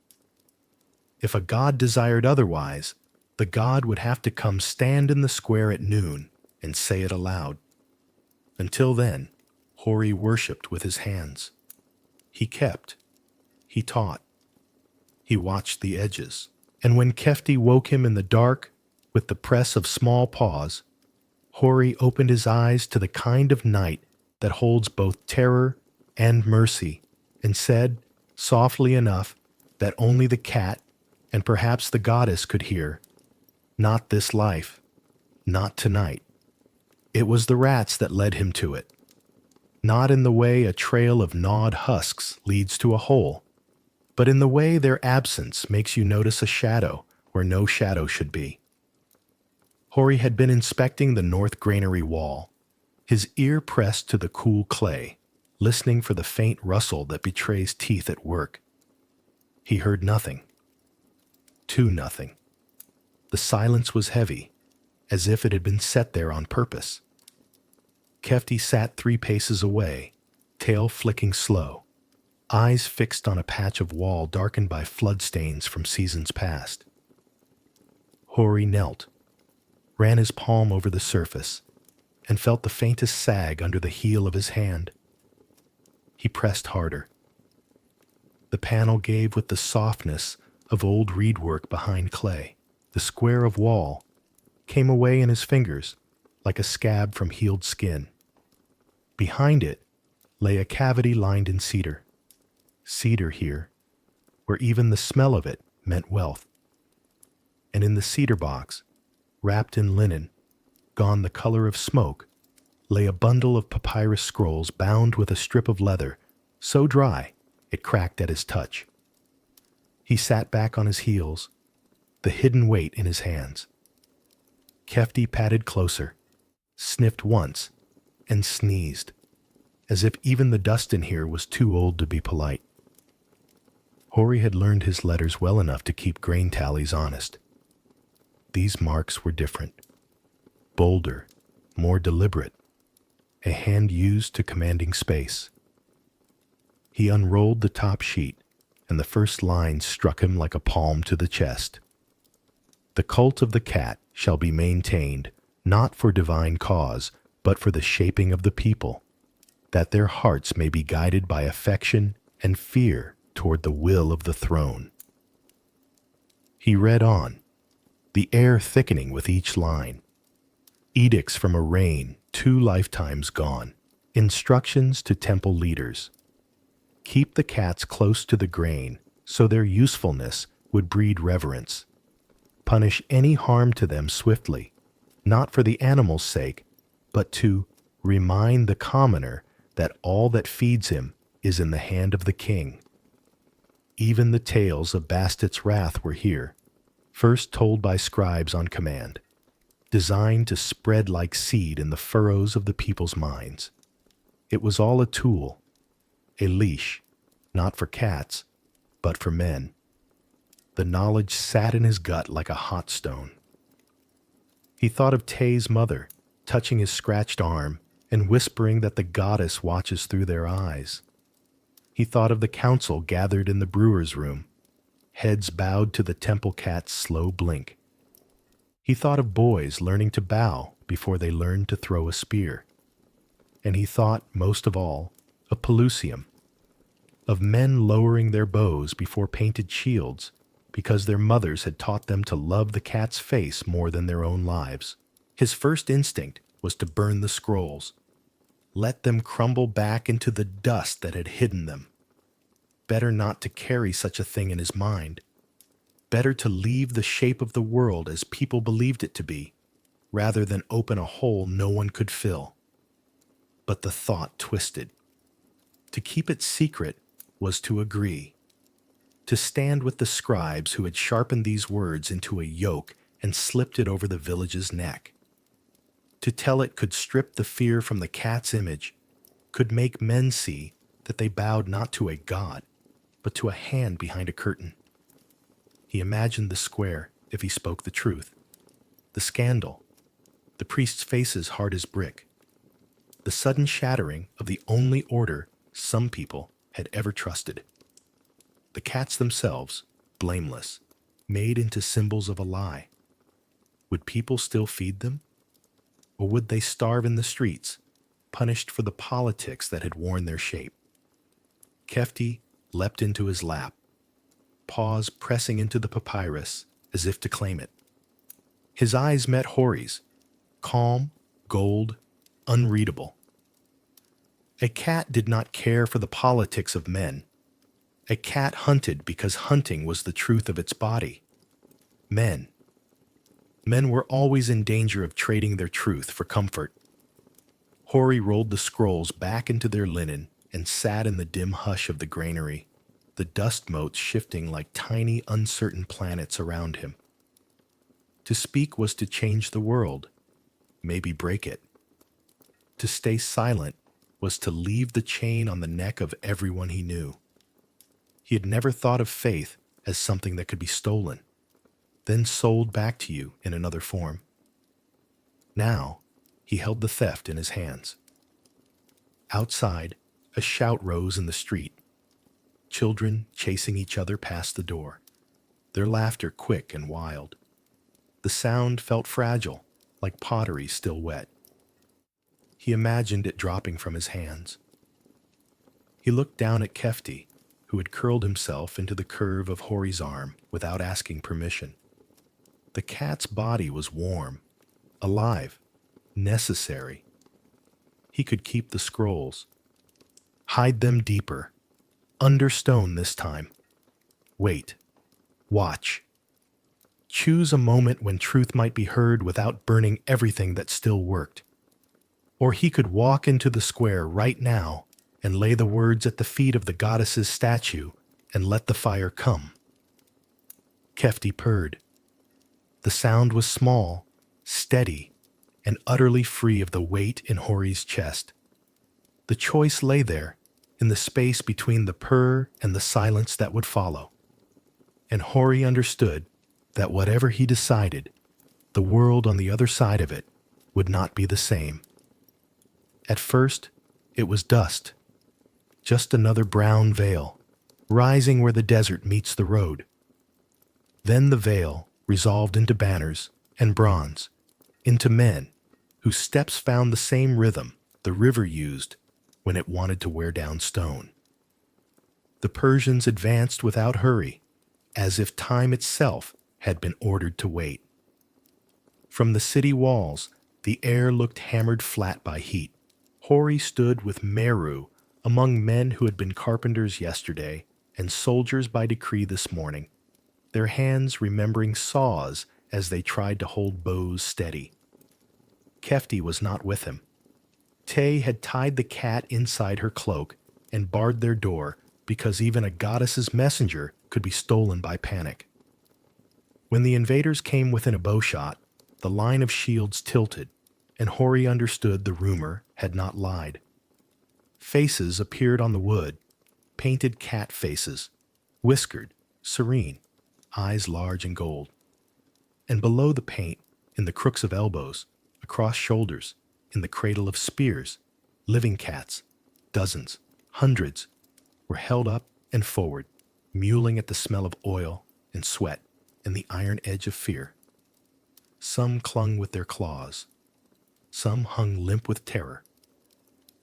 If a god desired otherwise, the god would have to come stand in the square at noon and say it aloud. Until then, Hori worshipped with his hands. He kept. He taught. He watched the edges. And when Kefti woke him in the dark with the press of small paws, Hori opened his eyes to the kind of night that holds both terror and mercy, and said, softly enough that only the cat and perhaps the goddess could hear, "Not this life, not tonight." It was the rats that led him to it, not in the way a trail of gnawed husks leads to a hole, but in the way their absence makes you notice a shadow where no shadow should be. Hori had been inspecting the north granary wall, his ear pressed to the cool clay, listening for the faint rustle that betrays teeth at work. He heard nothing. To nothing. The silence was heavy, as if it had been set there on purpose. Kefti sat 3 paces away, tail flicking slow, eyes fixed on a patch of wall darkened by floodstains from seasons past. Hori knelt, ran his palm over the surface, and felt the faintest sag under the heel of his hand. He pressed harder. The panel gave with the softness of old reedwork behind clay. The square of wall came away in his fingers like a scab from healed skin. Behind it lay a cavity lined in cedar. Cedar here, where even the smell of it meant wealth. And in the cedar box, wrapped in linen, gone the color of smoke, lay a bundle of papyrus scrolls bound with a strip of leather, so dry it cracked at his touch. He sat back on his heels, the hidden weight in his hands. Kefti padded closer, sniffed once, and sneezed, as if even the dust in here was too old to be polite. Hori had learned his letters well enough to keep grain tallies honest. These marks were different, bolder, more deliberate, a hand used to commanding space. He unrolled the top sheet, and the first line struck him like a palm to the chest. The cult of the cat shall be maintained, not for divine cause, but for the shaping of the people, that their hearts may be guided by affection and fear toward the will of the throne. He read on, the air thickening with each line. Edicts from a reign 2 lifetimes gone. Instructions to temple leaders. Keep the cats close to the grain, so their usefulness would breed reverence. Punish any harm to them swiftly, not for the animal's sake, but to remind the commoner that all that feeds him is in the hand of the king. Even the tales of Bastet's wrath were here, first told by scribes on command, designed to spread like seed in the furrows of the people's minds. It was all a tool, a leash, not for cats, but for men. The knowledge sat in his gut like a hot stone. He thought of Tay's mother, touching his scratched arm and whispering that the goddess watches through their eyes. He thought of the council gathered in the brewer's room, heads bowed to the temple cat's slow blink. He thought of boys learning to bow before they learned to throw a spear. And he thought, most of all, of Pelusium, of men lowering their bows before painted shields because their mothers had taught them to love the cat's face more than their own lives. His first instinct was to burn the scrolls, let them crumble back into the dust that had hidden them. Better not to carry such a thing in his mind. Better to leave the shape of the world as people believed it to be, rather than open a hole no one could fill. But the thought twisted. To keep it secret was to agree, to stand with the scribes who had sharpened these words into a yoke and slipped it over the village's neck. To tell it could strip the fear from the cat's image, could make men see that they bowed not to a god, but to a hand behind a curtain. He imagined the square if he spoke the truth, the scandal, the priests' faces hard as brick, the sudden shattering of the only order some people had ever trusted. The cats themselves, blameless, made into symbols of a lie. Would people still feed them? Or would they starve in the streets, punished for the politics that had worn their shape? Kefti leapt into his lap, paws pressing into the papyrus as if to claim it. His eyes met Hori's, calm, gold, unreadable. A cat did not care for the politics of men. A cat hunted because hunting was the truth of its body. Men were always in danger of trading their truth for comfort. Hori rolled the scrolls back into their linen and sat in the dim hush of the granary, the dust motes shifting like tiny, uncertain planets around him. To speak was to change the world, maybe break it. To stay silent was to leave the chain on the neck of everyone he knew. He had never thought of faith as something that could be stolen, then sold back to you in another form. Now, he held the theft in his hands. Outside, a shout rose in the street. Children chasing each other past the door, their laughter quick and wild. The sound felt fragile, like pottery still wet. He imagined it dropping from his hands. He looked down at Kefti, who had curled himself into the curve of Hori's arm without asking permission. The cat's body was warm, alive, necessary. He could keep the scrolls. Hide them deeper. Under stone this time. Wait. Watch. Choose a moment when truth might be heard without burning everything that still worked. Or he could walk into the square right now and lay the words at the feet of the goddess's statue and let the fire come. Kefti purred. The sound was small, steady, and utterly free of the weight in Hori's chest. The choice lay there, in the space between the purr and the silence that would follow. And Hori understood that whatever he decided, the world on the other side of it would not be the same. At first, it was dust, just another brown veil, rising where the desert meets the road. Then the veil resolved into banners and bronze, into men whose steps found the same rhythm the river used when it wanted to wear down stone. The Persians advanced without hurry, as if time itself had been ordered to wait. From the city walls, the air looked hammered flat by heat. Hori stood with Meru among men who had been carpenters yesterday and soldiers by decree this morning, their hands remembering saws as they tried to hold bows steady. Kefti was not with him. Tay had tied the cat inside her cloak and barred their door because even a goddess's messenger could be stolen by panic. When the invaders came within a bowshot, the line of shields tilted, and Hori understood the rumor had not lied. Faces appeared on the wood, painted cat faces, whiskered, serene, eyes large and gold. And below the paint, in the crooks of elbows, across shoulders, in the cradle of spears, living cats, dozens, hundreds, were held up and forward, mewling at the smell of oil and sweat and the iron edge of fear. Some clung with their claws. Some hung limp with terror.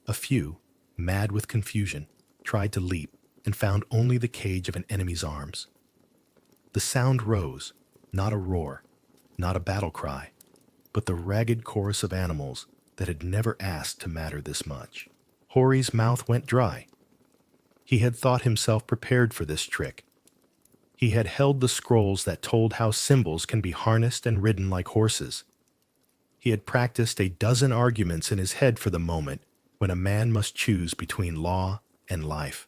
A few, mad with confusion, tried to leap and found only the cage of an enemy's arms. The sound rose, not a roar, not a battle cry, but the ragged chorus of animals that had never asked to matter this much. Hori's mouth went dry. He had thought himself prepared for this trick. He had held the scrolls that told how symbols can be harnessed and ridden like horses. He had practiced a dozen arguments in his head for the moment when a man must choose between law and life.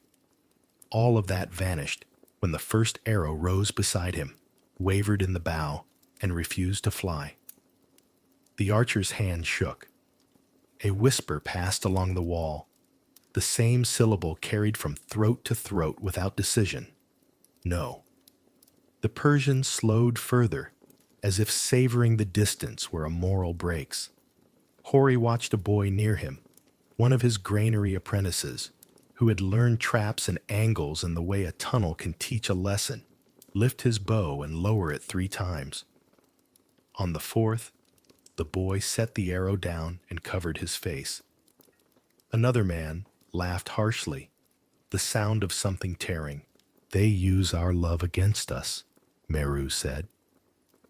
All of that vanished when the first arrow rose beside him, wavered in the bow, and refused to fly. The archer's hand shook. A whisper passed along the wall, the same syllable carried from throat to throat without decision. No. The Persian slowed further, as if savoring the distance where a moral breaks. Hori watched a boy near him, one of his granary apprentices, who had learned traps and angles in the way a tunnel can teach a lesson, lift his bow and lower it 3 times. On the 4th, the boy set the arrow down and covered his face. Another man laughed harshly, the sound of something tearing. "They use our love against us," Meru said,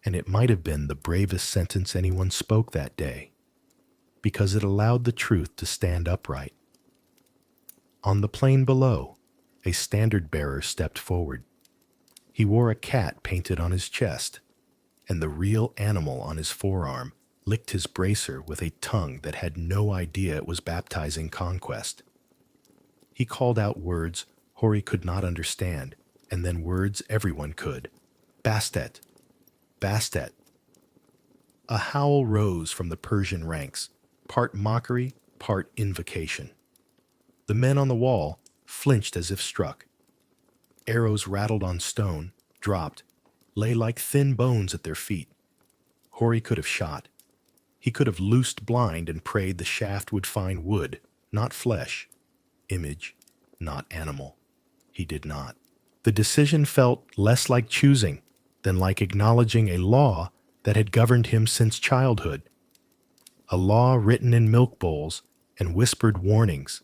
and it might have been the bravest sentence anyone spoke that day, because it allowed the truth to stand upright. On the plain below, a standard-bearer stepped forward. He wore a cat painted on his chest, and the real animal on his forearm licked his bracer with a tongue that had no idea it was baptizing conquest. He called out words Hori could not understand, and then words everyone could. Bastet, Bastet, A howl rose from the Persian ranks, part mockery, part invocation. The men on the wall flinched as if struck. Arrows rattled on stone, dropped, lay like thin bones at their feet. Hori could have shot. He could have loosed blind and prayed the shaft would find wood, not flesh, image, not animal. He did not. The decision felt less like choosing than like acknowledging a law that had governed him since childhood. A law written in milk bowls and whispered warnings,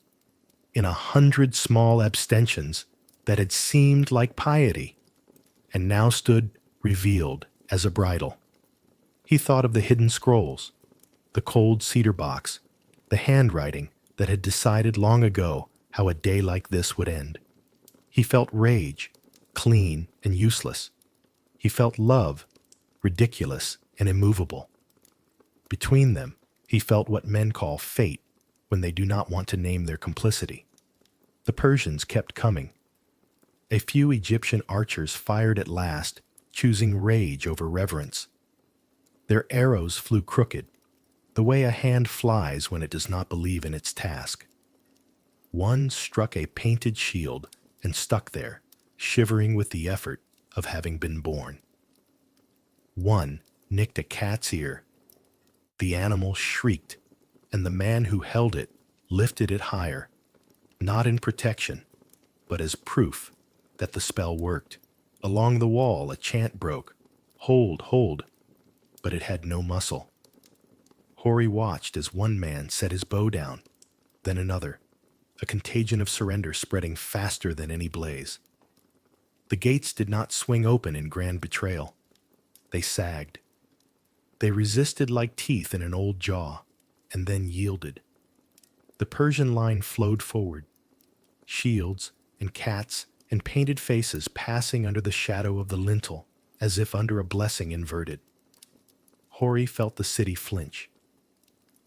in 100 small abstentions that had seemed like piety, and now stood revealed as a bridle. He thought of the hidden scrolls, the cold cedar box, the handwriting that had decided long ago how a day like this would end. He felt rage, clean and useless. He felt love, ridiculous and immovable. Between them, he felt what men call fate when they do not want to name their complicity. The Persians kept coming. A few Egyptian archers fired at last, choosing rage over reverence. Their arrows flew crooked, the way a hand flies when it does not believe in its task. One struck a painted shield and stuck there, shivering with the effort of having been born. One nicked a cat's ear. The animal shrieked, and the man who held it lifted it higher, not in protection, but as proof that the spell worked. Along the wall a chant broke, "Hold, hold," but it had no muscle. Hori watched as one man set his bow down, then another, a contagion of surrender spreading faster than any blaze. The gates did not swing open in grand betrayal. They sagged. They resisted like teeth in an old jaw, and then yielded. The Persian line flowed forward, shields and cats and painted faces passing under the shadow of the lintel, as if under a blessing inverted. Hori felt the city flinch.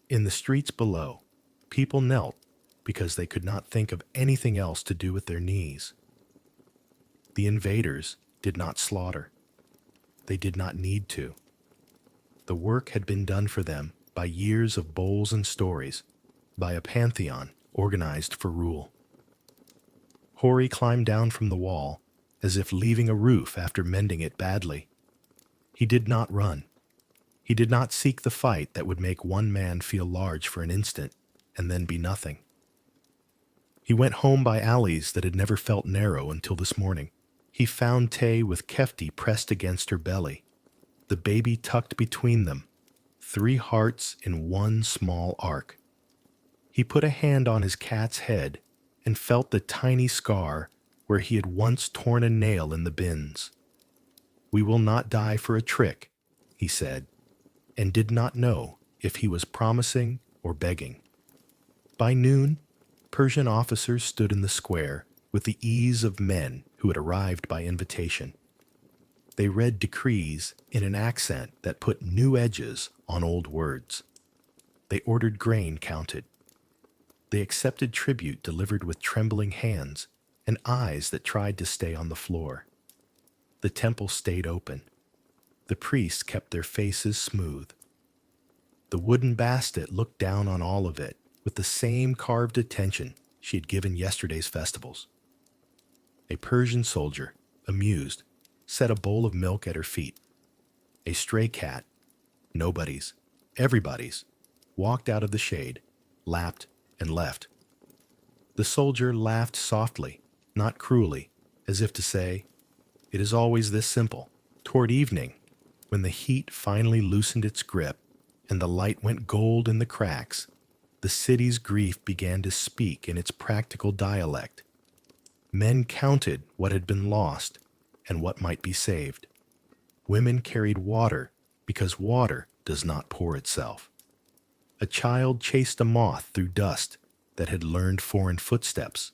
In the streets below, people knelt because they could not think of anything else to do with their knees. The invaders did not slaughter. They did not need to. The work had been done for them by years of bowls and stories, by a pantheon organized for rule. Hori climbed down from the wall, as if leaving a roof after mending it badly. He did not run. He did not seek the fight that would make one man feel large for an instant and then be nothing. He went home by alleys that had never felt narrow until this morning. He found Tay with Kefti pressed against her belly, the baby tucked between them, 3 hearts in one small arc. He put a hand on his cat's head and felt the tiny scar where he had once torn a nail in the bins. "We will not die for a trick," he said, and did not know if he was promising or begging. By noon, Persian officers stood in the square with the ease of men who had arrived by invitation. They read decrees in an accent that put new edges on old words. They ordered grain counted. They accepted tribute delivered with trembling hands and eyes that tried to stay on the floor. The temple stayed open. The priests kept their faces smooth. The wooden Bastet looked down on all of it with the same carved attention she had given yesterday's festivals. A Persian soldier, amused, set a bowl of milk at her feet. A stray cat, nobody's, everybody's, walked out of the shade, lapped, and left. The soldier laughed softly, not cruelly, as if to say, "It is always this simple." Toward evening, when the heat finally loosened its grip and the light went gold in the cracks, the city's grief began to speak in its practical dialect. Men counted what had been lost and what might be saved. Women carried water because water does not pour itself. A child chased a moth through dust that had learned foreign footsteps.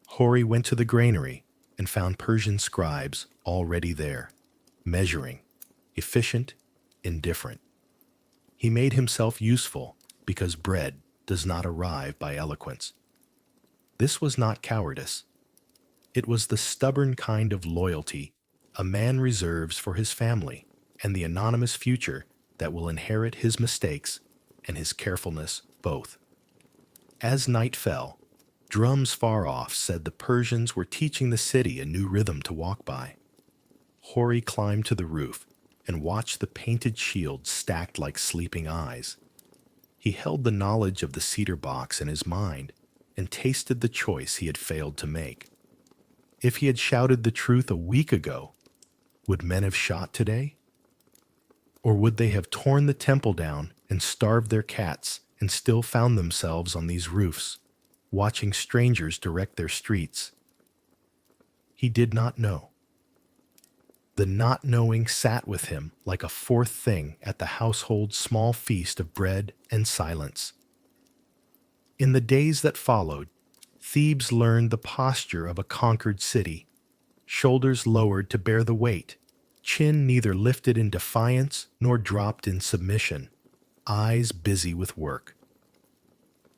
Hori went to the granary and found Persian scribes already there, measuring, efficient, indifferent. He made himself useful because bread does not arrive by eloquence. This was not cowardice. It was the stubborn kind of loyalty a man reserves for his family and the anonymous future that will inherit his mistakes and his carefulness both. As night fell, drums far off said the Persians were teaching the city a new rhythm to walk by. Hori climbed to the roof and watched the painted shields stacked like sleeping eyes. He held the knowledge of the cedar box in his mind and tasted the choice he had failed to make. If he had shouted the truth a week ago, would men have shot today? Or would they have torn the temple down and starved their cats and still found themselves on these roofs, watching strangers direct their streets? He did not know. The not knowing sat with him like a fourth thing at the household's small feast of bread and silence. In the days that followed, Thebes learned the posture of a conquered city, shoulders lowered to bear the weight, chin neither lifted in defiance nor dropped in submission, eyes busy with work.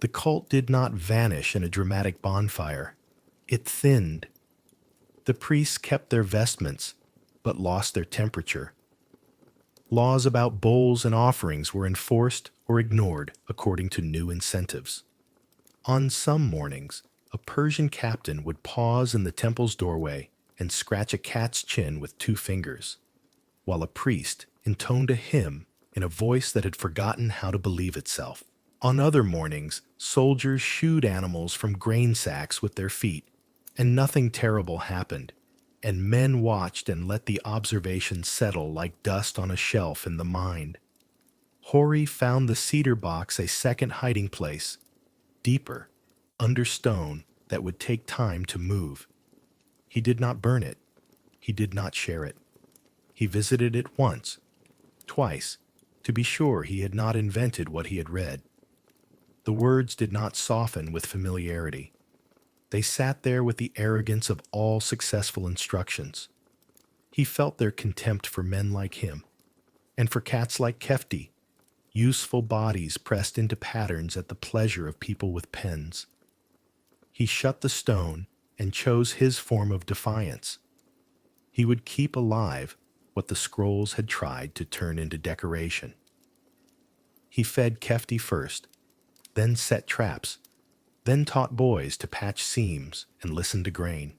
The cult did not vanish in a dramatic bonfire. It thinned. The priests kept their vestments, but lost their temperature. Laws about bowls and offerings were enforced or ignored according to new incentives. On some mornings, a Persian captain would pause in the temple's doorway and scratch a cat's chin with 2 fingers, while a priest intoned a hymn in a voice that had forgotten how to believe itself. On other mornings, soldiers shooed animals from grain sacks with their feet, and nothing terrible happened, and men watched and let the observation settle like dust on a shelf in the mind. Hori found the cedar box a second hiding place, deeper, under stone that would take time to move. He did not burn it. He did not share it. He visited it once, twice, to be sure he had not invented what he had read. The words did not soften with familiarity. They sat there with the arrogance of all successful instructions. He felt their contempt for men like him, and for cats like Kefti, useful bodies pressed into patterns at the pleasure of people with pens. He shut the stone and chose his form of defiance. He would keep alive what the scrolls had tried to turn into decoration. He fed Kefti first, then set traps, then taught boys to patch seams and listen to grain.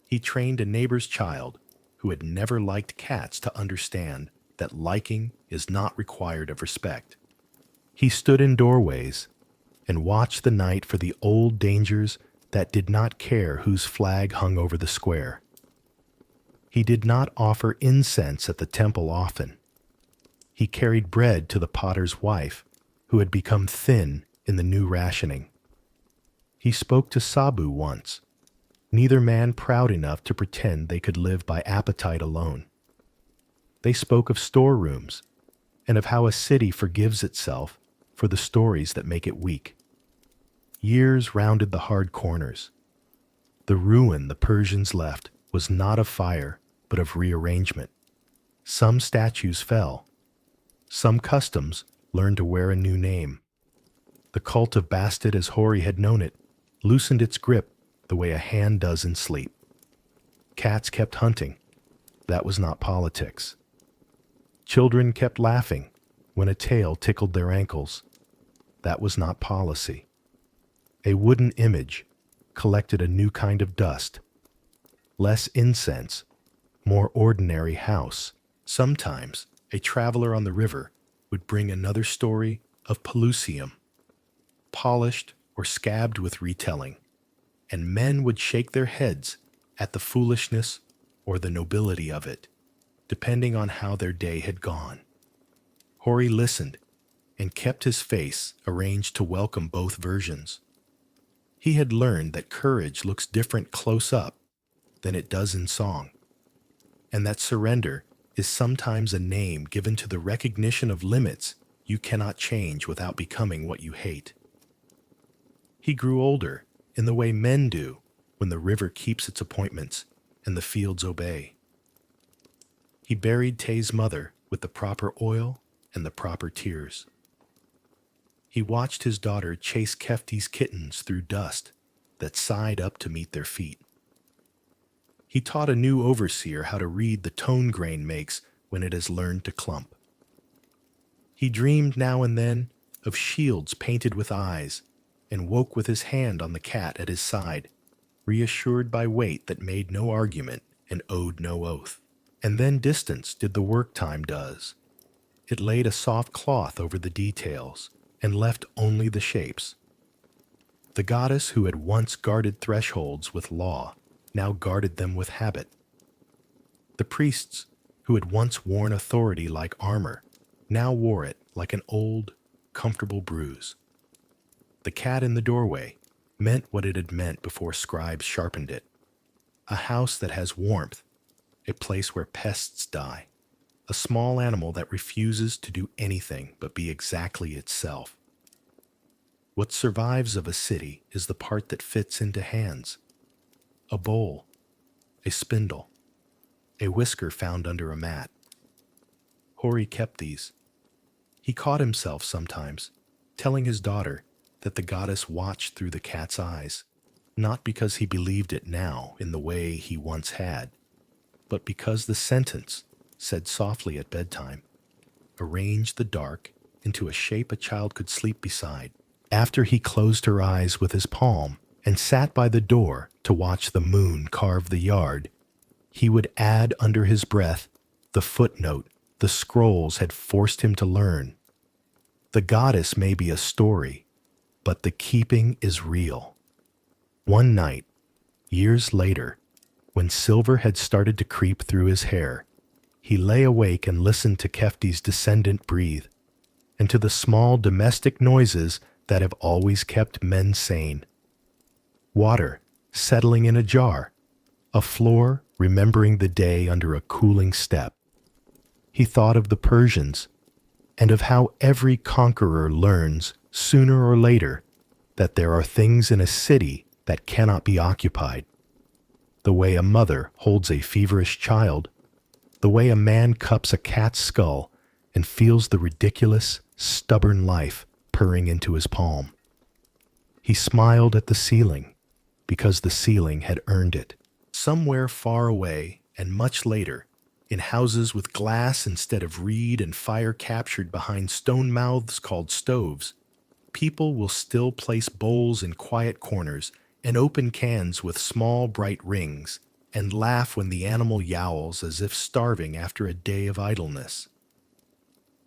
He trained a neighbor's child who had never liked cats to understand that liking is not required of respect. He stood in doorways and watched the night for the old dangers that did not care whose flag hung over the square. He did not offer incense at the temple often. He carried bread to the potter's wife, who had become thin in the new rationing. He spoke to Sabu once, neither man proud enough to pretend they could live by appetite alone. They spoke of storerooms and of how a city forgives itself for the stories that make it weak. Years rounded the hard corners. The ruin the Persians left was not of fire, but of rearrangement. Some statues fell. Some customs learned to wear a new name. The cult of Bastet, as Hori had known it, loosened its grip the way a hand does in sleep. Cats kept hunting. That was not politics. Children kept laughing when a tail tickled their ankles. That was not policy. A wooden image collected a new kind of dust. Less incense, more ordinary house. Sometimes a traveler on the river would bring another story of Pelusium, polished or scabbed with retelling, and men would shake their heads at the foolishness or the nobility of it, depending on how their day had gone. Hori listened and kept his face arranged to welcome both versions. He had learned that courage looks different close up than it does in song, and that surrender is sometimes a name given to the recognition of limits you cannot change without becoming what you hate. He grew older in the way men do when the river keeps its appointments and the fields obey. He buried Tay's mother with the proper oil and the proper tears. He watched his daughter chase Kefti's kittens through dust that sighed up to meet their feet. He taught a new overseer how to read the tone grain makes when it has learned to clump. He dreamed now and then of shields painted with eyes, and woke with his hand on the cat at his side, reassured by weight that made no argument and owed no oath. And then distance did the work time does. It laid a soft cloth over the details and left only the shapes. The goddess who had once guarded thresholds with law now guarded them with habit. The priests who had once worn authority like armor now wore it like an old, comfortable bruise. The cat in the doorway meant what it had meant before scribes sharpened it. A house that has warmth, a place where pests die, a small animal that refuses to do anything but be exactly itself. What survives of a city is the part that fits into hands. A bowl, a spindle, a whisker found under a mat. Hori kept these. He caught himself sometimes, telling his daughter that the goddess watched through the cat's eyes, not because he believed it now in the way he once had, but because the sentence, said softly at bedtime, arranged the dark into a shape a child could sleep beside. After he closed her eyes with his palm and sat by the door to watch the moon carve the yard, he would add under his breath the footnote the scrolls had forced him to learn. The goddess may be a story, but the keeping is real. One night, years later, when silver had started to creep through his hair, he lay awake and listened to Kefti's descendant breathe, and to the small domestic noises that have always kept men sane. Water settling in a jar, a floor remembering the day under a cooling step. He thought of the Persians, and of how every conqueror learns, sooner or later, that there are things in a city that cannot be occupied. The way a mother holds a feverish child, the way a man cups a cat's skull and feels the ridiculous, stubborn life purring into his palm. He smiled at the ceiling, because the ceiling had earned it. Somewhere far away, and much later, in houses with glass instead of reed and fire captured behind stone mouths called stoves, people will still place bowls in quiet corners and open cans with small bright rings, and laugh when the animal yowls as if starving after a day of idleness.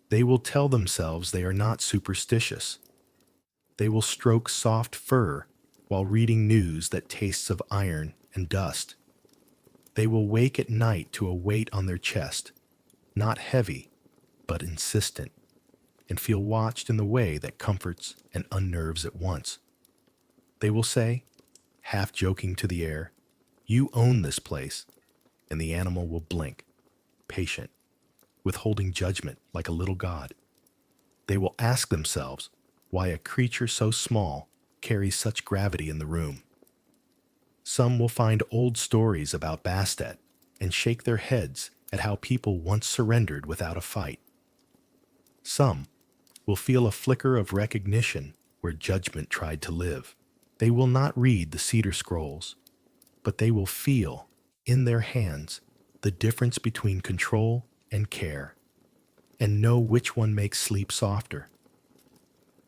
They will tell themselves they are not superstitious. They will stroke soft fur while reading news that tastes of iron and dust. They will wake at night to a weight on their chest, not heavy, but insistent, and feel watched in the way that comforts and unnerves at once. They will say, half joking to the air, "You own this place," and the animal will blink, patient, withholding judgment like a little god. They will ask themselves why a creature so small carries such gravity in the room. Some will find old stories about Bastet and shake their heads at how people once surrendered without a fight. Some will feel a flicker of recognition where judgment tried to live. They will not read the cedar scrolls, but they will feel, in their hands, the difference between control and care, and know which one makes sleep softer.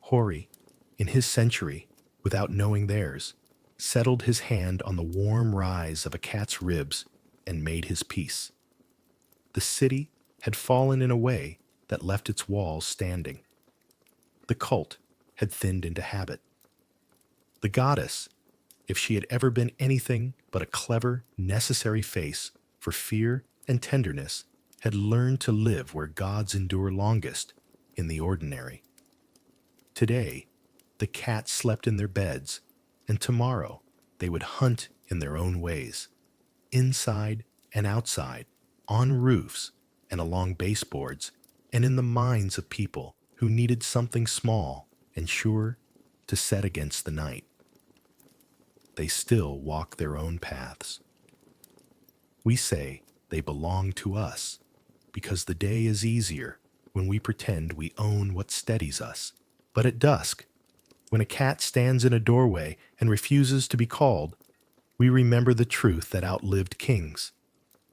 Hori, in his century, without knowing theirs, settled his hand on the warm rise of a cat's ribs and made his peace. The city had fallen in a way that left its walls standing. The cult had thinned into habit. The goddess, if she had ever been anything but a clever, necessary face for fear and tenderness, had learned to live where gods endure longest, in the ordinary. Today, the cats slept in their beds, and tomorrow they would hunt in their own ways, inside and outside, on roofs and along baseboards, and in the minds of people who needed something small and sure to set against the night. They still walk their own paths. We say they belong to us because the day is easier when we pretend we own what steadies us. But at dusk, when a cat stands in a doorway and refuses to be called, we remember the truth that outlived kings.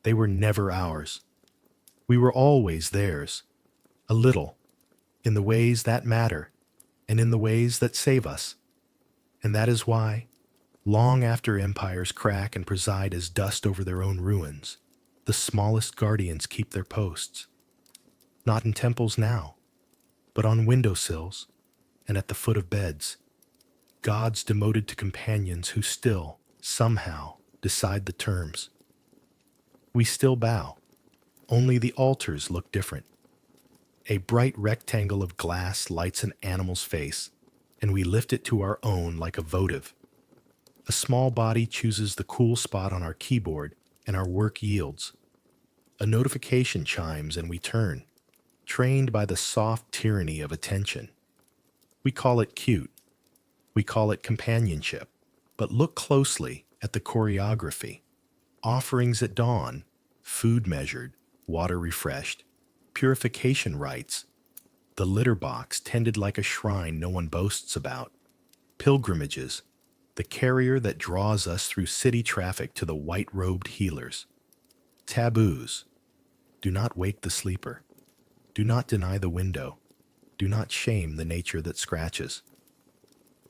They were never ours. We were always theirs, a little, in the ways that matter, and in the ways that save us. And that is why, long after empires crack and preside as dust over their own ruins, the smallest guardians keep their posts. Not in temples now, but on windowsills and at the foot of beds. Gods demoted to companions who still, somehow, decide the terms. We still bow, only the altars look different. A bright rectangle of glass lights an animal's face, and we lift it to our own like a votive. A small body chooses the cool spot on our keyboard, and our work yields. A notification chimes and we turn, trained by the soft tyranny of attention. We call it cute. We call it companionship. But look closely at the choreography. Offerings at dawn, food measured, water refreshed, purification rites, the litter box tended like a shrine no one boasts about, pilgrimages, the carrier that draws us through city traffic to the white-robed healers. Taboos. Do not wake the sleeper. Do not deny the window. Do not shame the nature that scratches.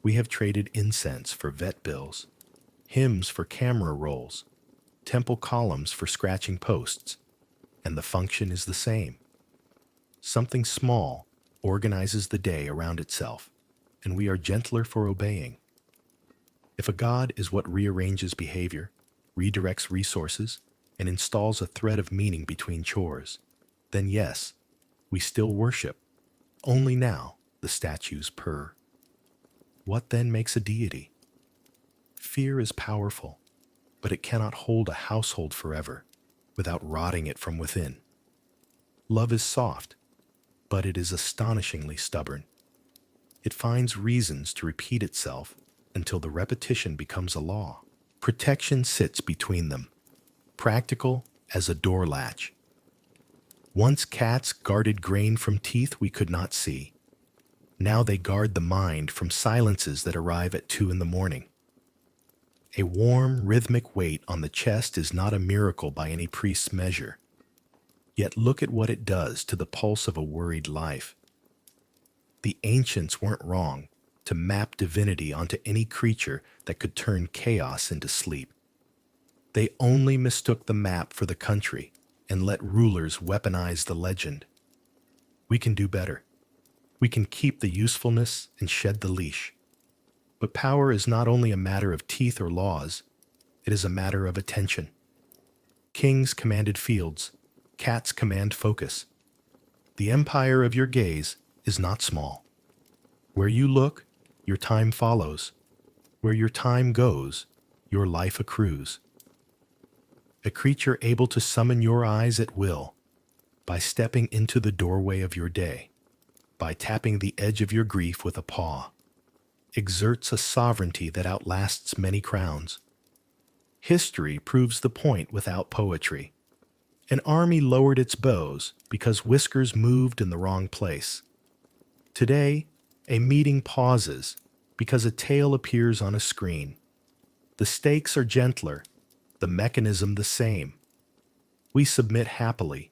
We have traded incense for vet bills, hymns for camera rolls, temple columns for scratching posts, and the function is the same. Something small organizes the day around itself, and we are gentler for obeying. If a god is what rearranges behavior, redirects resources, and installs a thread of meaning between chores, then yes, we still worship. Only now the statues purr. What then makes a deity? Fear is powerful, but it cannot hold a household forever without rotting it from within. Love is soft, but it is astonishingly stubborn. It finds reasons to repeat itself until the repetition becomes a law. Protection sits between them, practical as a door latch. Once cats guarded grain from teeth we could not see. Now they guard the mind from silences that arrive at 2 in the morning. A warm, rhythmic weight on the chest is not a miracle by any priest's measure. Yet look at what it does to the pulse of a worried life. The ancients weren't wrong to map divinity onto any creature that could turn chaos into sleep. They only mistook the map for the country and let rulers weaponize the legend. We can do better. We can keep the usefulness and shed the leash. But power is not only a matter of teeth or laws, it is a matter of attention. Kings commanded fields, cats command focus. The empire of your gaze is not small. Where you look, your time follows. Where your time goes, your life accrues. A creature able to summon your eyes at will, by stepping into the doorway of your day, by tapping the edge of your grief with a paw, exerts a sovereignty that outlasts many crowns. History proves the point without poetry. An army lowered its bows because whiskers moved in the wrong place. Today, a meeting pauses because a tale appears on a screen. The stakes are gentler, the mechanism the same. We submit happily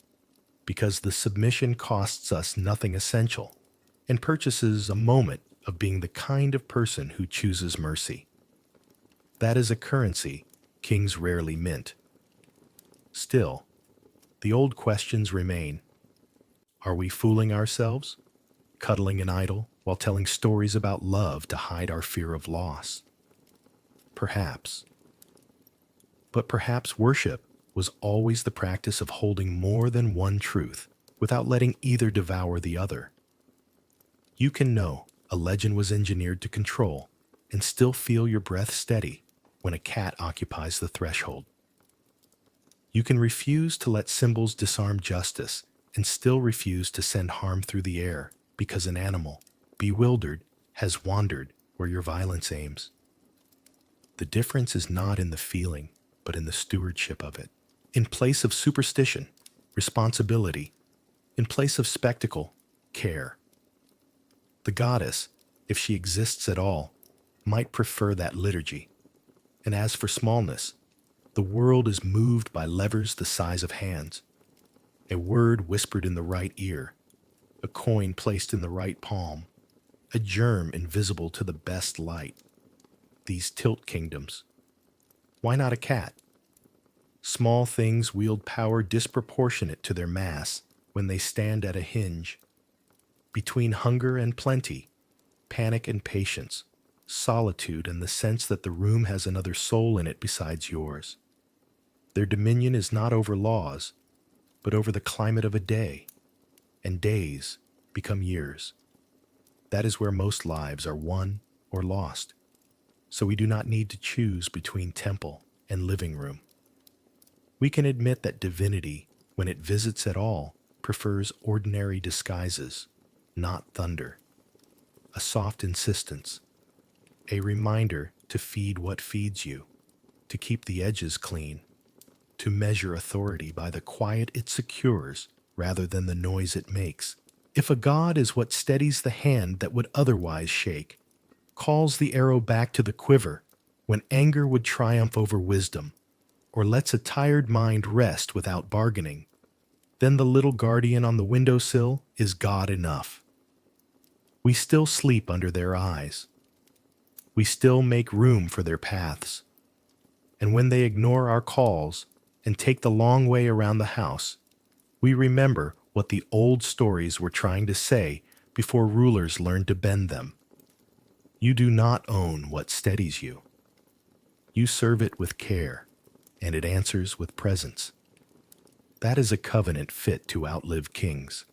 because the submission costs us nothing essential and purchases a moment of being the kind of person who chooses mercy. That is a currency kings rarely mint. Still, the old questions remain. Are we fooling ourselves, cuddling an idol while telling stories about love to hide our fear of loss? Perhaps. But perhaps worship was always the practice of holding more than one truth without letting either devour the other. You can know a legend was engineered to control and still feel your breath steady when a cat occupies the threshold. You can refuse to let symbols disarm justice and still refuse to send harm through the air because an animal, bewildered, has wandered where your violence aims. The difference is not in the feeling, but in the stewardship of it. In place of superstition, responsibility. In place of spectacle, care. The goddess, if she exists at all, might prefer that liturgy. And as for smallness, the world is moved by levers the size of hands. A word whispered in the right ear. a coin placed in the right palm, a germ invisible to the best light. These tilt kingdoms. Why not a cat? Small things wield power disproportionate to their mass when they stand at a hinge. Between hunger and plenty, panic and patience, solitude and the sense that the room has another soul in it besides yours. Their dominion is not over laws, but over the climate of a day, and days become years. That is where most lives are won or lost, so we do not need to choose between temple and living room. We can admit that divinity, when it visits at all, prefers ordinary disguises, not thunder. A soft insistence, a reminder to feed what feeds you, to keep the edges clean, to measure authority by the quiet it secures rather than the noise it makes. If a god is what steadies the hand that would otherwise shake, calls the arrow back to the quiver when anger would triumph over wisdom, or lets a tired mind rest without bargaining, then the little guardian on the windowsill is God enough. We still sleep under their eyes. We still make room for their paths. And when they ignore our calls and take the long way around the house, we remember what the old stories were trying to say before rulers learned to bend them. You do not own what steadies you. You serve it with care, and it answers with presence. That is a covenant fit to outlive kings.